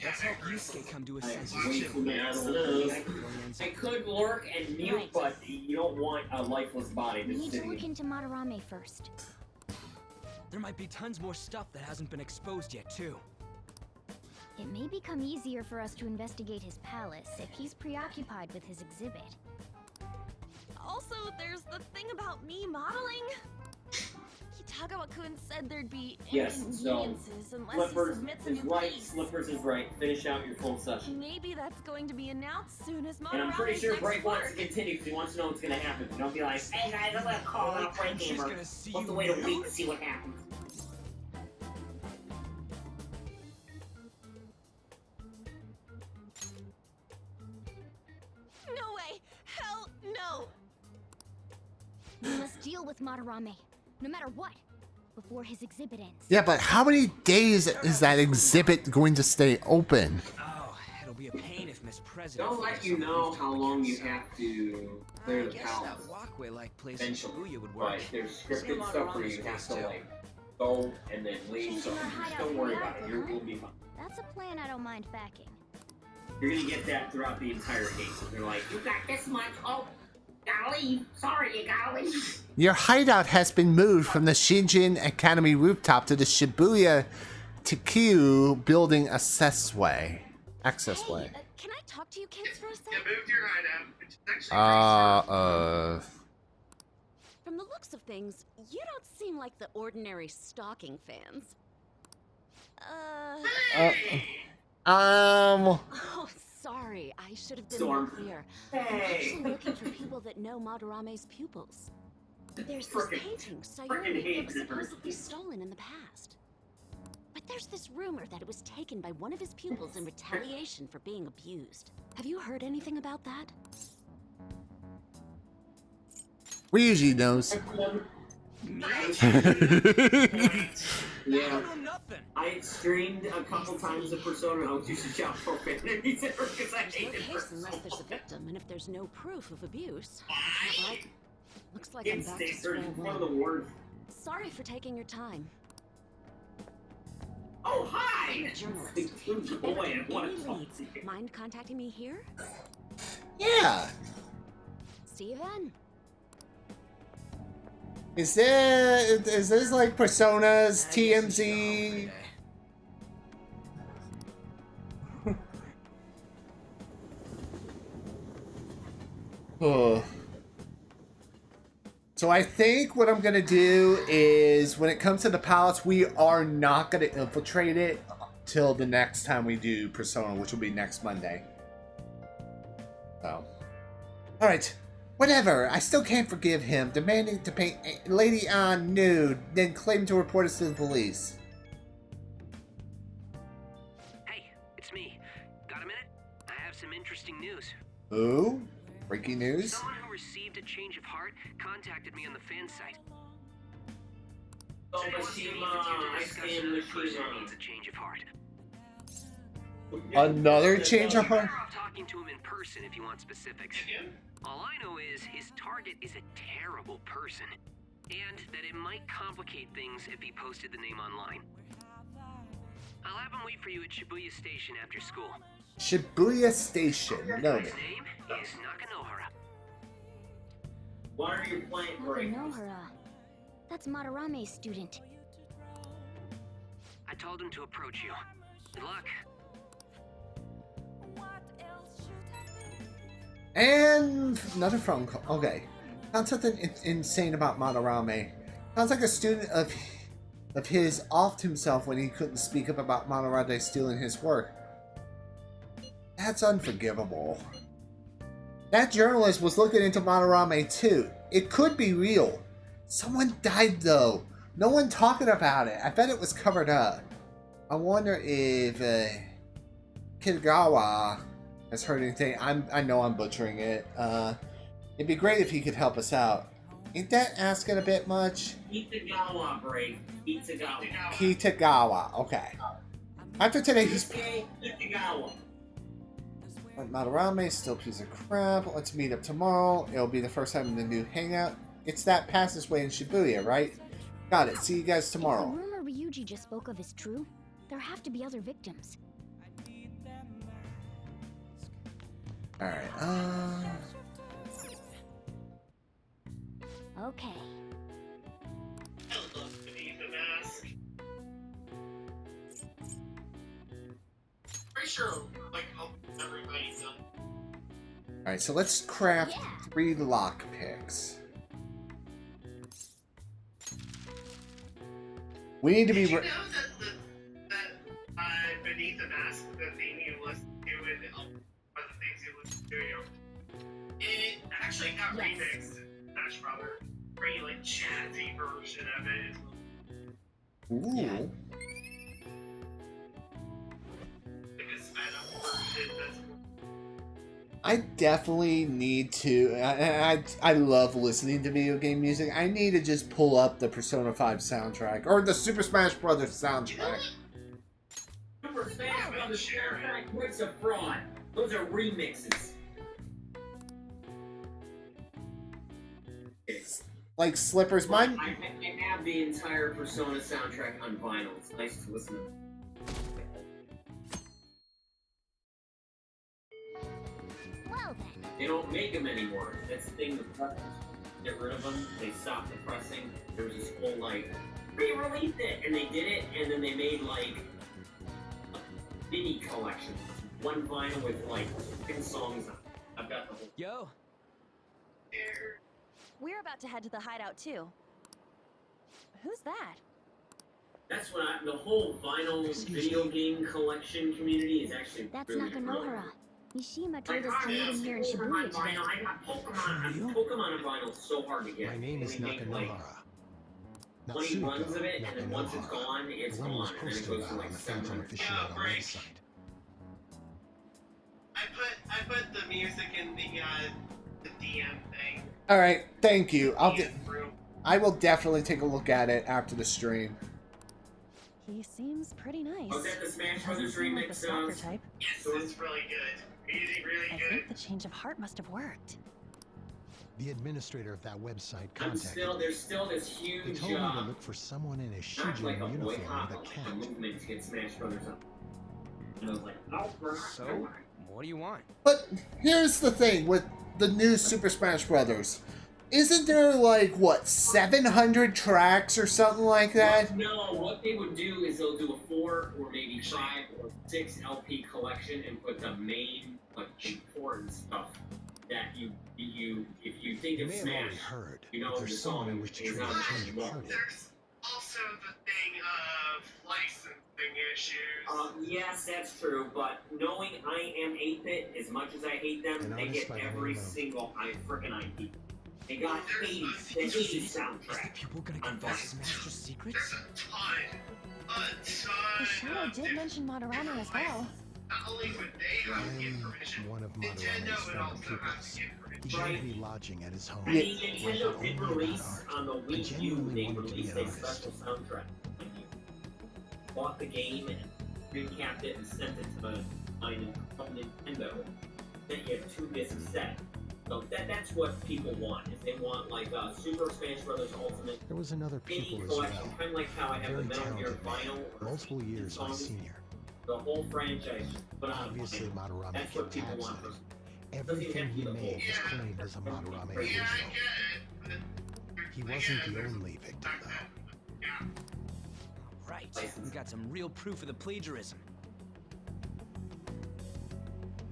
[SPEAKER 5] Let's help Yusuke come to his
[SPEAKER 4] I
[SPEAKER 5] senses
[SPEAKER 4] wait
[SPEAKER 5] too.
[SPEAKER 4] till the
[SPEAKER 14] Yes,
[SPEAKER 4] other
[SPEAKER 14] it
[SPEAKER 4] week.
[SPEAKER 14] is.
[SPEAKER 4] I could lurk and mute,
[SPEAKER 7] Right.
[SPEAKER 4] but you don't want a lifeless body
[SPEAKER 7] We
[SPEAKER 4] just
[SPEAKER 7] need to
[SPEAKER 4] sitting
[SPEAKER 7] look
[SPEAKER 4] in.
[SPEAKER 7] into Madarame first.
[SPEAKER 5] There might be tons more stuff that hasn't been exposed yet, too.
[SPEAKER 7] It may become easier for us to investigate his palace if he's preoccupied with his exhibit.
[SPEAKER 6] Also, there's the thing about me modeling. Kitagawa-kun said there'd be
[SPEAKER 4] Yes, so
[SPEAKER 6] inconveniences unless he
[SPEAKER 4] Slippers
[SPEAKER 6] submits a
[SPEAKER 4] is
[SPEAKER 6] new
[SPEAKER 4] right,
[SPEAKER 6] piece.
[SPEAKER 4] Slippers is right. Finish out your full session.
[SPEAKER 6] Maybe that's going to be announced soon as Madarame's
[SPEAKER 4] And I'm pretty sure
[SPEAKER 6] next
[SPEAKER 4] Break wants
[SPEAKER 6] work.
[SPEAKER 4] to continue because he wants to know what's going to happen. Don't be like, hey guys, I'm going to call out Break
[SPEAKER 5] She's
[SPEAKER 4] Gamer.
[SPEAKER 5] gonna see
[SPEAKER 4] Let's
[SPEAKER 5] you
[SPEAKER 4] wait a
[SPEAKER 5] now.
[SPEAKER 4] week to see what happens.
[SPEAKER 7] must deal with Madarame, no matter what, before his exhibit ends.
[SPEAKER 2] Yeah, but how many days is that exhibit going to stay open?
[SPEAKER 5] Oh, it'll be a pain if Miss President.
[SPEAKER 4] They'll let you know how long you have to clear the palace.
[SPEAKER 5] That walkway-like place in
[SPEAKER 4] Eventually,
[SPEAKER 5] Shibuya would work.
[SPEAKER 4] but there's scripted stuff where you have to like go and then leave. So just don't worry about it. You'll be fine.
[SPEAKER 7] That's a plan I don't mind backing.
[SPEAKER 4] You're gonna get that throughout the entire case. They're like, you got this much. Oh, gotta leave. Sorry, you gotta leave.
[SPEAKER 2] Your hideout has been moved from the Shinjin Academy rooftop to the Shibuya Tikyu building accessway.
[SPEAKER 6] Hey, can I talk to you kids for a second?
[SPEAKER 3] You moved your hideout, which is actually
[SPEAKER 15] From the looks of things, you don't seem like the ordinary stalking fans.
[SPEAKER 6] Oh, sorry. I should have been more clear. I'm
[SPEAKER 4] Hey.
[SPEAKER 15] actually looking for people that know Madarame's pupils. There's this painting
[SPEAKER 4] frickin'
[SPEAKER 15] Sayuri
[SPEAKER 4] hate
[SPEAKER 15] was
[SPEAKER 4] her.
[SPEAKER 15] supposedly stolen in the past. But there's this rumor that it was taken by one of his pupils in retaliation for being abused. Have you heard anything about that?
[SPEAKER 2] Ryuji knows.
[SPEAKER 4] Yeah. I streamed a couple times of Persona. I was used to shout profanities at her because I
[SPEAKER 15] There's no
[SPEAKER 4] hated
[SPEAKER 15] case unless
[SPEAKER 4] Persona.
[SPEAKER 15] there's a victim, and if there's no proof of abuse, that's not right. Looks like I'm
[SPEAKER 4] It's
[SPEAKER 15] back to
[SPEAKER 4] standard.
[SPEAKER 15] square
[SPEAKER 4] One of the
[SPEAKER 15] one.
[SPEAKER 4] words.
[SPEAKER 15] Sorry for taking your time.
[SPEAKER 4] Oh, hi!
[SPEAKER 15] I'm a journalist.
[SPEAKER 4] Boy, what a
[SPEAKER 15] Any leads? Mind contacting me here?
[SPEAKER 2] Yeah.
[SPEAKER 15] See you then.
[SPEAKER 2] Is this like Persona's TMZ? Oh. So I think what I'm gonna do is, when it comes to the palace, we are not gonna infiltrate it till the next time we do Persona, which will be next Monday. So, all right, whatever. I still can't forgive him demanding to paint Lady Ann nude, then claim to report us to the police.
[SPEAKER 12] Hey, it's me. Got a minute? I have some interesting news.
[SPEAKER 2] Ooh, breaking news.
[SPEAKER 12] Someone who received a change of heart contacted me on the fan site.
[SPEAKER 4] Oh, Mishima, I stand
[SPEAKER 12] Person
[SPEAKER 4] Mishima.
[SPEAKER 12] needs a change of heart.
[SPEAKER 2] Another change of
[SPEAKER 12] You're
[SPEAKER 2] heart?
[SPEAKER 12] better off talking to him in person if you want specifics. All I know is his target is a terrible person, and that it might complicate things if he posted the name online. I'll have him wait for you at Shibuya Station after school.
[SPEAKER 2] Shibuya Station. No.
[SPEAKER 12] His name is Nakanohara.
[SPEAKER 4] What are you playing
[SPEAKER 7] Oh,
[SPEAKER 4] for?
[SPEAKER 7] Nohara. That's Madarame's student.
[SPEAKER 12] I told him to approach you. Good luck.
[SPEAKER 2] And another phone call. Okay. Found something insane about Madarame. Sounds like a student of his offed himself when he couldn't speak up about Madarame stealing his work. That's unforgivable. That journalist was looking into Madarame too. It could be real. Someone died though. No one talking about it. I bet it was covered up. I wonder if Kitagawa has heard anything. I know I'm butchering it. It'd be great if he could help us out. Ain't that asking a bit much?
[SPEAKER 4] Kitagawa, Brave. Kitagawa.
[SPEAKER 2] Kitagawa. Okay. After today, he's...
[SPEAKER 4] Kitagawa.
[SPEAKER 2] Madarame, still a piece of crap. Let's meet up tomorrow. It'll be the first time in the new hangout. It's that passageway in Shibuya, right? Got it. See you guys
[SPEAKER 7] If the
[SPEAKER 2] tomorrow.
[SPEAKER 7] rumor Ryuji just spoke of is true, there have to be other victims.
[SPEAKER 2] Alright,
[SPEAKER 7] Okay.
[SPEAKER 3] Beneath the mask. Pretty sure, like, everybody's done.
[SPEAKER 2] Alright, so let's craft 3 lock picks. We need to be...
[SPEAKER 3] Did you know that Beneath the Mask, the thing you listen to and one of the things you listen to, it actually got remixed in Smash Brothers. Pretty, like, jazzy version of it.
[SPEAKER 2] Ooh.
[SPEAKER 3] Like a sped up version that's
[SPEAKER 2] I definitely need to. I love listening to video game music. I need to just pull up the Persona 5 soundtrack or the Super Smash Brothers soundtrack.
[SPEAKER 4] Super Smash Brothers soundtrack, what's a fraud? Those are remixes.
[SPEAKER 2] Like Slippers,
[SPEAKER 4] Well,
[SPEAKER 2] mine.
[SPEAKER 4] I have the entire Persona soundtrack on vinyl. It's nice to listen to.
[SPEAKER 7] Well then.
[SPEAKER 4] They don't make them anymore. That's the thing with pressers. Get rid of them. They stopped the pressing. There was this whole like, re-released it, and they did it, and then they made like a mini collection. One vinyl with like 10 songs on it. I've got the whole.
[SPEAKER 5] Yo.
[SPEAKER 6] We're about to head to the hideout too. Who's that?
[SPEAKER 4] That's what the whole vinyl video game collection community is actually.
[SPEAKER 7] That's
[SPEAKER 4] really
[SPEAKER 7] Nakanohara. Mishima told us to meet him here in Shibuya today.
[SPEAKER 4] I got Pokemon on vinyl so hard to get.
[SPEAKER 8] My name is Nakanohara.
[SPEAKER 4] 20 runs of it, and then once it's gone, it's
[SPEAKER 8] The one
[SPEAKER 4] gone.
[SPEAKER 8] was
[SPEAKER 4] And then it
[SPEAKER 8] posted
[SPEAKER 4] goes to
[SPEAKER 8] on
[SPEAKER 4] like
[SPEAKER 8] the Phantom
[SPEAKER 4] 700.
[SPEAKER 8] Aficionado website.
[SPEAKER 3] I put the music in the DM thing.
[SPEAKER 2] All right, thank you. I will definitely take a look at it after the stream.
[SPEAKER 6] He seems pretty nice.
[SPEAKER 4] Was that the Smash
[SPEAKER 6] Doesn't
[SPEAKER 4] Brothers
[SPEAKER 6] seem like the
[SPEAKER 4] remix
[SPEAKER 6] stalker
[SPEAKER 4] sounds?
[SPEAKER 6] type.
[SPEAKER 3] Yes, it's really good. Really
[SPEAKER 6] I
[SPEAKER 3] good.
[SPEAKER 6] think the change of heart must have worked.
[SPEAKER 8] The administrator of that website
[SPEAKER 4] I'm
[SPEAKER 8] contacted
[SPEAKER 4] still,
[SPEAKER 8] me.
[SPEAKER 4] there's still this
[SPEAKER 8] He
[SPEAKER 4] huge,
[SPEAKER 8] told me to look for someone in a
[SPEAKER 4] not
[SPEAKER 8] Shijin
[SPEAKER 4] like a
[SPEAKER 8] uniform
[SPEAKER 4] boycott,
[SPEAKER 8] with a
[SPEAKER 4] but
[SPEAKER 8] cat.
[SPEAKER 4] like a movement to get Smash Brothers up. And I was like, oh,
[SPEAKER 5] So, what do you want?
[SPEAKER 2] But here's the thing with the new Super Smash Brothers. Isn't there like, what, 700 tracks or something like that?
[SPEAKER 4] No, what they would do is they'll do a 4 or maybe 5 or 6 LP collection and put the main, like, important stuff that you if you think
[SPEAKER 8] You
[SPEAKER 4] of
[SPEAKER 8] may have already
[SPEAKER 4] Smash,
[SPEAKER 8] heard,
[SPEAKER 4] you know
[SPEAKER 8] but
[SPEAKER 4] the
[SPEAKER 8] there's someone I
[SPEAKER 4] song
[SPEAKER 8] wish to
[SPEAKER 4] is
[SPEAKER 8] trade
[SPEAKER 4] on
[SPEAKER 8] a change of
[SPEAKER 4] the
[SPEAKER 8] heart in.
[SPEAKER 3] There's also the thing of licensing issues.
[SPEAKER 4] Yes, that's true, but knowing I am 8-bit, as much as I hate them,
[SPEAKER 8] An
[SPEAKER 4] they
[SPEAKER 8] artist
[SPEAKER 4] get
[SPEAKER 8] by the
[SPEAKER 4] every
[SPEAKER 8] name of-
[SPEAKER 4] single frickin' IP. They got 80s, the 80s soundtrack.
[SPEAKER 5] People gonna
[SPEAKER 4] on
[SPEAKER 5] confess
[SPEAKER 4] vinyl.
[SPEAKER 5] Smash secrets?
[SPEAKER 3] There's a ton
[SPEAKER 6] The shadow
[SPEAKER 3] of
[SPEAKER 6] did mention Madarame as well.
[SPEAKER 3] Not only would they have
[SPEAKER 8] I am
[SPEAKER 3] information,
[SPEAKER 8] one of
[SPEAKER 3] Nintendo
[SPEAKER 8] Madarame's
[SPEAKER 3] would
[SPEAKER 8] former
[SPEAKER 3] also have
[SPEAKER 8] pupils.
[SPEAKER 3] the information.
[SPEAKER 8] He
[SPEAKER 4] Right.
[SPEAKER 8] gave me lodging at his home.
[SPEAKER 4] I mean,
[SPEAKER 8] Learned
[SPEAKER 4] Nintendo did
[SPEAKER 8] only
[SPEAKER 4] release
[SPEAKER 8] about
[SPEAKER 4] on the
[SPEAKER 8] art. I
[SPEAKER 4] Wii U,
[SPEAKER 8] genuinely
[SPEAKER 4] they
[SPEAKER 8] wanted to be
[SPEAKER 4] released
[SPEAKER 8] an
[SPEAKER 4] a
[SPEAKER 8] artist.
[SPEAKER 4] special soundtrack. When you bought the game and recapped it and sent it to the from Nintendo, then you had 2 disc set. So that's what people want. Is they want like a Super Smash Brothers Ultimate
[SPEAKER 8] There was another
[SPEAKER 4] mini
[SPEAKER 8] pupil as
[SPEAKER 4] collection,
[SPEAKER 8] well.
[SPEAKER 4] kind of like how I have the
[SPEAKER 8] Very
[SPEAKER 4] Metal Gear
[SPEAKER 8] talented man.
[SPEAKER 4] vinyl or
[SPEAKER 8] Multiple years my
[SPEAKER 4] songs.
[SPEAKER 8] senior.
[SPEAKER 4] The whole franchise put on
[SPEAKER 8] Obviously,
[SPEAKER 4] vinyl.
[SPEAKER 8] Madarame
[SPEAKER 4] That's
[SPEAKER 8] can
[SPEAKER 4] what people
[SPEAKER 8] tax
[SPEAKER 4] want.
[SPEAKER 8] that.
[SPEAKER 4] Doesn't
[SPEAKER 8] Everything
[SPEAKER 4] even
[SPEAKER 8] he
[SPEAKER 4] have to be the
[SPEAKER 8] made was
[SPEAKER 4] whole-
[SPEAKER 8] claimed as a Madarame
[SPEAKER 3] Yeah, I
[SPEAKER 8] original.
[SPEAKER 3] get it, but
[SPEAKER 8] He wasn't the only victim, though.
[SPEAKER 5] Right. We got some real proof of the plagiarism.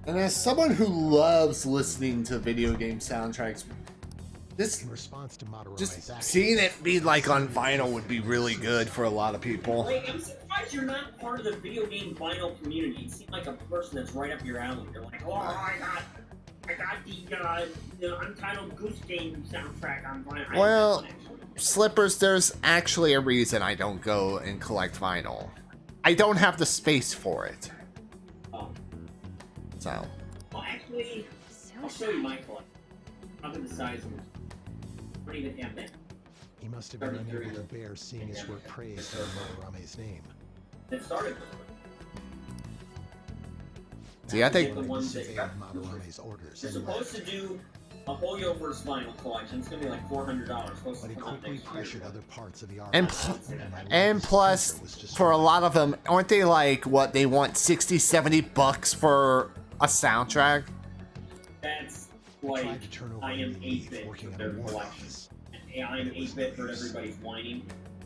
[SPEAKER 2] And as someone who loves listening to video game soundtracks, this
[SPEAKER 8] In response to Madarame's
[SPEAKER 2] just
[SPEAKER 8] action,
[SPEAKER 2] seeing it be like on vinyl would be really good for a lot of people.
[SPEAKER 4] Like, I'm surprised you're not part of the video game vinyl community. You seem like a person that's right up your alley. You're like, oh, I got the Untitled Goose Game soundtrack on vinyl.
[SPEAKER 2] Well, Slippers, there's actually a reason I don't go and collect vinyl. I don't have the space for it.
[SPEAKER 4] Oh.
[SPEAKER 2] So,
[SPEAKER 4] Well, actually, I'll show you my collection. Look at the size of it. I don't even have that.
[SPEAKER 8] he must have been unable to bear seeing his work praised in Madarame's name.
[SPEAKER 4] It started with
[SPEAKER 2] see, I think
[SPEAKER 4] the ones that
[SPEAKER 8] Disobeyed Madarame's orders
[SPEAKER 4] You're
[SPEAKER 8] and
[SPEAKER 4] supposed to
[SPEAKER 8] left.
[SPEAKER 4] do a Hoyoverse vinyl collection. It's gonna be like $400. Supposed
[SPEAKER 8] But
[SPEAKER 4] to
[SPEAKER 8] he
[SPEAKER 4] come out
[SPEAKER 8] quickly
[SPEAKER 4] next year.
[SPEAKER 8] pressured other parts of the art.
[SPEAKER 2] And and plus, for a lot of them, aren't they like, what, they want $60-70 for a soundtrack?
[SPEAKER 4] That's
[SPEAKER 8] I
[SPEAKER 4] like
[SPEAKER 8] tried to turn over
[SPEAKER 4] I
[SPEAKER 8] a
[SPEAKER 4] am
[SPEAKER 8] new leaf
[SPEAKER 4] 8-bit
[SPEAKER 8] working
[SPEAKER 4] with
[SPEAKER 8] at
[SPEAKER 4] their
[SPEAKER 8] a war
[SPEAKER 4] collection.
[SPEAKER 8] office.
[SPEAKER 4] And I am 8-bit for everybody's whining.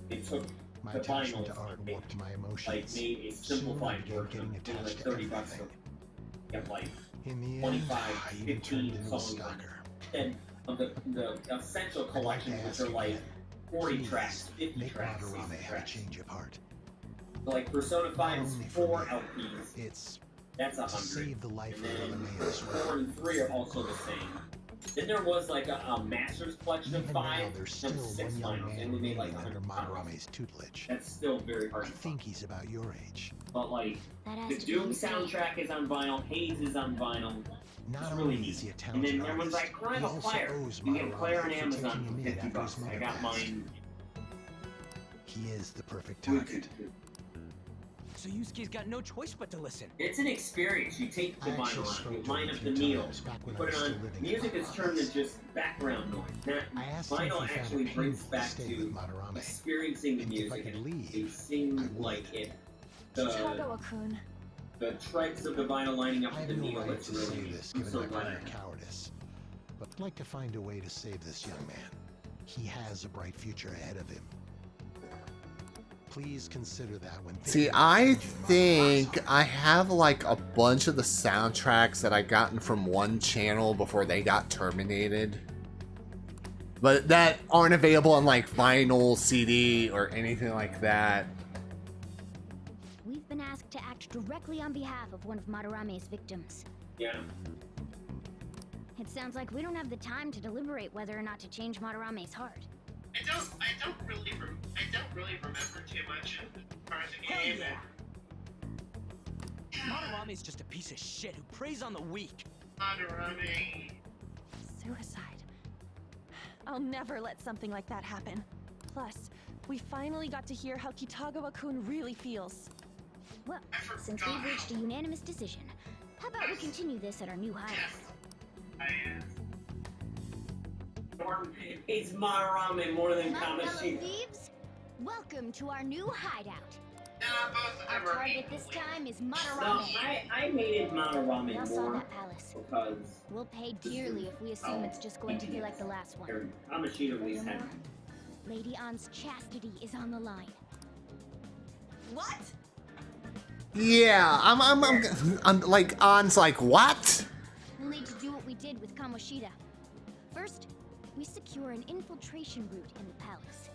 [SPEAKER 4] They took
[SPEAKER 8] My
[SPEAKER 4] the
[SPEAKER 8] attachment
[SPEAKER 4] vinyl,
[SPEAKER 8] to art warped my
[SPEAKER 4] like
[SPEAKER 8] emotions.
[SPEAKER 4] made a
[SPEAKER 8] Soon I
[SPEAKER 4] simplified
[SPEAKER 8] began
[SPEAKER 4] version.
[SPEAKER 8] getting
[SPEAKER 4] It was
[SPEAKER 8] attached
[SPEAKER 4] like
[SPEAKER 8] to
[SPEAKER 4] $30 for
[SPEAKER 8] everything.
[SPEAKER 4] get like
[SPEAKER 8] In the end,
[SPEAKER 4] 25,
[SPEAKER 8] I even
[SPEAKER 4] 15
[SPEAKER 8] turned into a
[SPEAKER 4] songs.
[SPEAKER 8] stalker.
[SPEAKER 4] And of the essential
[SPEAKER 8] I'd like to
[SPEAKER 4] collections, which
[SPEAKER 8] ask
[SPEAKER 4] are
[SPEAKER 8] you
[SPEAKER 4] like
[SPEAKER 8] again,
[SPEAKER 4] 40
[SPEAKER 8] please
[SPEAKER 4] tracks, 50
[SPEAKER 8] make
[SPEAKER 4] tracks,
[SPEAKER 8] Madarame
[SPEAKER 4] 60
[SPEAKER 8] have a
[SPEAKER 4] tracks.
[SPEAKER 8] change of heart.
[SPEAKER 4] Like Persona 5 is
[SPEAKER 8] only for
[SPEAKER 4] 4
[SPEAKER 8] me.
[SPEAKER 4] LPs.
[SPEAKER 8] It's
[SPEAKER 4] That's
[SPEAKER 8] to
[SPEAKER 4] 100.
[SPEAKER 8] save the life
[SPEAKER 4] And
[SPEAKER 8] of
[SPEAKER 4] then
[SPEAKER 8] Madarame's
[SPEAKER 4] 4 and 3 are also the same. Then there was like a Masters collection of
[SPEAKER 8] Even
[SPEAKER 4] 5.
[SPEAKER 8] now, there's
[SPEAKER 4] and
[SPEAKER 8] still
[SPEAKER 4] 6
[SPEAKER 8] one young
[SPEAKER 4] finals. They
[SPEAKER 8] man
[SPEAKER 4] only made like
[SPEAKER 8] remaining under
[SPEAKER 4] 100
[SPEAKER 8] Madarame's tutelage.
[SPEAKER 4] That's still very hard
[SPEAKER 8] I
[SPEAKER 4] to
[SPEAKER 8] think he's about your age.
[SPEAKER 4] But like,
[SPEAKER 7] That has
[SPEAKER 4] the
[SPEAKER 7] to be
[SPEAKER 4] Doom
[SPEAKER 7] insane.
[SPEAKER 4] soundtrack is on vinyl, Hades is on vinyl, It's really neat. And then there was like Crime of Fire. You get Claire on Amazon for $50. I got mine.
[SPEAKER 16] He is the perfect target.
[SPEAKER 5] So Yusuke's got no choice but to listen.
[SPEAKER 4] It's an experience. You take the vinyl out, you line up the needle, you put it on. Music is turned to just background noise. That vinyl actually brings back to experiencing the music. And they sing like it. The trikes of the vinyl lining up with the needle. It's really neat. I'm so glad I have.
[SPEAKER 16] Cowardice. But I'd like to find a way to save this young man. He has a bright future ahead of him. Please consider that when
[SPEAKER 2] See, I think I have like a bunch of the soundtracks that I gotten from one channel before they got terminated. But that aren't available on like vinyl, CD, or anything like that.
[SPEAKER 7] We've been asked to act directly on behalf of one of Madarame's victims.
[SPEAKER 4] Yeah.
[SPEAKER 7] It sounds like we don't have the time to deliberate whether or not to change Madarame's heart.
[SPEAKER 3] I don't really remember too much as far as the game.
[SPEAKER 5] Madarame's just a piece of shit who preys on the weak.
[SPEAKER 3] Madarame.
[SPEAKER 6] Suicide. I'll never let something like that happen. Plus, we finally got to hear how Kitagawa-kun really feels.
[SPEAKER 7] Well, since we've reached a unanimous decision, how about we continue this at our new hideout?
[SPEAKER 4] It's Madarame more than
[SPEAKER 7] My fellow
[SPEAKER 4] Kamoshida.
[SPEAKER 7] thieves, welcome to our new hideout.
[SPEAKER 3] Both
[SPEAKER 7] Our target this time is
[SPEAKER 4] No,
[SPEAKER 7] Madarame.
[SPEAKER 4] I made it Madarame
[SPEAKER 7] Else
[SPEAKER 4] more
[SPEAKER 7] on that palace.
[SPEAKER 4] because
[SPEAKER 7] We'll pay dearly if we assume it's just going to be like the last one.
[SPEAKER 4] Kamoshida at least had.
[SPEAKER 7] Lady Ann's chastity is on the line.
[SPEAKER 6] What?
[SPEAKER 2] Yeah, I'm like, An's like, what?
[SPEAKER 7] We'll need to do what we did with Kamoshida. First, we secure an infiltration route in the palace.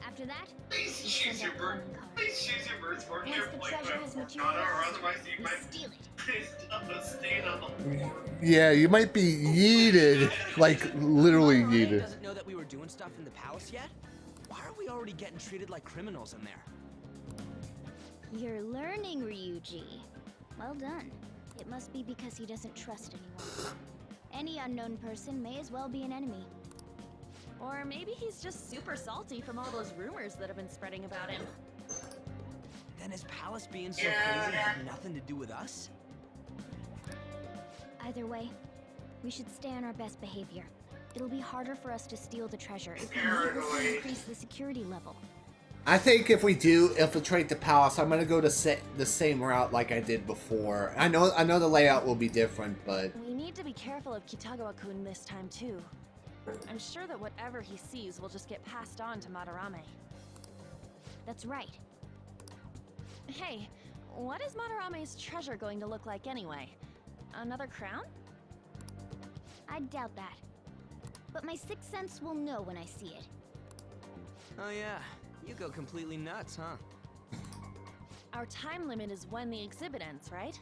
[SPEAKER 7] After that, we send out calling cards.
[SPEAKER 3] Please choose your words more
[SPEAKER 7] Once the
[SPEAKER 3] carefully.
[SPEAKER 7] treasure has
[SPEAKER 3] or
[SPEAKER 7] materialized,
[SPEAKER 3] otherwise you
[SPEAKER 7] we
[SPEAKER 3] might
[SPEAKER 7] steal it.
[SPEAKER 3] stain on the floor.
[SPEAKER 2] Yeah, you might be yeeted, like literally
[SPEAKER 5] Madarame
[SPEAKER 2] yeeted.
[SPEAKER 5] doesn't know that we were doing stuff in the palace yet? Why are we already getting treated like criminals in there?
[SPEAKER 7] You're learning, Ryuji. Well done. It must be because he doesn't trust anyone. Any unknown person may as well be an enemy.
[SPEAKER 6] Or maybe he's just super salty from all those rumors that have been spreading about him.
[SPEAKER 5] Then his palace being so crazy had nothing to do with us?
[SPEAKER 7] Either way, we should stay on our best behavior. It'll be harder for us to steal the treasure if we needlessly increase the security level.
[SPEAKER 2] I think if we do infiltrate the palace, I'm gonna go to the same route like I did before. I know the layout will be different, but
[SPEAKER 6] We need to be careful of Kitagawa-kun this time too. I'm sure that whatever he sees will just get passed on to Madarame.
[SPEAKER 7] That's right.
[SPEAKER 6] Hey, what is Madarame's treasure going to look like anyway? Another crown?
[SPEAKER 7] I doubt that. But my sixth sense will know when I see it.
[SPEAKER 5] Oh yeah, you go completely nuts, huh?
[SPEAKER 6] Our time limit is when the exhibit ends, right?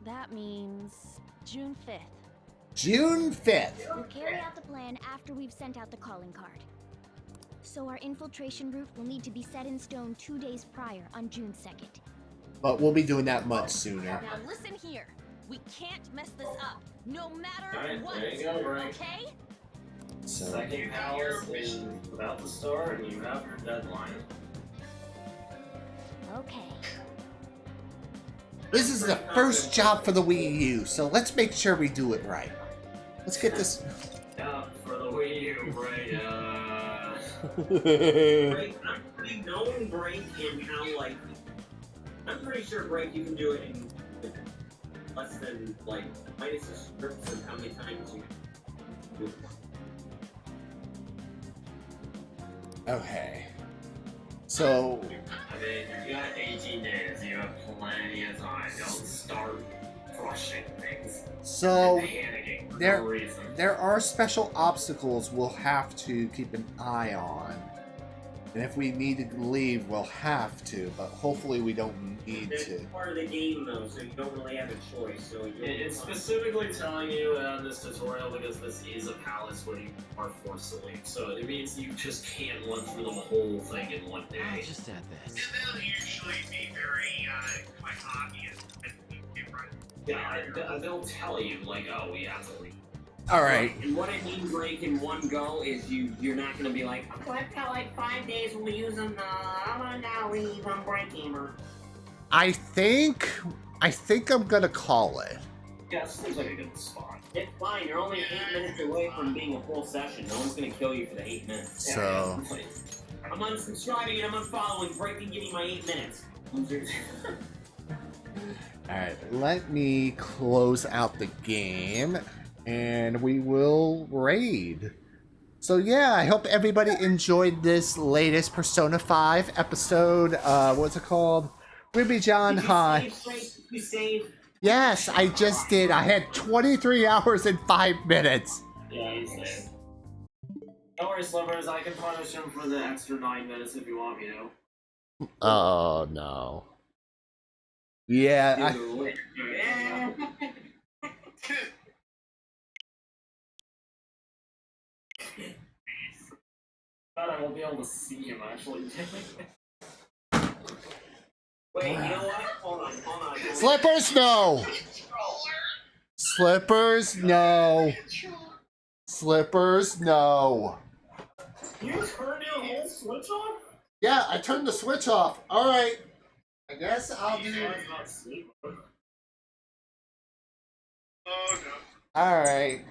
[SPEAKER 6] That means June 5th.
[SPEAKER 2] June 5th.
[SPEAKER 7] We'll carry out the plan after we've sent out the calling card. So our infiltration route will need to be set in stone 2 days prior on June 2nd.
[SPEAKER 2] But we'll be doing that much sooner.
[SPEAKER 6] Now listen here. We can't mess this up, no matter
[SPEAKER 14] Alright,
[SPEAKER 6] what.
[SPEAKER 14] there you go, Ray.
[SPEAKER 6] Okay?
[SPEAKER 2] So
[SPEAKER 14] Second palace is about to start, and you have your deadline.
[SPEAKER 7] Okay.
[SPEAKER 2] this is the first job for the Wii U, so let's make sure we do it right. Let's get this.
[SPEAKER 14] Yeah, for the Wii U, right?
[SPEAKER 4] Break, I'm pretty known break in how like I'm pretty sure break you can do it in less than like minus the scripts of how many times you do it.
[SPEAKER 2] Okay. So
[SPEAKER 14] I mean, you got 18 days, you have plenty of time. Don't start rushing things.
[SPEAKER 2] So
[SPEAKER 14] And panicking for no reason.
[SPEAKER 2] there are special obstacles we'll have to keep an eye on. And if we need to leave, we'll have to, but hopefully we don't need
[SPEAKER 4] It's
[SPEAKER 2] to.
[SPEAKER 4] part of the game though, so you don't really have a choice. So
[SPEAKER 14] It's specifically telling you in this tutorial because this is a palace where you are forced to leave. So it means you just can't run through the whole thing in one day.
[SPEAKER 5] Just add this.
[SPEAKER 3] And that'll usually be very quite obvious when people
[SPEAKER 14] Yeah, they'll tell you, like, oh, we have to leave.
[SPEAKER 2] Alright.
[SPEAKER 4] And what I mean break in one go is you're not gonna be like, oh, I've got like 5 days when we use them, I'm gonna now leave, I'm breaking her.
[SPEAKER 2] I think I'm gonna call it.
[SPEAKER 14] Yeah, it seems like a good spot.
[SPEAKER 4] It's fine, you're only 8 minutes away from being a full session. No one's gonna kill you for the 8 minutes.
[SPEAKER 2] So
[SPEAKER 4] I'm unsubscribing and I'm unfollowing, breaking, give me my 8 minutes.
[SPEAKER 2] alright, let me close out the game and we will raid. So yeah, I hope everybody enjoyed this latest Persona 5 episode. What's it called? Ruby John High.
[SPEAKER 4] You saved?
[SPEAKER 2] Yes, I just did. I had 23 hours and 5 minutes.
[SPEAKER 14] Yeah, he's there. No worries, Slivers, I can punish him for the extra 9 minutes if you want me to.
[SPEAKER 2] Oh no. Yeah,
[SPEAKER 14] But I won't be able to see him actually.
[SPEAKER 4] Wait, you know what? Hold on.
[SPEAKER 2] Slippers, no! Slippers, no! Slippers, no!
[SPEAKER 14] You turned your whole switch on?
[SPEAKER 2] Yeah, I turned the switch off. Alright. I guess I'll do...
[SPEAKER 3] Oh no.
[SPEAKER 2] Alright.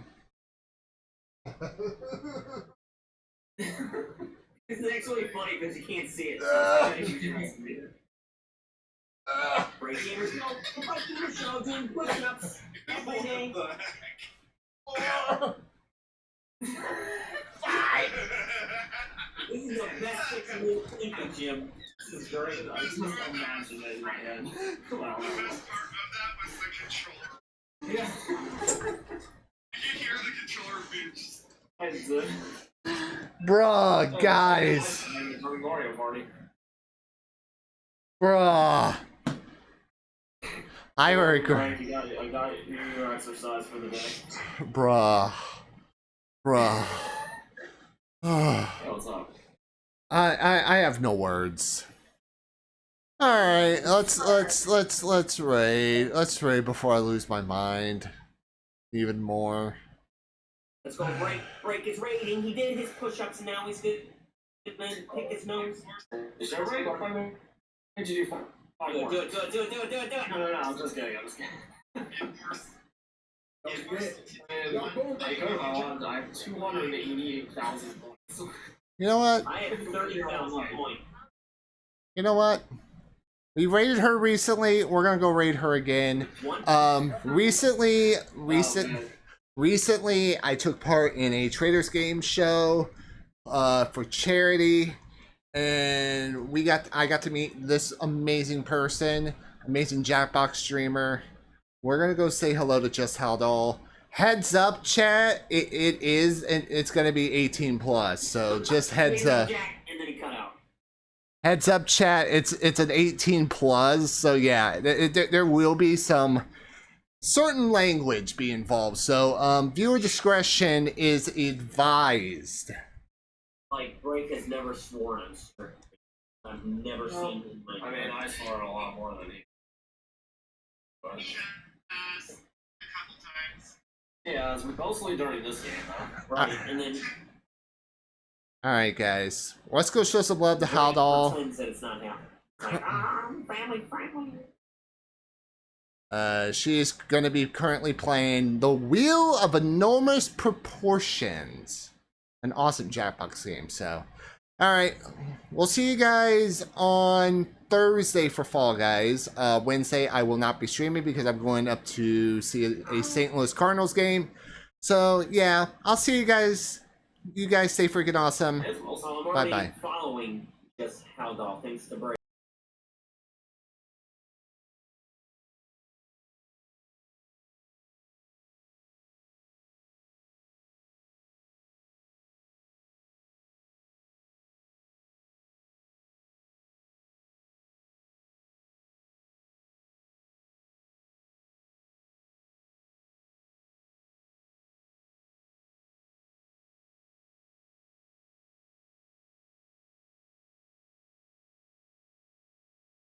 [SPEAKER 4] It's actually funny because you can't see it. Break gamers go. Break gamers go doing push-ups every day. This is the best fix in the gym.
[SPEAKER 14] This is great. I just imagine it in my head. Wow.
[SPEAKER 3] The best part of that was the controller.
[SPEAKER 14] Yeah.
[SPEAKER 3] You hear the controller being just...
[SPEAKER 2] Bruh, guys.
[SPEAKER 14] Mario Party.
[SPEAKER 2] Bruh. I regret.
[SPEAKER 14] I got your exercise for the day.
[SPEAKER 2] Bruh.
[SPEAKER 14] Hey, what's up?
[SPEAKER 2] I have no words. Alright, let's raid. Let's raid before I lose my mind. Even more.
[SPEAKER 4] Let's go break his rating. He did his push-ups and now he's good. Good man, pick his nose.
[SPEAKER 14] Is that right? What did you do?
[SPEAKER 4] Do it.
[SPEAKER 14] No, I'm just kidding. I have 288,000 points.
[SPEAKER 2] You know what?
[SPEAKER 4] I have 30,000 points.
[SPEAKER 2] You know what? We raided her recently. We're gonna go raid her again. Recently, I took part in a Traders Game show for charity, and I got to meet this amazing person, amazing Jackbox streamer. We're gonna go say hello to Just Haldol. Heads up, chat. It's gonna be 18 plus. So just heads up.
[SPEAKER 4] And then he cut out.
[SPEAKER 2] Heads up, chat. It's an 18 plus. So yeah, there will be some certain language be involved. So viewer discretion is advised.
[SPEAKER 4] Like Break has never sworn on script. I've never seen him.
[SPEAKER 14] I mean, I swore a lot more than he. But...
[SPEAKER 3] a couple times.
[SPEAKER 14] Yeah, it's mostly during this game, though.
[SPEAKER 4] Right, and then...
[SPEAKER 2] Alright, guys. Let's go show some love to Haldol.
[SPEAKER 4] Pretends that it's not happening. It's like, family friendly.
[SPEAKER 2] She is going to be currently playing The Wheel of Enormous Proportions. An awesome Jackbox game, so... Alright, we'll see you guys on Thursday for Fall Guys. Wednesday I will not be streaming because I'm going up to see a St. Louis Cardinals game. So, yeah, I'll see you guys. You guys stay freaking awesome.
[SPEAKER 4] I'm already
[SPEAKER 2] Bye-bye.
[SPEAKER 4] following Just Haldol, thanks to Break.